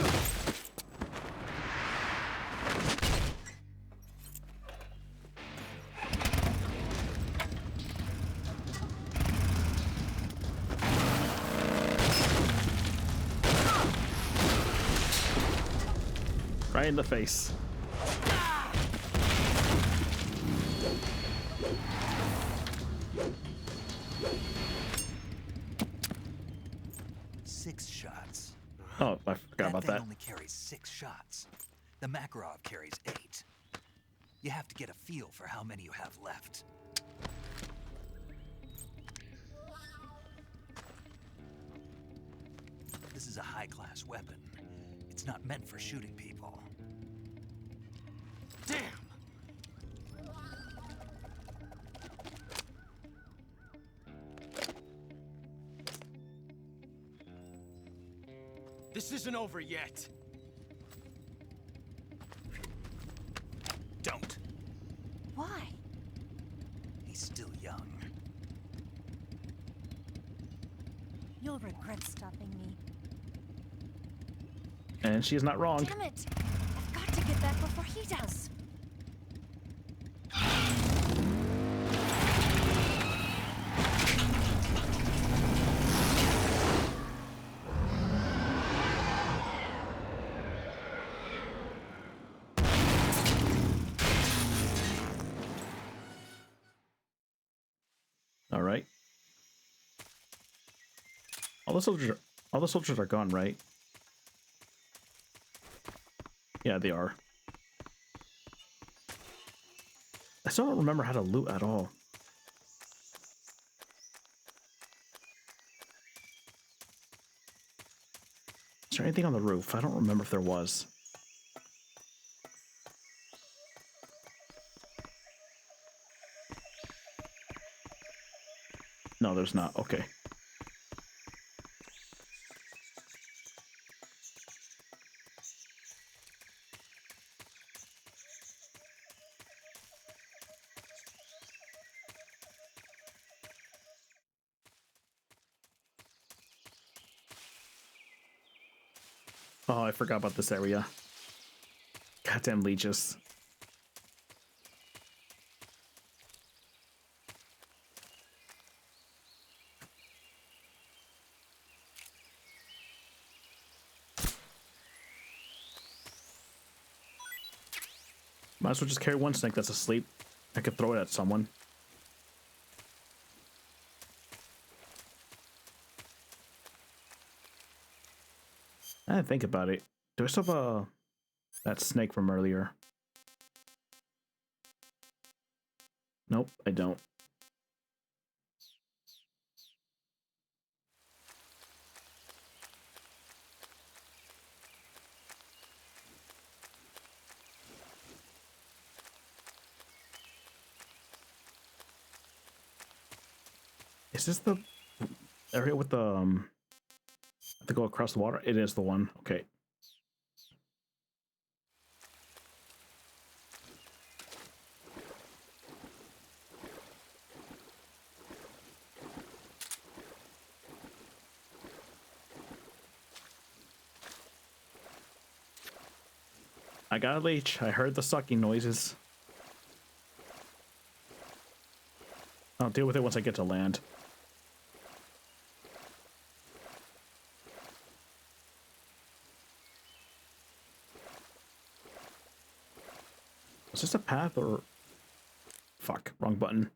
Right in the face. Oh, I forgot about that. Only carries 6 shots. The Makarov carries 8. You have to get a feel for how many you have left. This is a high-class weapon. It's not meant for shooting people. Damn! This isn't over yet. Don't. Why? He's still young. You'll regret stopping me. And she's not wrong. Damn it! I've got to get back before he does. All right. All the soldiers are gone, right? Yeah, they are. I still don't remember how to loot at all. Is there anything on the roof? I don't remember if there was. No, there's not. Okay. Oh, I forgot about this area. Goddamn leeches. Might as well just carry one snake that's asleep. I could throw it at someone. I didn't think about it. Do I still have that snake from earlier? Nope, I don't. Is this the area with the to go across the water? It is the one. Okay. I got a leech. I heard the sucking noises. I'll deal with it once I get to land. Is this a path or... Fuck, wrong button.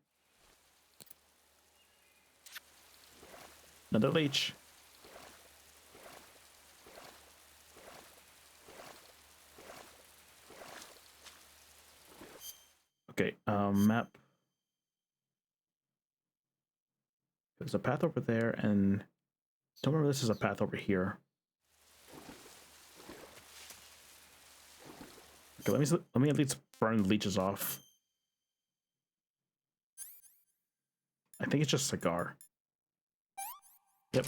Another leech. Okay, map. There's a path over there, and don't remember this is a path over here. Okay, let me at least burn the leeches off. I think it's just cigar. Yep.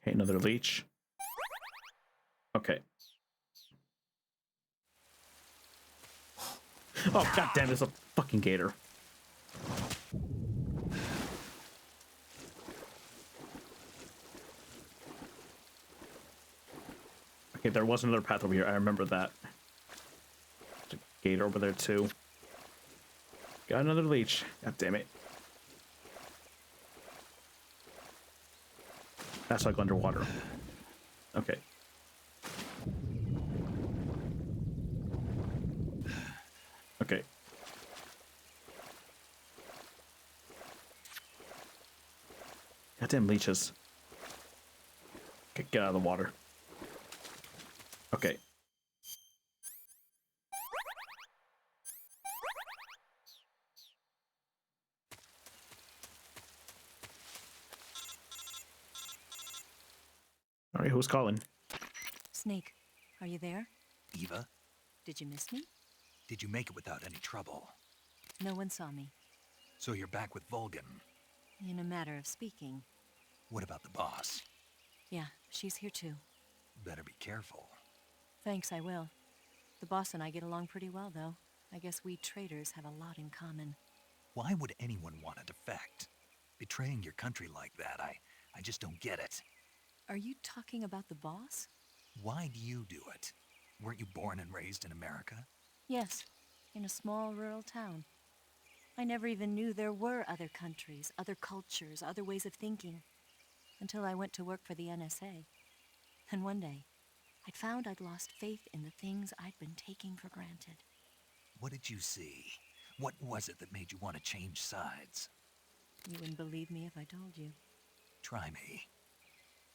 Okay, another leech. Okay. Oh, goddamn, it's a fucking gator. Okay, Okay, there was another path over here. I remember that. There's a gate over there too. Got another leech. God damn it. That's like underwater. Okay. Okay. Goddamn leeches. Okay, get out of the water. Okay. All right, who's calling? Snake, are you there? Eva, Did you miss me? did you make it without any trouble? No one saw me. So you're back with Vulcan. In a matter of speaking. What about the boss? Yeah, she's here too. Better be careful. Thanks, I will. The boss and I get along pretty well, though. I guess we traders have a lot in common. Why would anyone want to defect? Betraying your country like that, I just don't get it. Are you talking about the boss? Why do you do it? Weren't you born and raised in America? Yes, in a small rural town. I never even knew there were other countries, other cultures, other ways of thinking, until I went to work for the NSA. And one day, I'd found I'd lost faith in the things I'd been taking for granted. What did you see? What was it that made you want to change sides? You wouldn't believe me if I told you. Try me.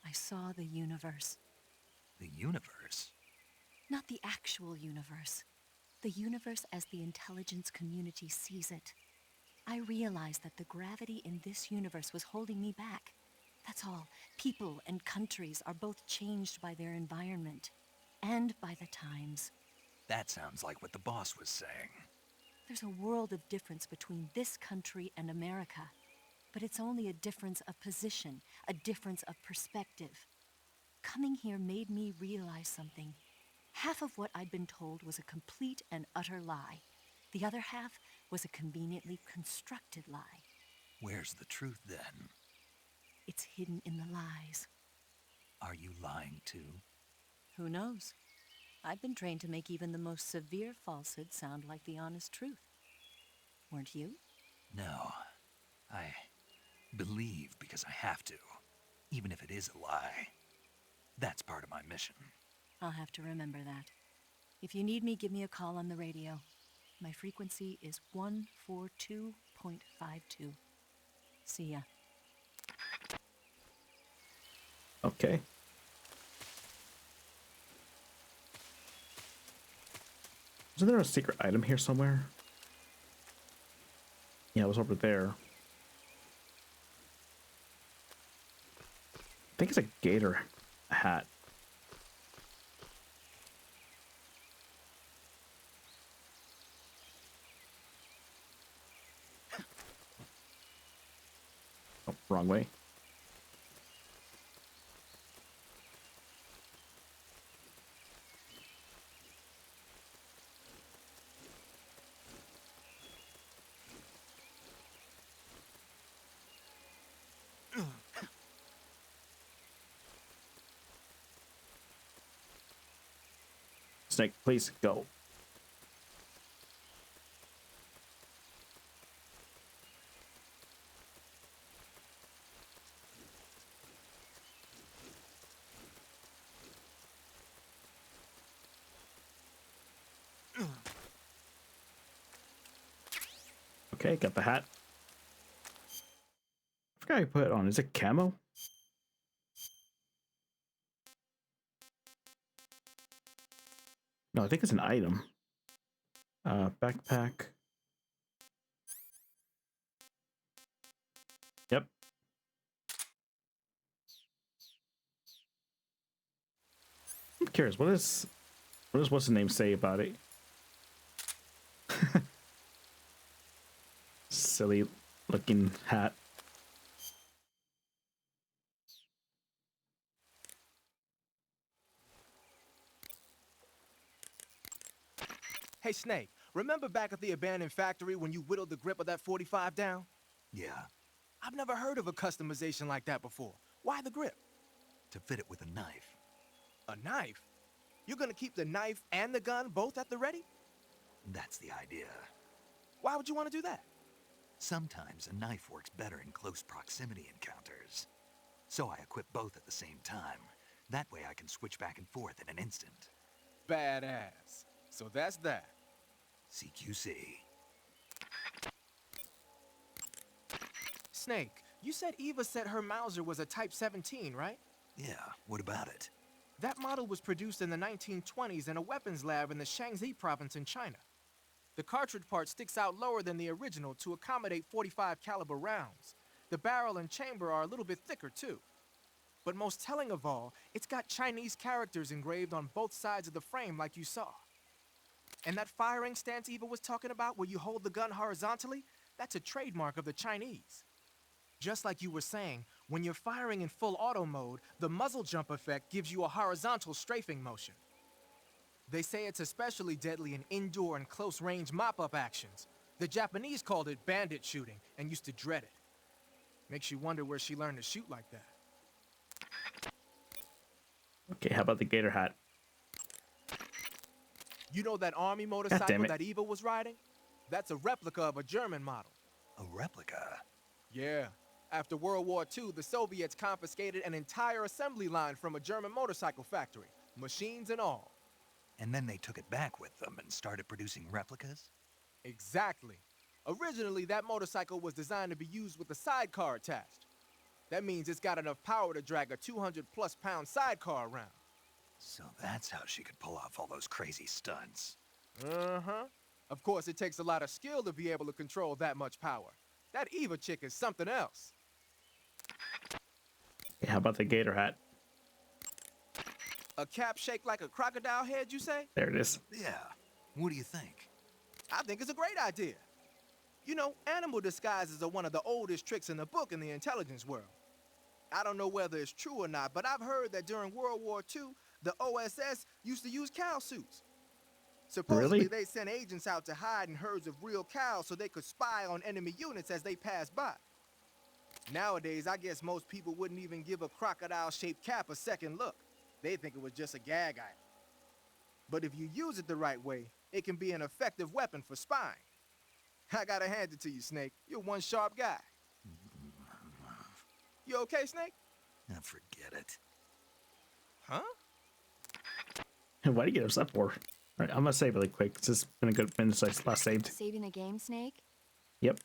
I saw the universe. The universe? Not the actual universe. The universe as the intelligence community sees it. I realized that the gravity in this universe was holding me back. That's all. People and countries are both changed by their environment and by the times. That sounds like what the boss was saying. There's a world of difference between this country and America. But it's only a difference of position, a difference of perspective. Coming here made me realize something. Half of what I'd been told was a complete and utter lie. The other half was a conveniently constructed lie. Where's the truth, then? It's hidden in the lies. Are you lying, too? Who knows? I've been trained to make even the most severe falsehood sound like the honest truth. Weren't you? No. I believe because I have to, even if it is a lie. That's part of my mission. I'll have to remember that. If you need me, give me a call on the radio. My frequency is 142.52. See ya. Okay. Isn't there a secret item here somewhere? Yeah, it was over there. I think it's a gator hat. Oh, wrong way. Snake, please go. Okay, got the hat. I forgot I put it on. Is it camo? No, I think it's an item. Backpack. Yep. I'm curious, what does what's the name say about it? Silly looking hat. Hey, Snake, remember back at the abandoned factory when you whittled the grip of that 45 down? Yeah, I've never heard of a customization like that before. Why the grip? to fit it with a knife. A knife? You're gonna keep the knife and the gun both at the ready? That's the idea. Why would you want to do that? Sometimes a knife works better in close proximity encounters. So I equip both at the same time. That way I can switch back and forth in an instant. Badass. So that's that. CQC. Snake, you said Eva said her Mauser was a Type 17, right? Yeah, what about it? That model was produced in the 1920s in a weapons lab in the Shaanxi province in China. The cartridge part sticks out lower than the original to accommodate 45 caliber rounds. The barrel and chamber are a little bit thicker too. But most telling of all, it's got Chinese characters engraved on both sides of the frame like you saw. And that firing stance Eva was talking about where you hold the gun horizontally, that's a trademark of the Chinese. Just like you were saying, when you're firing in full auto mode, the muzzle jump effect gives you a horizontal strafing motion. They say it's especially deadly in indoor and close-range mop-up actions. The Japanese called it bandit shooting and used to dread it. Makes you wonder where she learned to shoot like that. Okay, how about the gator hat? You know that army motorcycle that Eva was riding? That's a replica of a German model. A replica? Yeah. After World War II, the Soviets confiscated an entire assembly line from a German motorcycle factory, machines and all. And then they took it back with them and started producing replicas? Exactly. Originally, that motorcycle was designed to be used with a sidecar attached. That means it's got enough power to drag a 200-plus pound sidecar around. So that's how she could pull off all those crazy stunts. Uh-huh. Of course, it takes a lot of skill to be able to control that much power. That Eva chick is something else. Okay, how about the gator hat? A cap shaped like a crocodile head, you say? There it is. Yeah. What do you think? I think it's a great idea. You know, animal disguises are one of the oldest tricks in the book in the intelligence world. I don't know whether it's true or not, but I've heard that during World War II, the OSS used to use cow suits. Supposedly, they sent agents out to hide in herds of real cows so they could spy on enemy units as they passed by. Nowadays, I guess most people wouldn't even give a crocodile-shaped cap a second look. They think it was just a gag item. But if you use it the right way, it can be an effective weapon for spying. I gotta hand it to you, Snake. You're one sharp guy. You okay, Snake? Forget it. Huh? Why do you get upset for? All right, I'm gonna save really quick. It's just been a good minute since I last saved. Saving the game, Snake? Yep.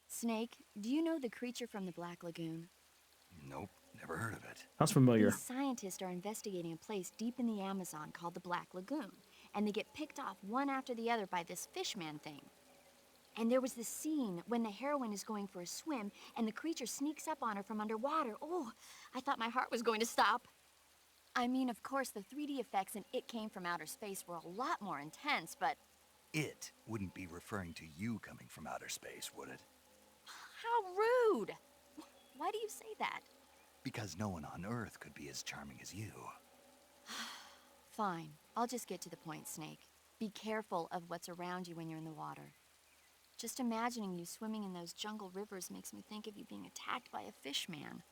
Snake, do you know the creature from the Black Lagoon? Nope, never heard of it. Sounds familiar. These scientists are investigating a place deep in the Amazon called the Black Lagoon, and they get picked off one after the other by this fishman thing. And there was this scene when the heroine is going for a swim, and the creature sneaks up on her from underwater. Oh, I thought my heart was going to stop. I mean, of course, the 3D effects in It Came from Outer Space were a lot more intense, but... It wouldn't be referring to you coming from outer space, would it? How rude! Why do you say that? Because no one on Earth could be as charming as you. Fine. I'll just get to the point, Snake. Be careful of what's around you when you're in the water. Just imagining you swimming in those jungle rivers makes me think of you being attacked by a fishman.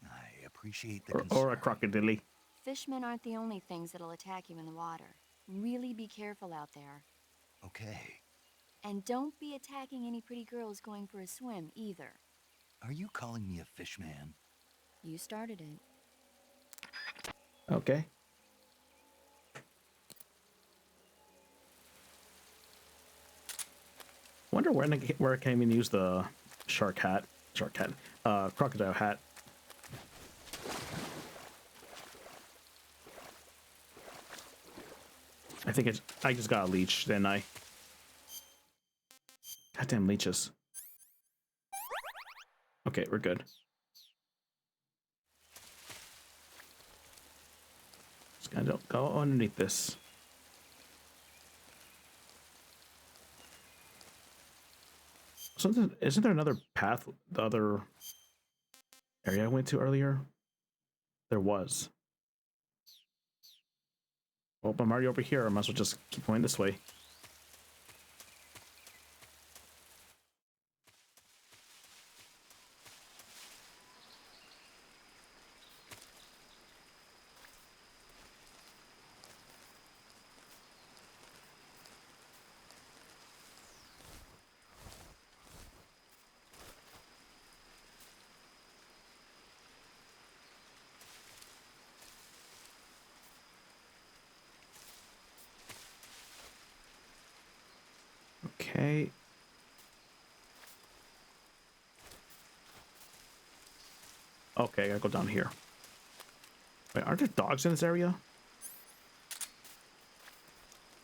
I appreciate the concern. Or a crocodile. Fishmen aren't the only things that'll attack you in the water. Really be careful out there. Okay. And don't be attacking any pretty girls going for a swim, either. Are you calling me a fishman? You started it. Okay. Wonder where I can even use the crocodile hat. I think I just got a leech, didn't I? Goddamn leeches. Okay, we're good. Just gotta go underneath this. Isn't there another path, the other area I went to earlier? There was. Well, I'm already over here. I might as well just keep going this way. Okay. Okay, I gotta go down here. Wait, aren't there dogs in this area?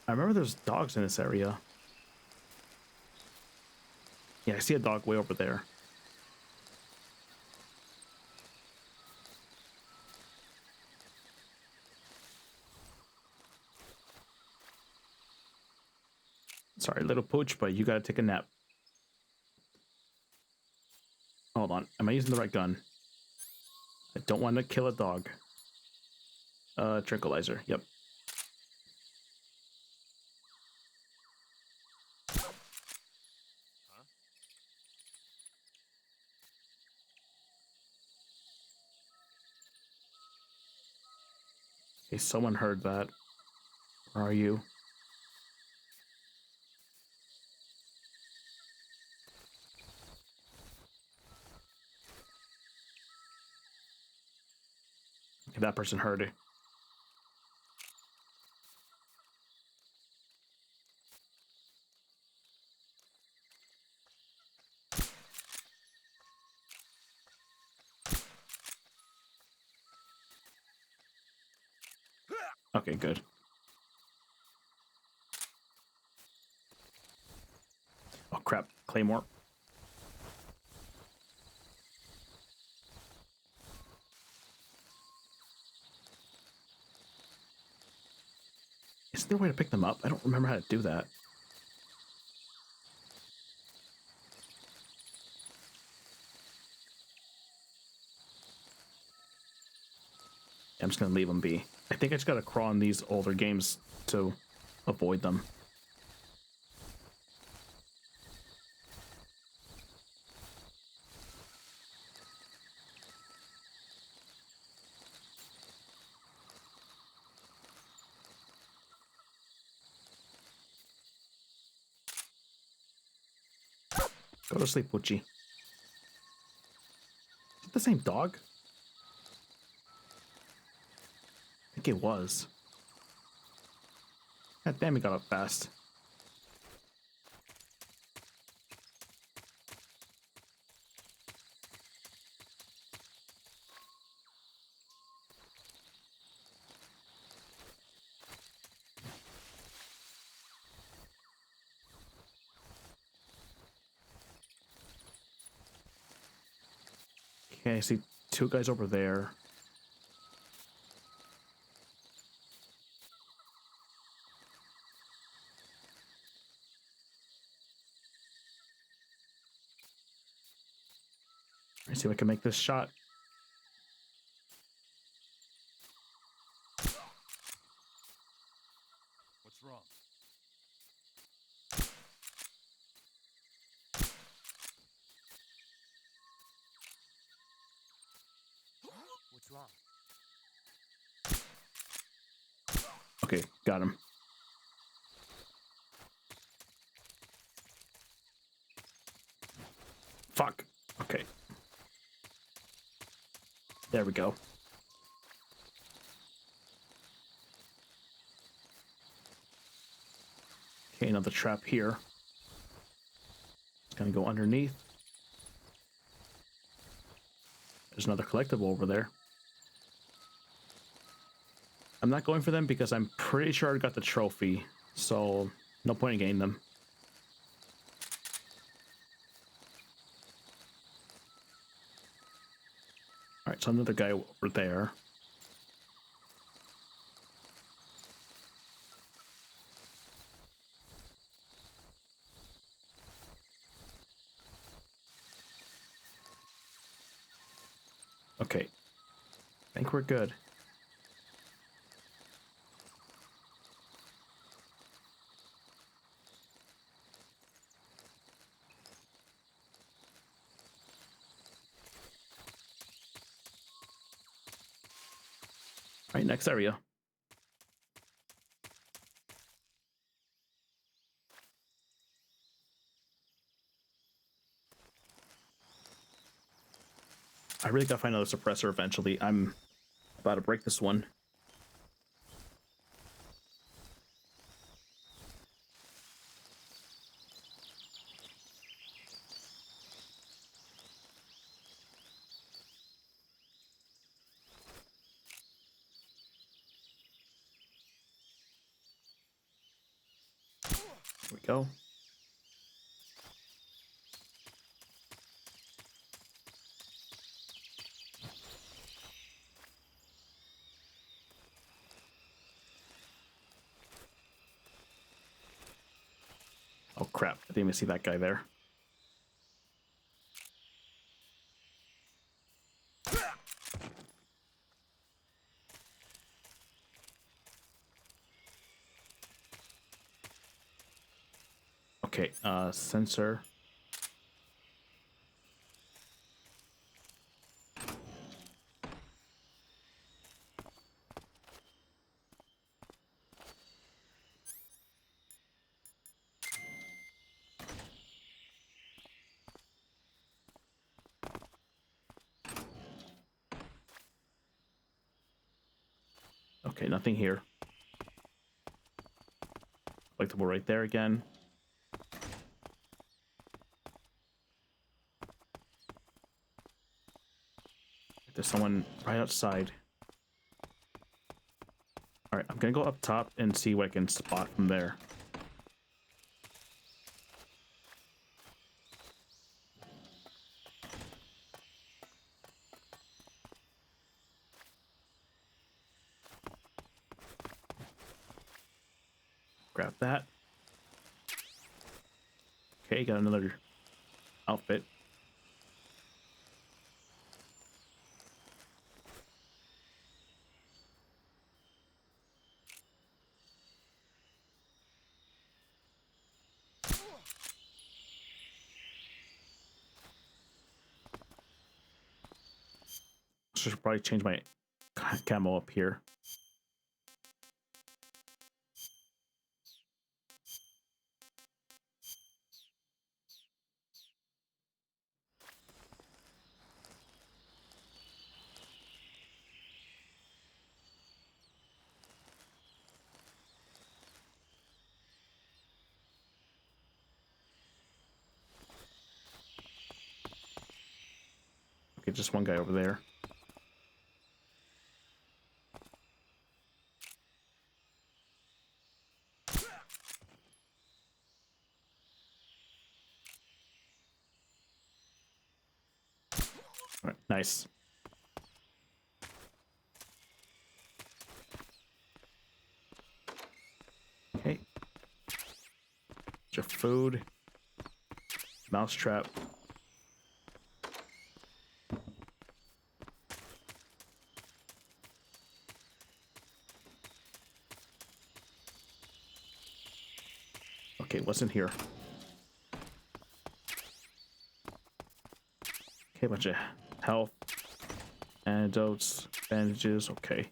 I remember there's dogs in this area. Yeah, I see a dog way over there. Sorry, little pooch, but you gotta take a nap. Hold on, am I using the right gun? I don't want to kill a dog. Tranquilizer, yep. Okay, someone heard that. Where are you? Okay, that person heard it. Okay, good. Oh crap, Claymore. Is there a way to pick them up? I don't remember how to do that. I'm just gonna leave them be. I think I just gotta crawl in these older games to avoid them. Go to sleep, Poochie. Is it the same dog? I think it was. God damn, he got up fast. Okay, I see two guys over there. Let's see if I can make this shot. What's wrong? What's wrong? Okay, got him. Fuck. Okay. There we go. Okay, another trap here. It's gonna go underneath. There's another collectible over there. I'm not going for them because I'm pretty sure I got the trophy, so no point in getting them. Alright, so another guy over there. Okay. I think we're good. Alright, next area. I really gotta find another suppressor eventually. I'm about to break this one. go. Oh crap, I didn't even see that guy there. Okay, sensor. Okay, nothing here. Collectible right there again. There's someone right outside. All right, I'm gonna go up top and see what I can spot from there. Grab that. Okay, got another outfit. Should probably change my camo up here. Okay, just one guy over there. All right, nice. Okay. Your food. Mousetrap. Okay, what's in here? Okay, a bunch of health, antidotes, bandages. Okay.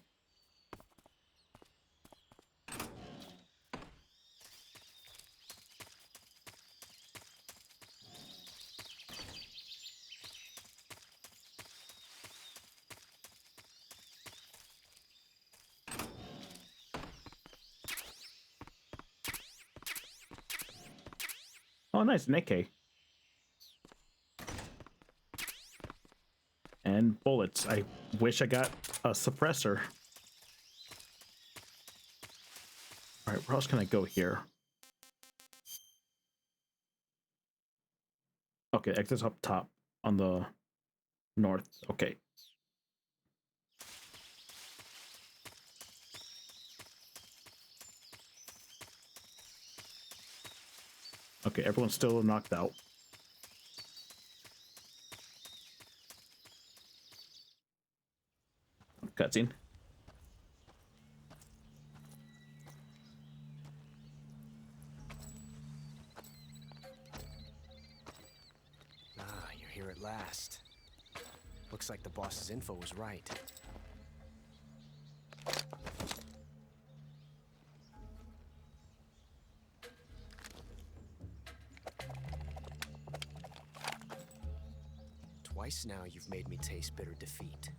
Oh, nice, an AK. And bullets. I wish I got a suppressor. All right, where else can I go here? Okay, exit's up top on the north. Okay. Okay, everyone's still knocked out. Cutscene. Ah, you're here at last. Looks like the boss's info was right. Twice now you've made me taste bitter defeat.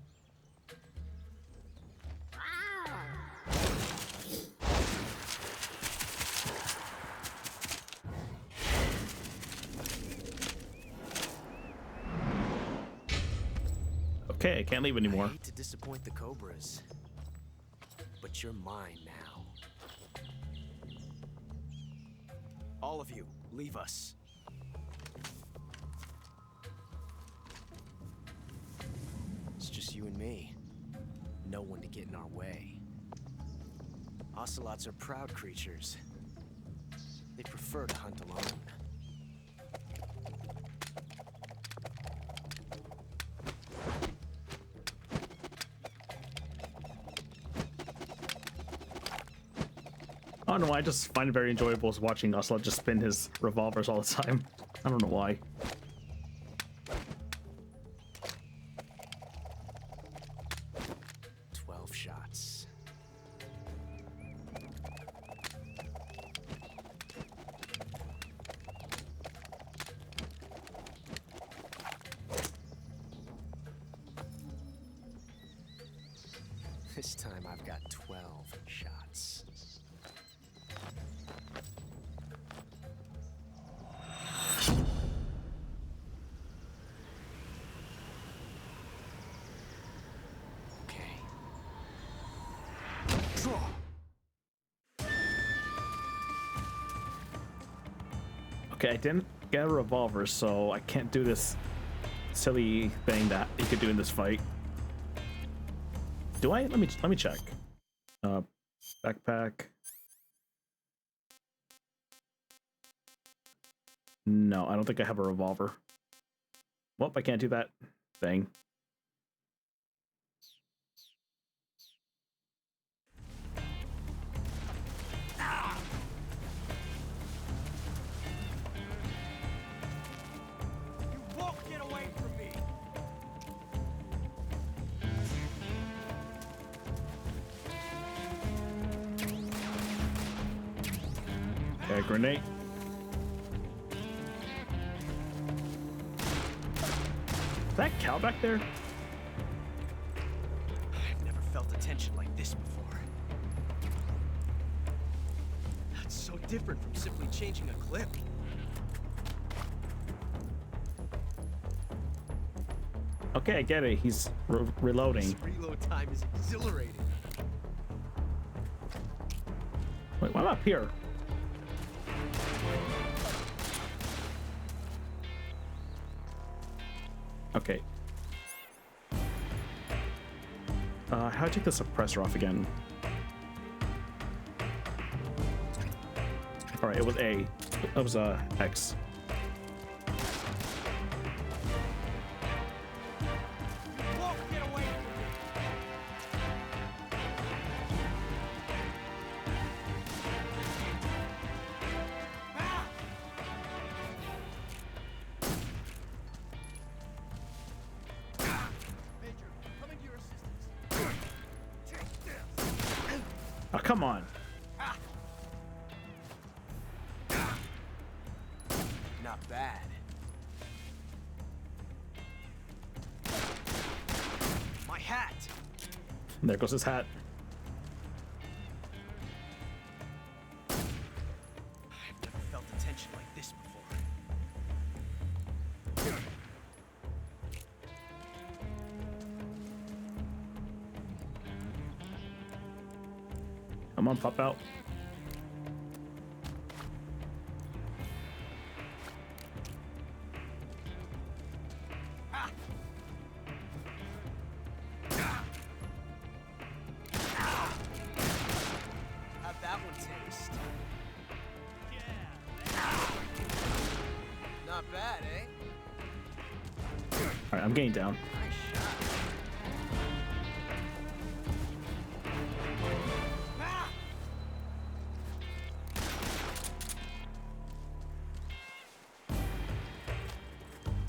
Okay, I can't leave anymore. I hate to disappoint the Cobras, but you're mine now. All of you, leave us. It's just you and me. No one to get in our way. Ocelots are proud creatures. They prefer to hunt alone. I don't know why, I just find it very enjoyable watching Ocelot just spin his revolvers all the time. I don't know why. Shots. This time I've got 12 shots. Okay, I didn't get a revolver, so I can't do this silly thing that you could do in this fight. Do I? Let me check. Backpack. No, I don't think I have a revolver. Well, I can't do that thing. Okay, grenade. Is that Cal back there? I've never felt a tension like this before. That's so different from simply changing a clip. Okay, I get it. He's reloading. This reload time is exhilarating. Wait, why am I up here? Okay. How do I take the suppressor off again? Alright, it was A. It was X. Oh, come on. Not bad. My hat. There goes his hat. I've never felt a tension like this before. Come on, pop out. Have that one taste. Not bad, eh? Alright, I'm getting down. Nice shot.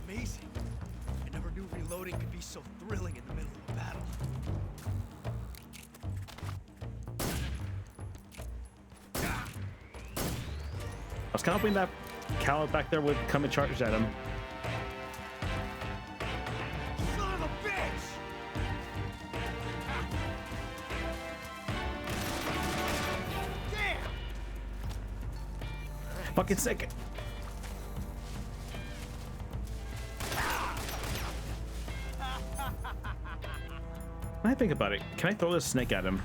Amazing. I never knew reloading could be so thrilling in the middle of a battle. I was kind of hoping that Cal back there would come and charge at him. Son of a bitch! Damn! Fucking sick. When I think about it, can I throw this snake at him?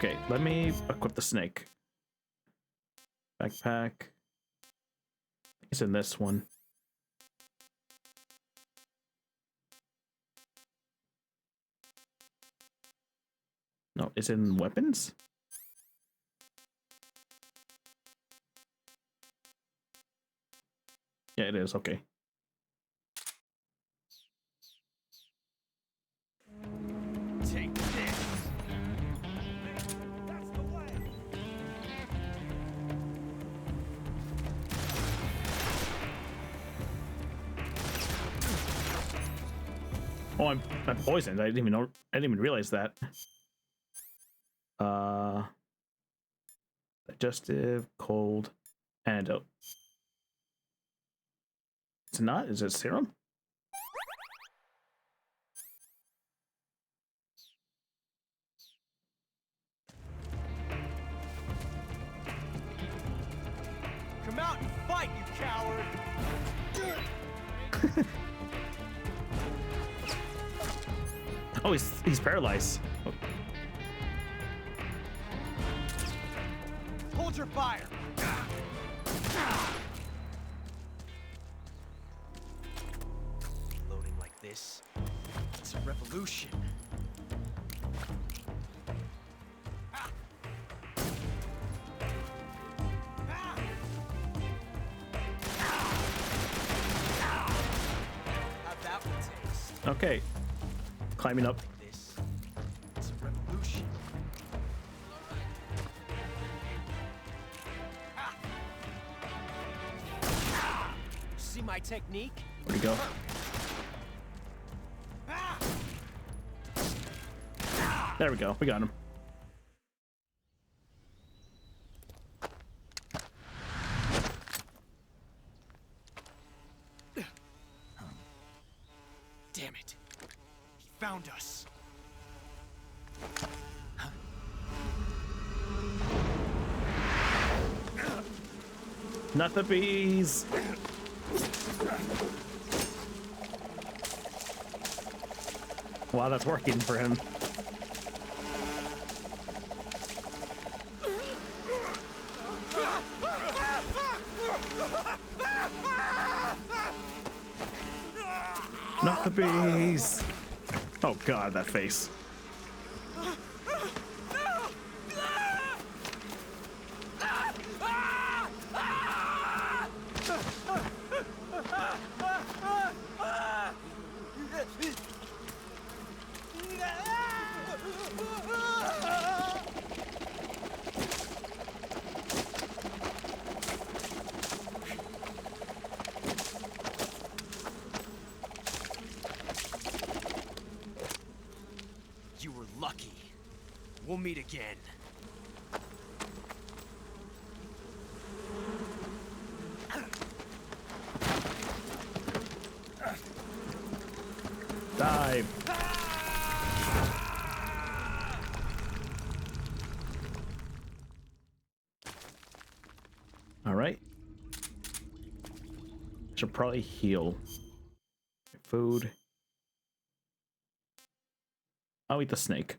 Okay, let me equip the snake. Backpack. It's in this one. No, it's in weapons? Yeah, it is. Okay. Take this. That's the way. Oh, I'm poisoned. I didn't even know. I didn't even realize that. Digestive, cold, antidote. It's not. Is it serum? Come out and fight, you coward! Oh, he's paralyzed. Oh. Hold your fire! Loading like this, it's a revolution. How'd that one taste? Okay. Climbing up. This, it's a revolution. See my technique? Where'd he go? There we go. We got him. Damn it. He found us. Not the bees. Wow, that's working for him. Not the bees. Oh god, that face. You were lucky. We'll meet again. Dive. All right. Should probably heal. Food. I'll eat the snake.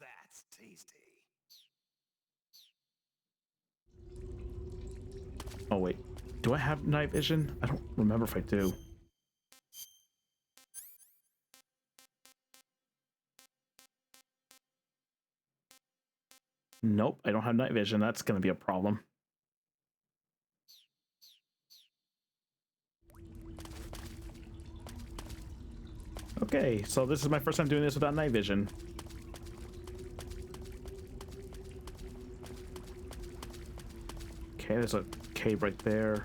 That's tasty. Oh wait, do I have night vision? I don't remember if I do. Nope, I don't have night vision. That's gonna be a problem. Okay, so this is my first time doing this without night vision. Okay, there's a cave right there.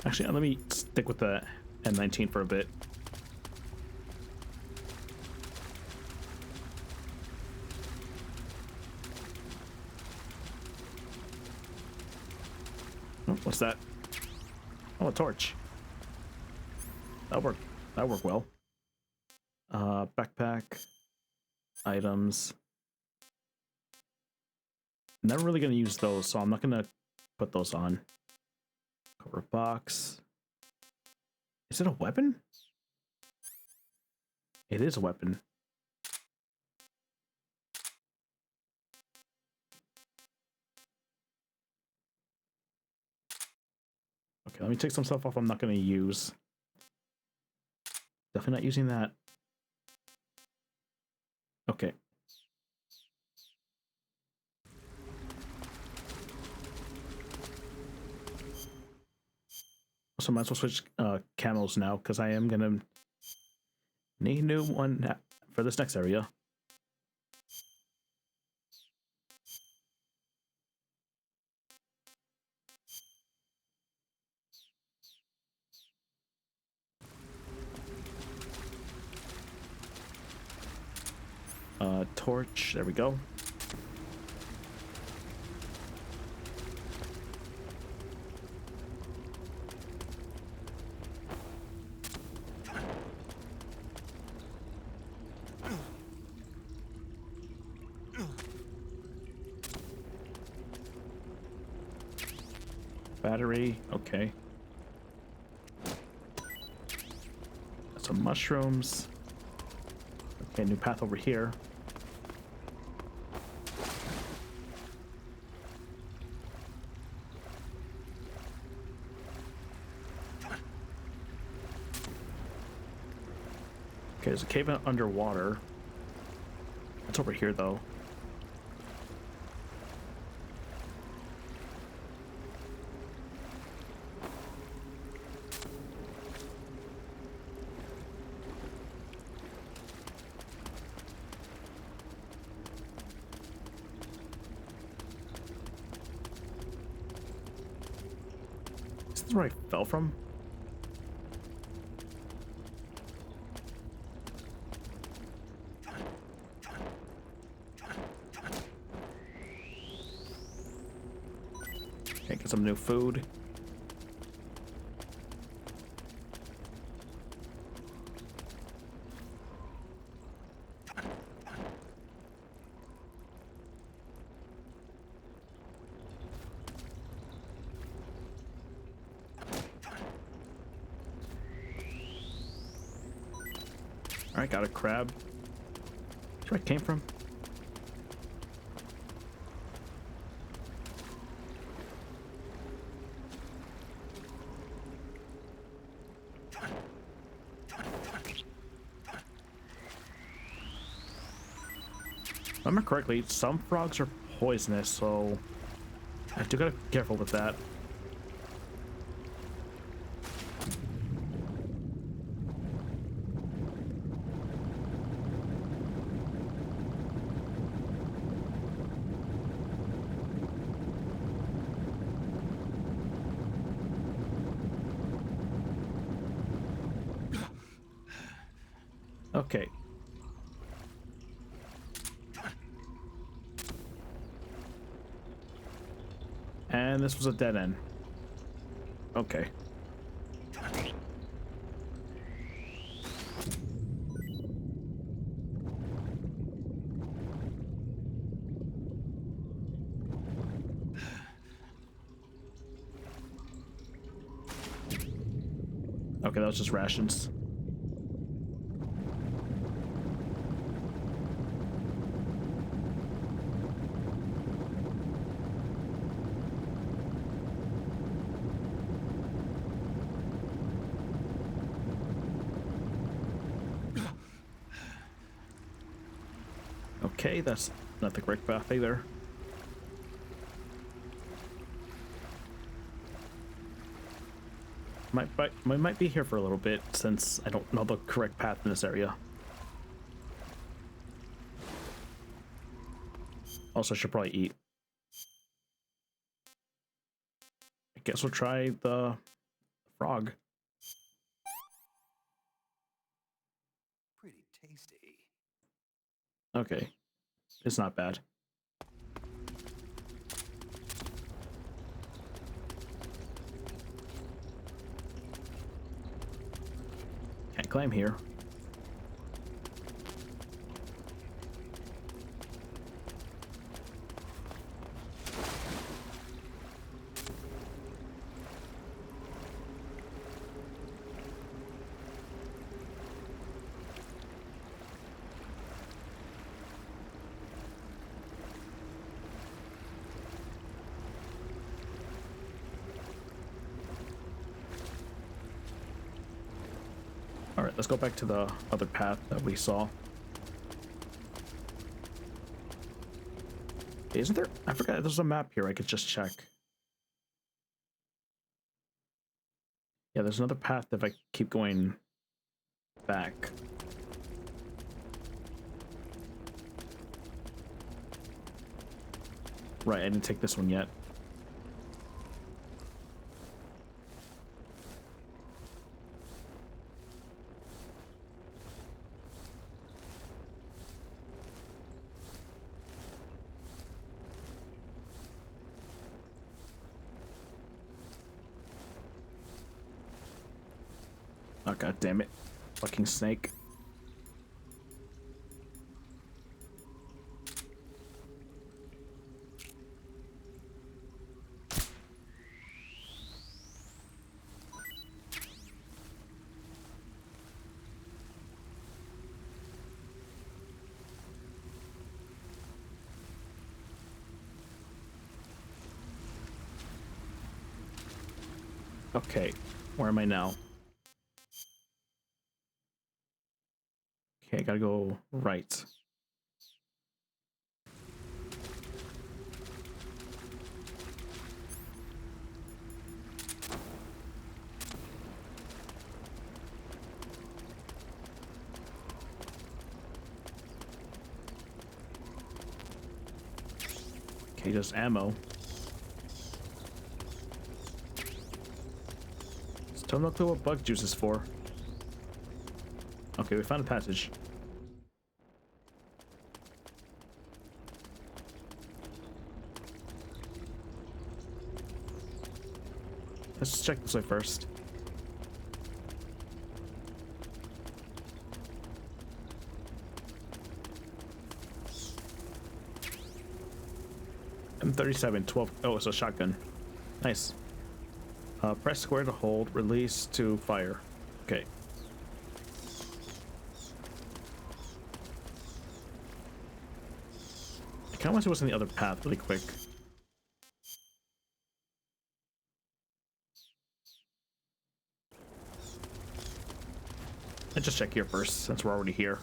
Actually, let me stick with the M19 for a bit. Oh, what's that? Oh, a torch. That'll work. That'll work well. Backpack. Items. Never really gonna use those, so I'm not gonna put those on. Cover box. Is it a weapon? It is a weapon. Okay, let me take some stuff off I'm not going to use. Definitely not using that. Okay. So I might as well switch camos now, because I am going to need a new one for this next area. Torch, there we go. Battery, okay. Some mushrooms. Okay, new path over here. Okay, there's a cave underwater. It's over here, though. Is this where I fell from? Okay, get some new food. Alright, got a crab. That's where I came from. If I remember correctly, some frogs are poisonous, so I do gotta be careful with that. Okay. And this was a dead end. Okay. Okay, that was just rations. Okay, that's not the correct path either. Might be here for a little bit since I don't know the correct path in this area. Also, I should probably eat. I guess we'll try the frog. Pretty tasty. Okay, it's not bad. Can't climb here. let's go back to the other path that we saw. Isn't there? I forgot there's a map here I could just check. Yeah, there's another path if I keep going back. Right, I didn't take this one yet. Oh, god damn it. Fucking snake. Okay, where am I now? Okay, I gotta go right. Okay, just ammo. Still no clue what bug juice is for. Okay, we found a passage. Let's just check this way first. M37, 12. Oh, it's a shotgun. Nice. Press square to hold, release to fire. Okay. I kind of want to see what's in the other path really quick. Let's just check here first, since we're already here.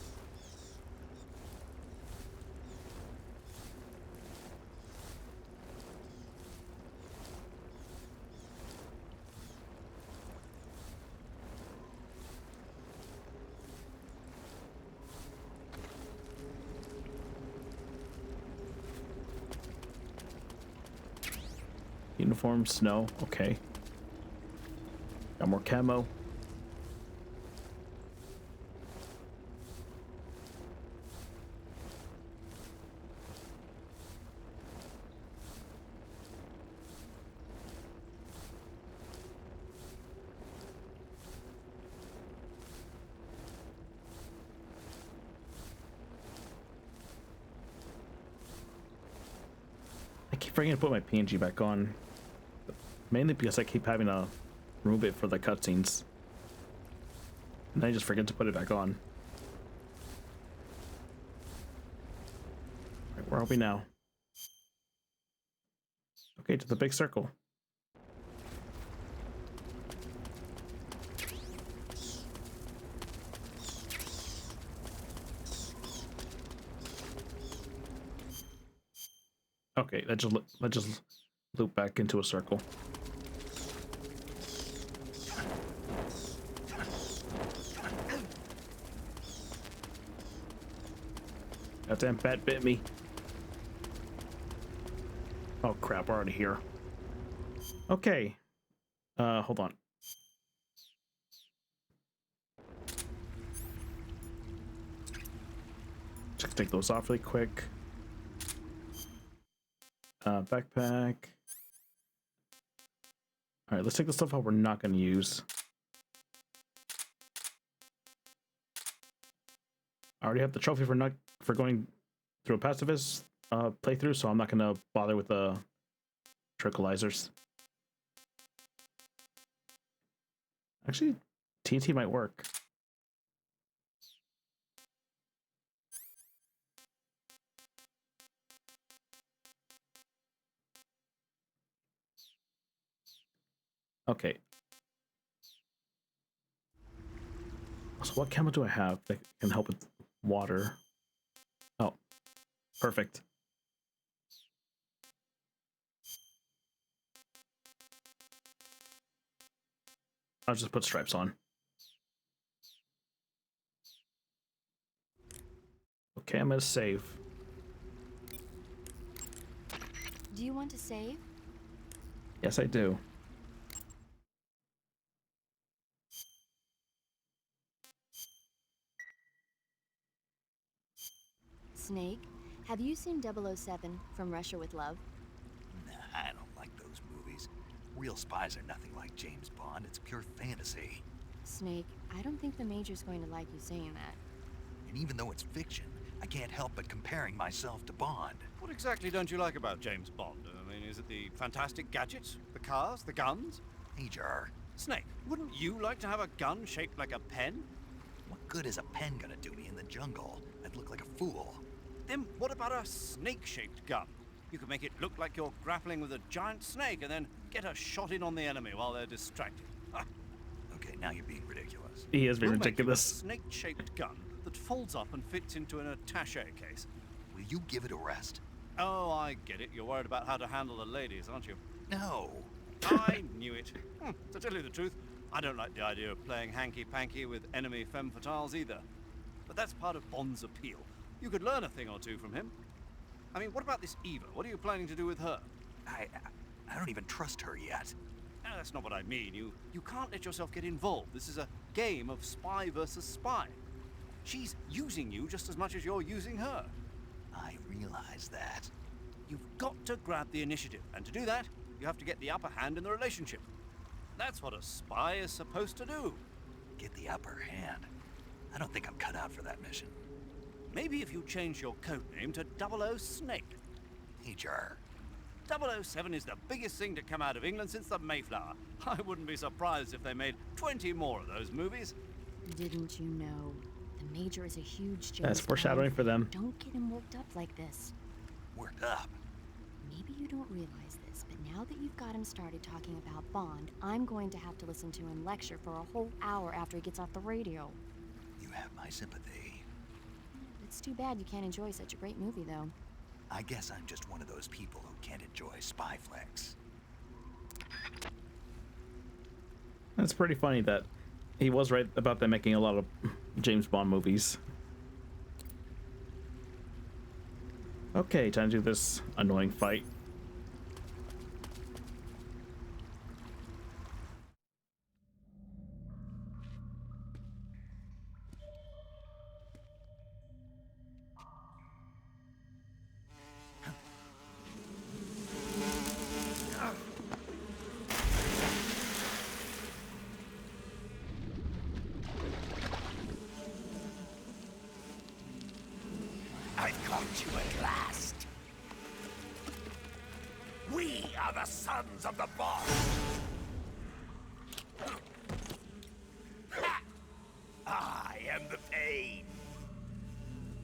Uniform, snow, okay. Got more camo. I keep forgetting to put my PNG back on. Mainly because I keep having to remove it for the cutscenes. And I just forget to put it back on. Right, where are we now? Okay, to the big circle. Okay, let's just loop back into a circle. That damn bat bit me. Oh crap, we're already here. Okay. Hold on. Just take those off really quick. Backpack. Alright, let's take the stuff out we're not going to use. I already have the trophy for going through a pacifist playthrough, so I'm not going to bother with the tranquilizers. Actually, TNT might work. Okay. So what camera do I have that can help with water? Oh, perfect. I'll just put stripes on. Okay, I'm gonna save. Do you want to save? Yes, I do. Snake, have you seen 007 from Russia with Love? Nah, I don't like those movies. Real spies are nothing like James Bond. It's pure fantasy. Snake, I don't think the Major's going to like you saying that. And even though it's fiction, I can't help but comparing myself to Bond. What exactly don't you like about James Bond? I mean, is it the fantastic gadgets, the cars, the guns? Major. Snake, wouldn't you like to have a gun shaped like a pen? What good is a pen gonna do me in the jungle? I'd look like a fool. Then what about a snake-shaped gun? You could make it look like you're grappling with a giant snake and then get a shot in on the enemy while they're distracted. Okay, now you're being ridiculous. He is being We'll make you a ridiculous. snake-shaped gun that folds up and fits into an attaché case. Will you give it a rest? Oh, I get it. You're worried about how to handle the ladies, aren't you? No. I knew it. To tell you the truth, I don't like the idea of playing hanky-panky with enemy femme fatales either. But that's part of Bond's appeal. You could learn a thing or two from him. I mean, what about this Eva? What are you planning to do with her? I don't even trust her yet. No, that's not what I mean. You can't let yourself get involved. This is a game of spy versus spy. She's using you just as much as you're using her. I realize that. You've got to grab the initiative, and to do that, you have to get the upper hand in the relationship. That's what a spy is supposed to do. Get the upper hand? I don't think I'm cut out for that mission. Maybe if you change your code name to 00 Snake. Major. 007 is the biggest thing to come out of England since the Mayflower. I wouldn't be surprised if they made 20 more of those movies. Didn't you know? The Major is a huge James That's foreshadowing Bond. for them. Don't get him worked up like this. Worked up? Maybe you don't realize this, but now that you've got him started talking about Bond, I'm going to have to listen to him lecture for a whole hour after he gets off the radio. You have my sympathy. It's too bad you can't enjoy such a great movie, though. I guess I'm just one of those people who can't enjoy spy flicks. It's pretty funny that he was right about them making a lot of James Bond movies. Okay, time to do this annoying fight. I've caught you at last. We are the sons of the boss. I am the pain.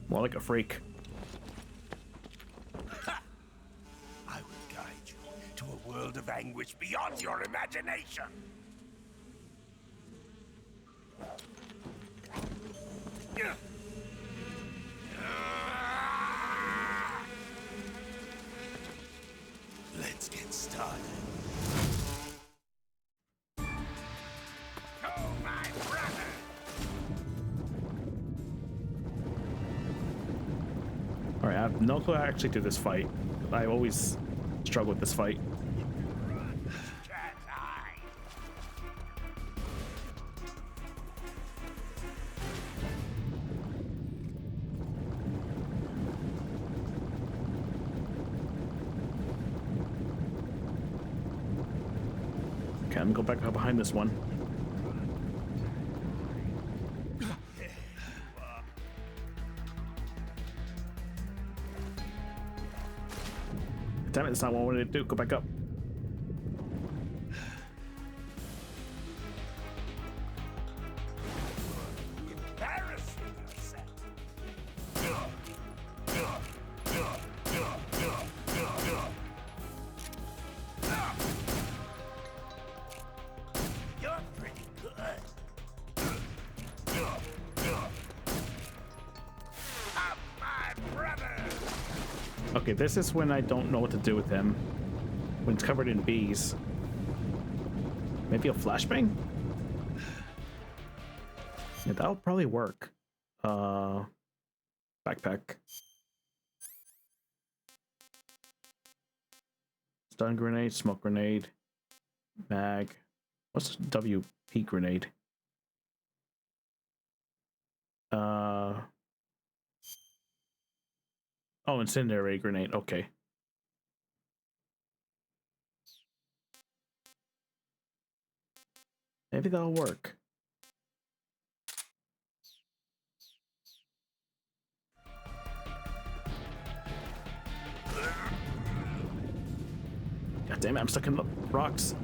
More like a freak. I will guide you to a world of anguish beyond your imagination. Let's get started. Go, my brother! Alright, I have no clue how to actually do this fight. I always struggle with this fight. Okay, I'm gonna go back up behind this one. Damn it, that's not what I wanted to do. Go back up. Embarrassing yourself. You're pretty good. Okay, this is when I don't know what to do with him. When it's covered in bees. Maybe a flashbang? Yeah, that'll probably work. Backpack. Stun grenade, smoke grenade, mag. What's WP grenade? Oh, incendiary grenade. Okay. Maybe that'll work. God damn it, I'm stuck in the rocks.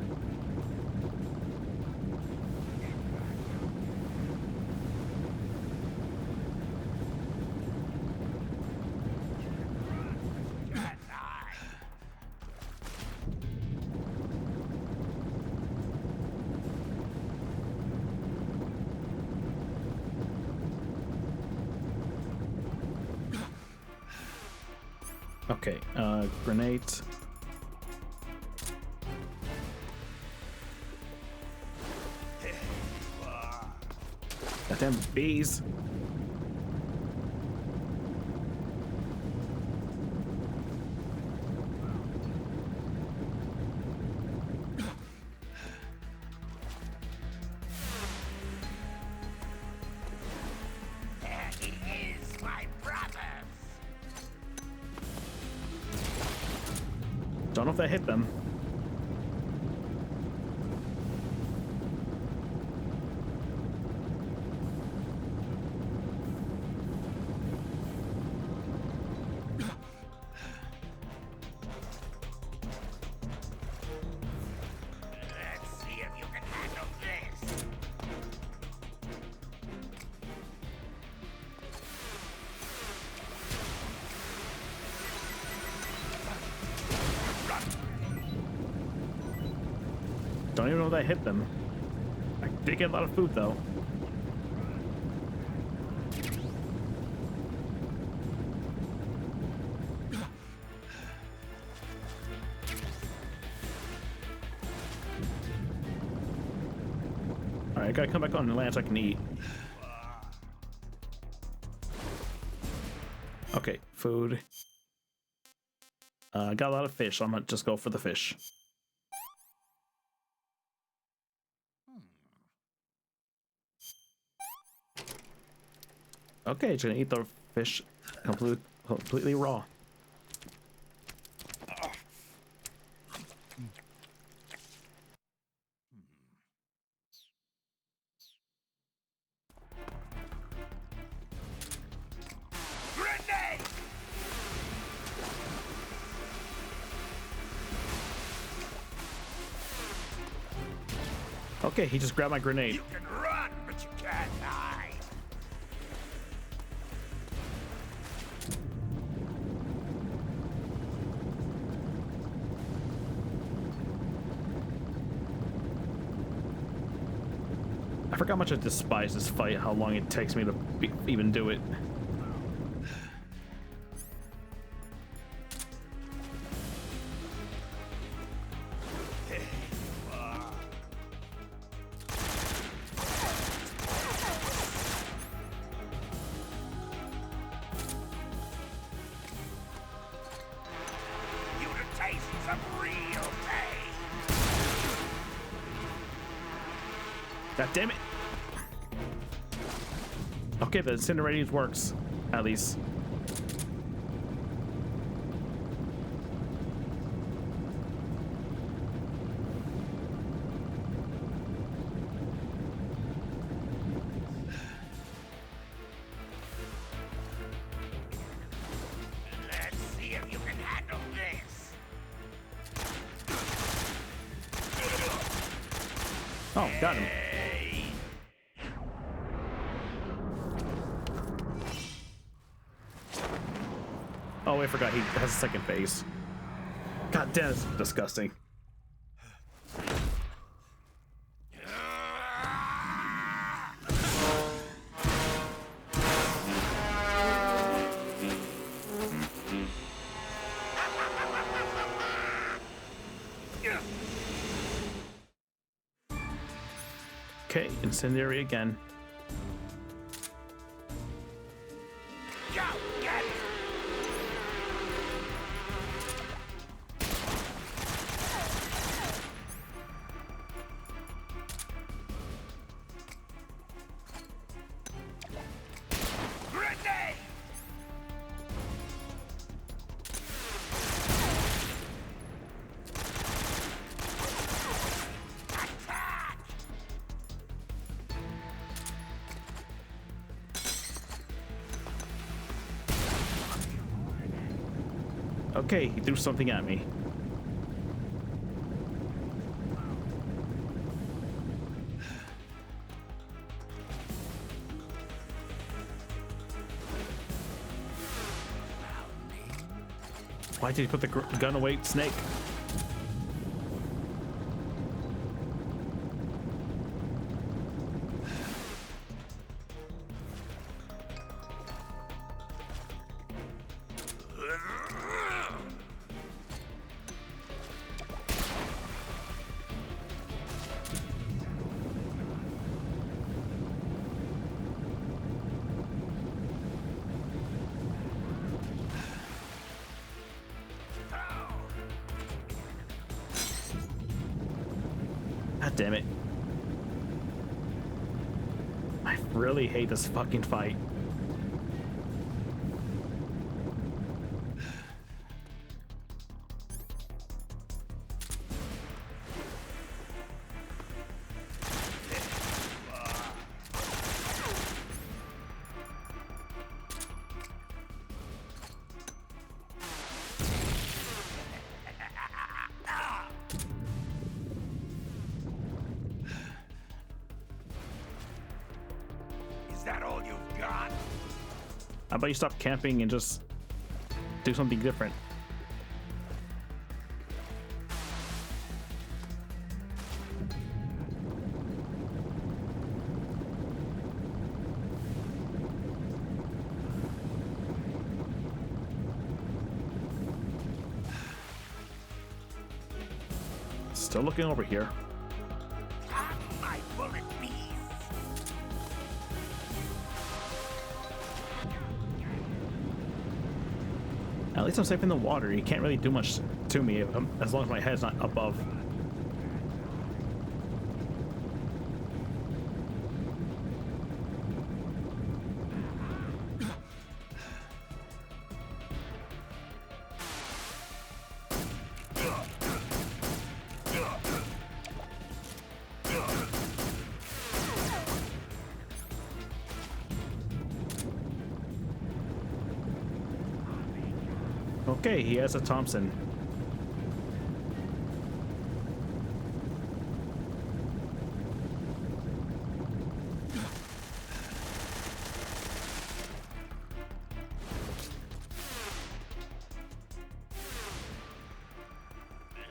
Okay, grenades. Goddamn bees. Don't know if that hit them. Let's see if you can handle this. Don't even know that hit them. I did get a lot of food though. Alright, I gotta come back on the land so I can eat. Okay, food. I got a lot of fish, so I'm gonna just go for the fish. Okay, just gonna eat the fish completely raw. Grenade! Okay, he just grabbed my grenade. You can run, but you can't hide. I forgot how much I despise this fight, how long it takes me to even do it. You to taste some real pain. God damn it. Okay, the incinerating works, at least. Let's see if you can handle this. Oh, got him. Oh, I forgot he has a second phase. God damn, it's disgusting. Okay, incendiary again. Go, get it! Grenade! Attack! Okay, he threw something at me. Why did he put the gun away, Snake? God damn it. I really hate this fucking fight. Is that all you've got? How about you stop camping and just do something different? Still looking over here. My bullet beast. At least I'm safe in the water. You can't really do much to me as long as my head's not above. Okay, he has a Thompson.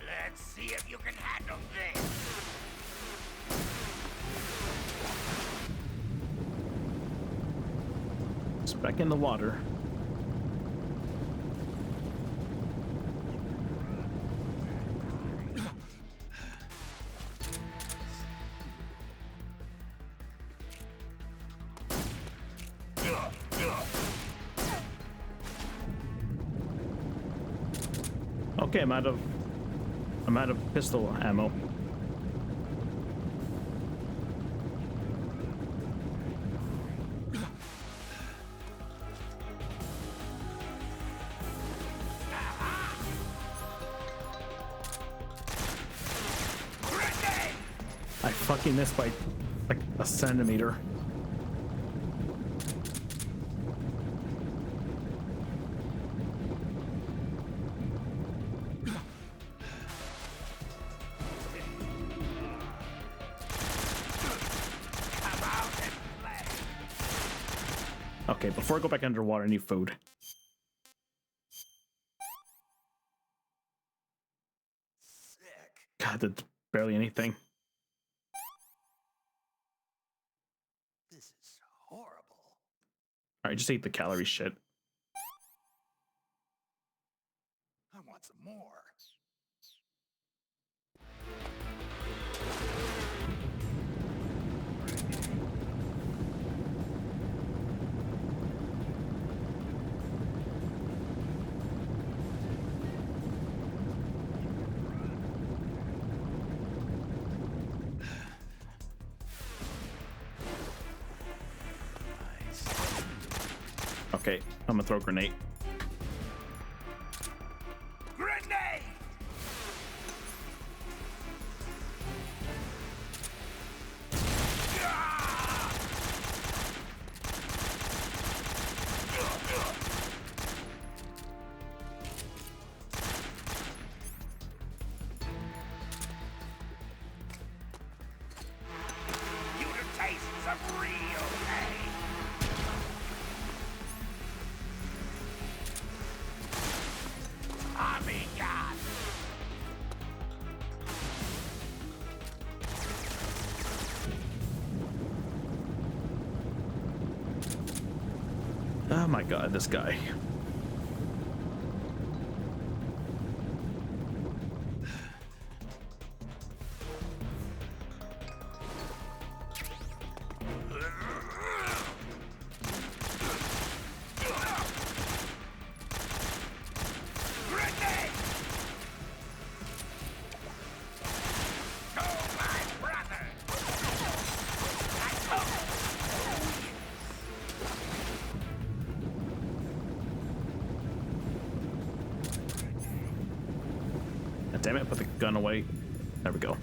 Let's see if you can handle this. It's back in the water. Okay, I'm out of pistol ammo. I fucking missed by like a centimeter. Okay, before I go back underwater, I need food. God, that's barely anything. This is horrible. Alright, just eat the calorie shit. I want some more. Okay, I'm gonna throw a grenade. Grenade! You the taste of real pain. Amiga! Oh my god, this guy. Grenade! Go, my brother! God damn it, put the gun away. There we go.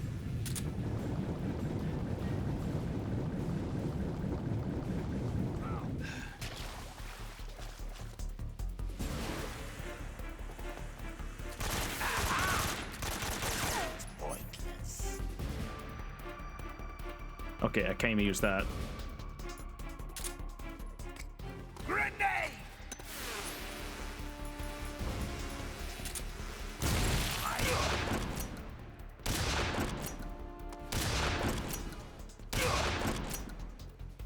Okay, I can't even use that. Grenade!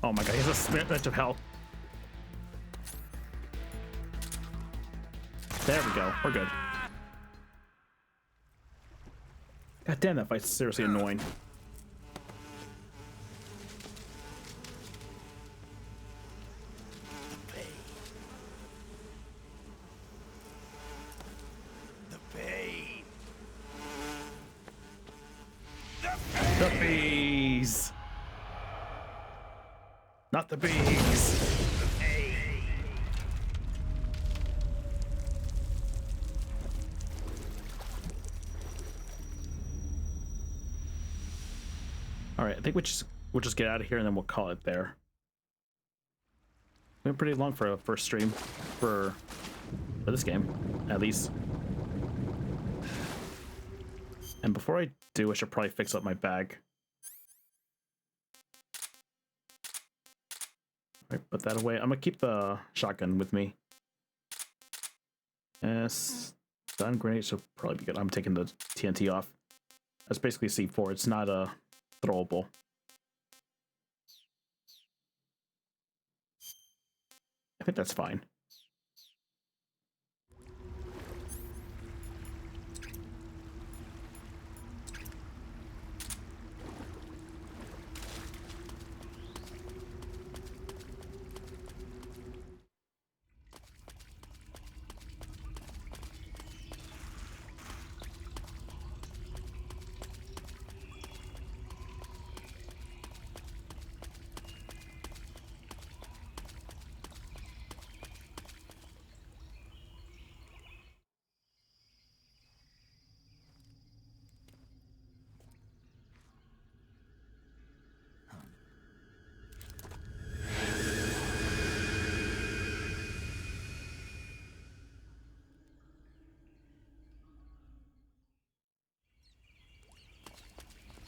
Oh my god, he's a smash of hell. There we go, we're good. God damn, that fight's seriously annoying. The bees! Not the bees! Alright, I think we'll just get out of here and then we'll call it there. Went pretty long for a first stream for this game, at least. And before I do, I should probably fix up my bag. Alright, put that away. I'm gonna keep the shotgun with me. Stun grenade should probably be good. I'm taking the TNT off. That's basically C4. It's not throwable. I think that's fine.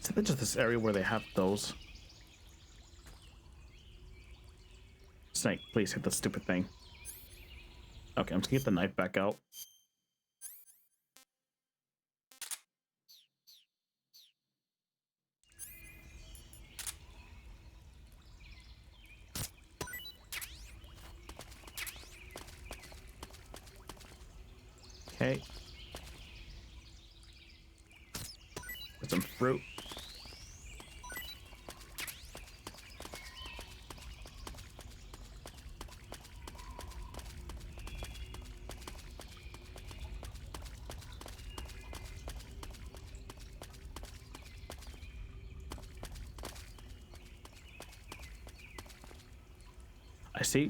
Is it just this area where they have those? Snake, please hit the stupid thing. Okay, I'm just gonna get the knife back out. Okay. Get some fruit. I see.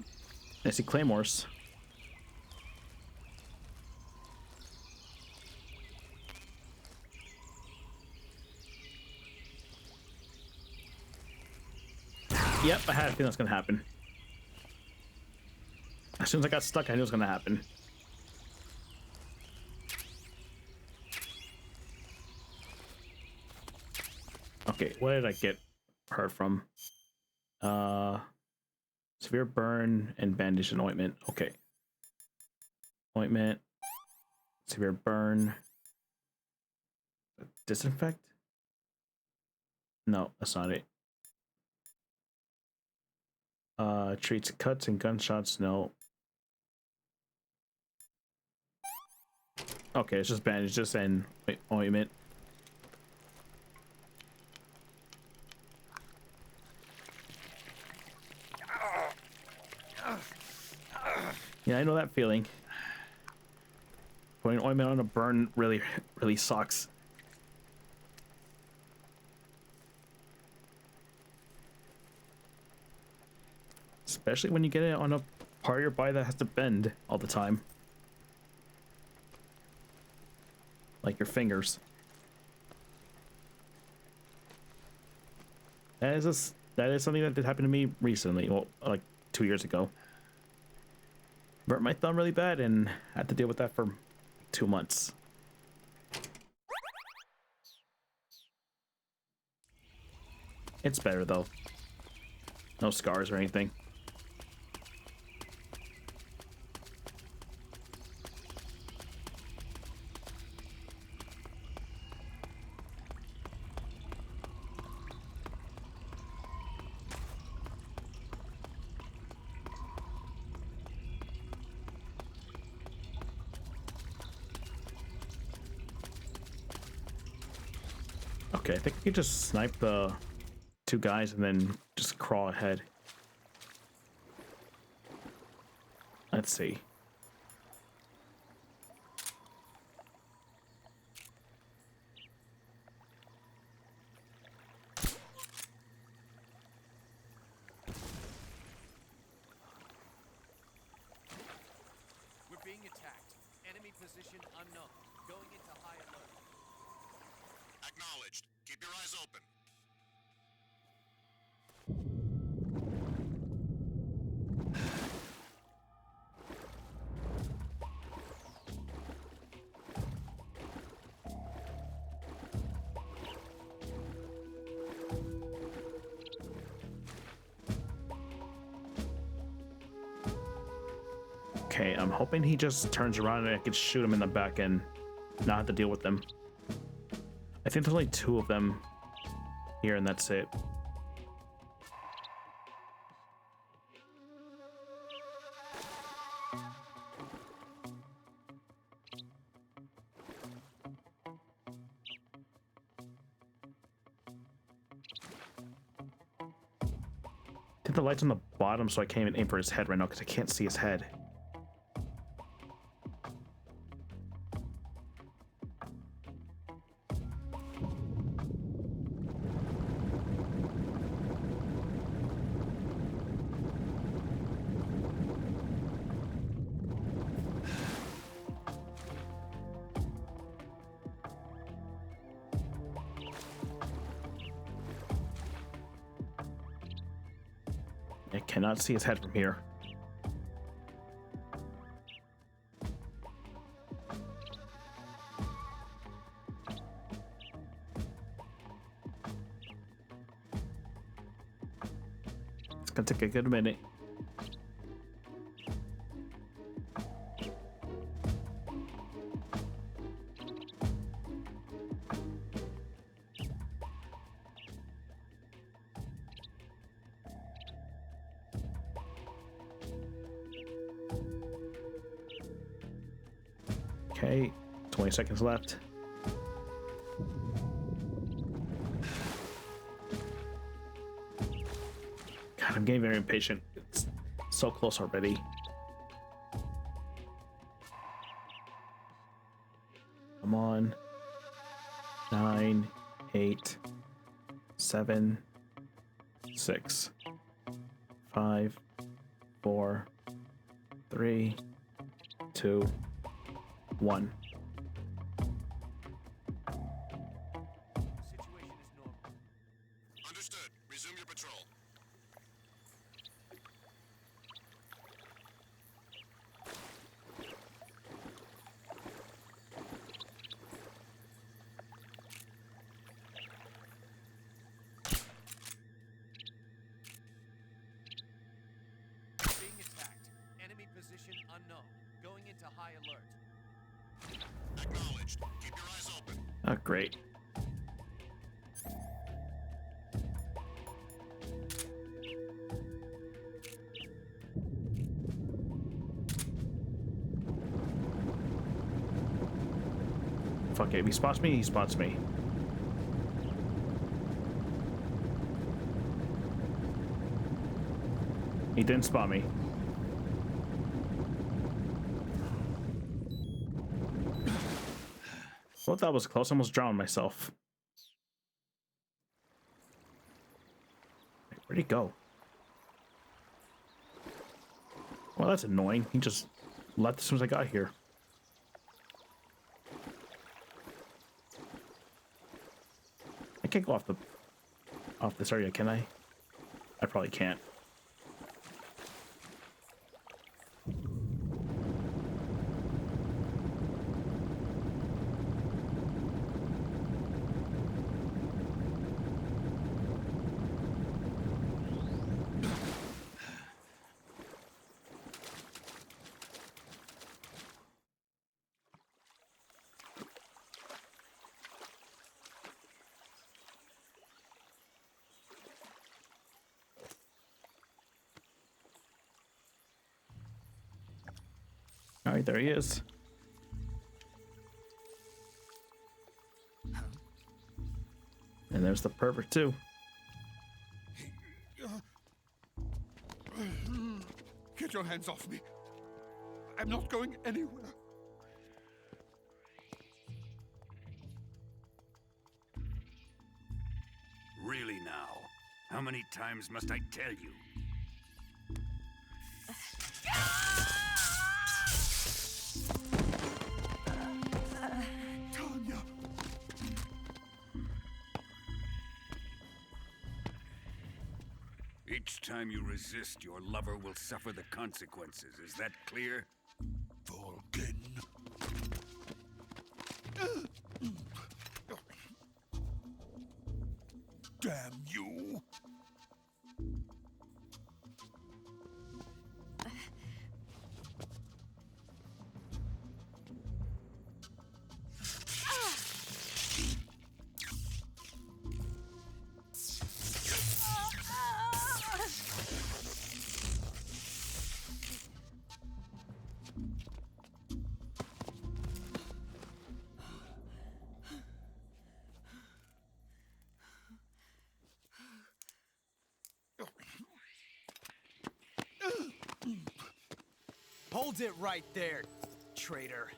I see claymores. Yep, I had a feeling that's gonna happen. As soon as I got stuck, I knew it was gonna happen. Okay, what did I get hurt from? Severe burn and bandage and ointment. Okay. Ointment. Severe burn. Disinfect? No, that's not it. Treats cuts and gunshots. No. Okay, it's just bandages and ointment. Yeah, I know that feeling. Putting ointment on a burn really sucks. Especially when you get it on a part of your body that has to bend all the time. Like your fingers. That is something that did happen to me recently. Well, like 2 years ago. Burnt my thumb really bad and had to deal with that for 2 months. It's better though. No scars or anything. Okay, I think we could just snipe the 2 guys and then just crawl ahead. Let's see. We're being attacked. Enemy position unknown. Going into high alert. Acknowledged. Keep your eyes open. Okay, I'm hoping he just turns around and I can shoot him in the back and not have to deal with them. I think there's only 2 of them here and that's it. I think the light's on the bottom so I can't even aim for his head right now because I can't see his head. I cannot see his head from here. It's gonna take a good minute. Okay, 20 seconds left. God, I'm getting very impatient. It's so close already. Come on. 9, 8, 7, 6, 5, 4, 3, 2, 1. Situation is normal. Understood. Resume your patrol. Being attacked. Enemy position unknown. Going into high alert. Acknowledged. Keep your eyes open. Oh, great. Fuck it. If he spots me, he spots me. He didn't spot me. Well, that was close. I almost drowned myself. Where'd he go? Well, that's annoying. He just left as soon as I got here. I can't go off this area, can I? I probably can't. All right, there he is. And there's the pervert too. Get your hands off me. I'm not going anywhere. Really now? How many times must I tell you? Tanya! Each time you resist, your lover will suffer the consequences. Is that clear? Volgin. Damn you! Hold it right there, traitor.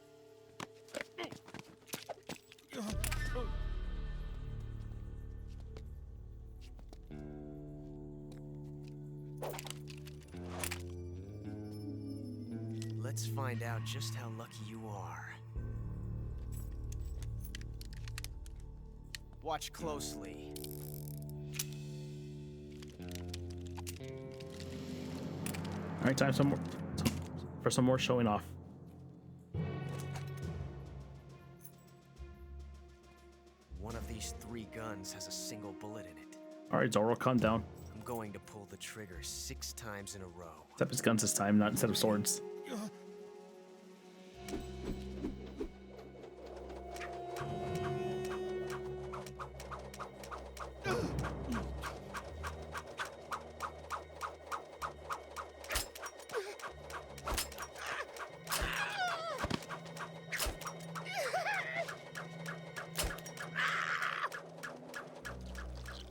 Let's find out just how lucky you are. Watch closely. All right, time for some more showing off. One of these 3 guns has a single bullet in it. All right, Zoro, calm down. I'm going to pull the trigger 6 times in a row. Except his guns this time, not instead of swords.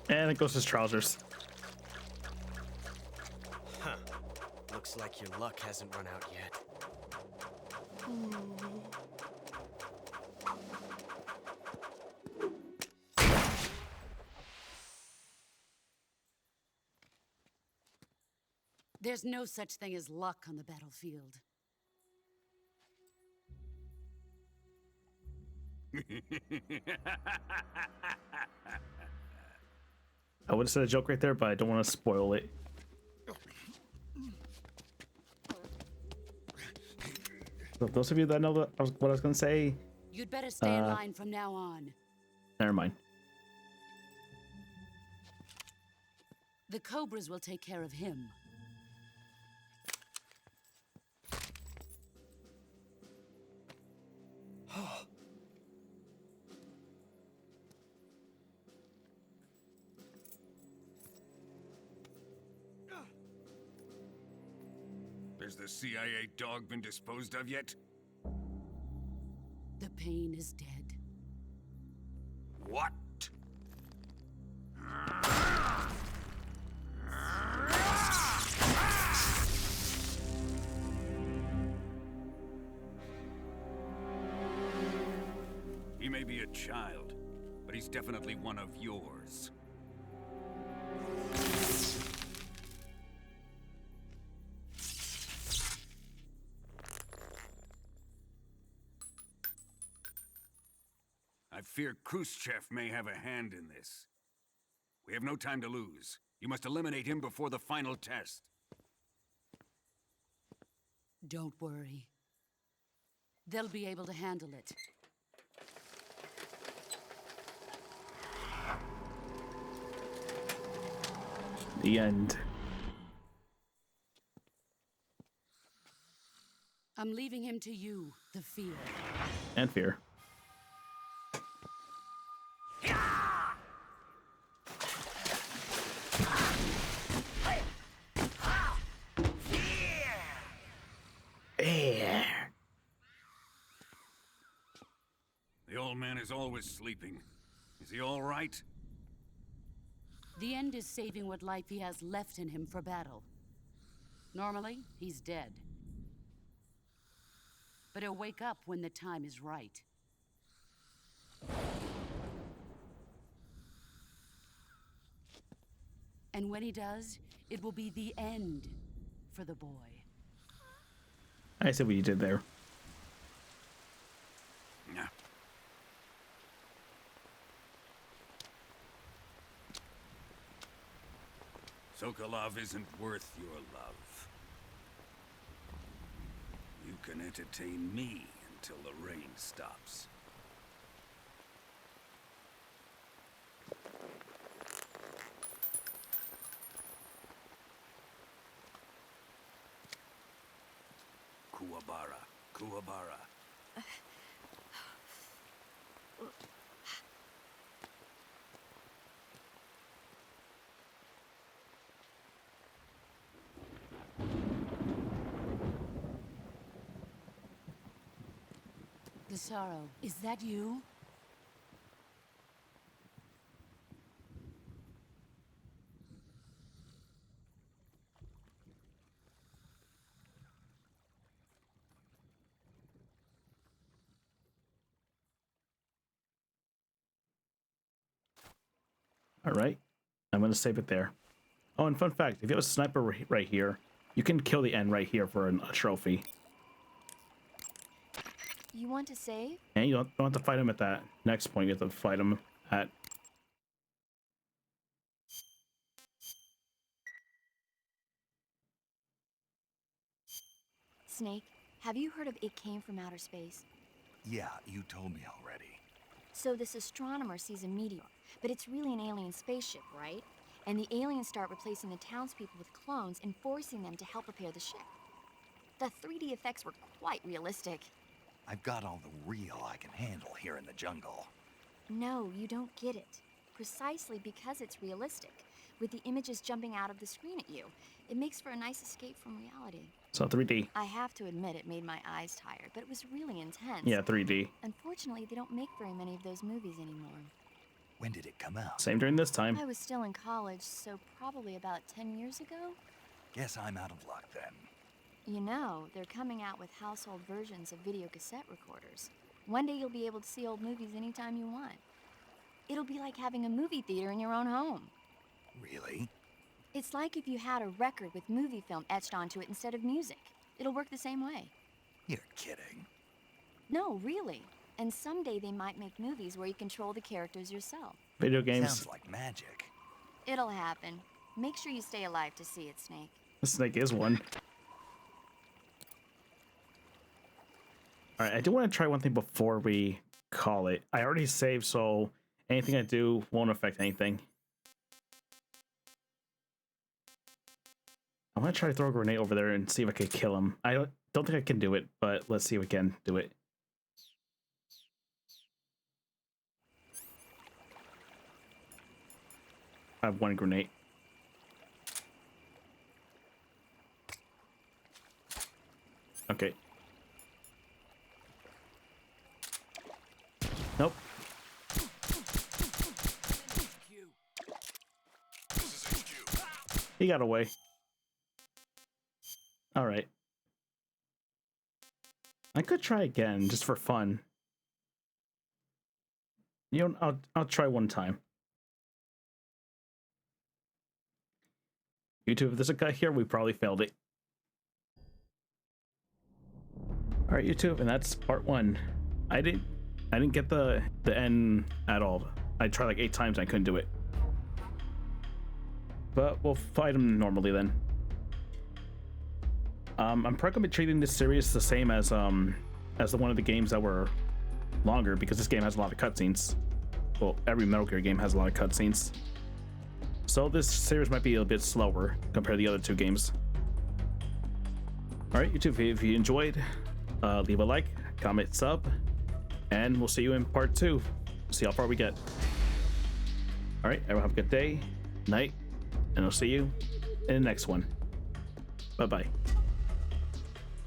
And it goes his trousers. Huh. Looks like your luck hasn't run out yet. There's no such thing as luck on the battlefield. I would have said a joke right there, but I don't want to spoil it. So those of you that know what I was going to say, You'd better stay in line from now on. never mind. The Cobras will take care of him. Has the CIA dog been disposed of yet? The pain is dead. What? He may be a child, but he's definitely one of yours. I fear Khrushchev may have a hand in this. We have no time to lose. You must eliminate him before the final test. Don't worry. They'll be able to handle it. The end. I'm leaving him to you, the fear. And fear. The old man is always sleeping. Is he all right? The end is saving what life he has left in him for battle. Normally, he's dead. But he'll wake up when the time is right. And when he does, it will be the end for the boy. I see what you did there. No. Sokolov isn't worth your love. You can entertain me until the rain stops. Kuwabara, Kuwabara. The sorrow, is that you? All right, I'm gonna save it there. Oh, and fun fact, if you have a sniper right here, you can kill the end right here for a trophy. You want to save? And you don't have to fight him at that next point. You have to fight him at... Snake, have you heard of It Came from Outer Space? Yeah, you told me already. So this astronomer sees a meteor, but it's really an alien spaceship, right? And the aliens start replacing the townspeople with clones and forcing them to help repair the ship. The 3D effects were quite realistic. I've got all the real I can handle here in the jungle. No, you don't get it. Precisely because it's realistic, with the images jumping out of the screen at you. It makes for a nice escape from reality. So 3D. I have to admit it made my eyes tired, but it was really intense. Yeah, 3D. Unfortunately, they don't make very many of those movies anymore. When did it come out? Same during this time. I was still in college, so probably about 10 years ago. Guess I'm out of luck then. You know, they're coming out with household versions of video cassette recorders. One day you'll be able to see old movies anytime you want. It'll be like having a movie theater in your own home. Really? It's like if you had a record with movie film etched onto it instead of music. It'll work the same way. You're kidding. No, really. And someday they might make movies where you control the characters yourself. Video games. Sounds like magic. It'll happen. Make sure you stay alive to see it, Snake. The Snake is one. All right, I do want to try one thing before we call it. I already saved, so anything I do won't affect anything. I want to try to throw a grenade over there and see if I can kill him. I don't think I can do it, but let's see if we can do it. I have one grenade. Okay. Nope. He got away. All right. I could try again just for fun. You know, I'll try one time. YouTube, if there's a guy here, we probably failed it. All right, YouTube, and that's part 1. I didn't get the end at all. I tried like 8 times and I couldn't do it. But we'll fight him normally then. I'm probably gonna be treating this series the same as the one of the games that were longer, because this game has a lot of cutscenes. Well, every Metal Gear game has a lot of cutscenes. So this series might be a bit slower compared to the other 2 games. All right, YouTube, if you enjoyed, leave a like, comment, sub, and we'll see you in part 2. See how far we get. All right, everyone have a good day, night, and I'll see you in the next one. Bye-bye.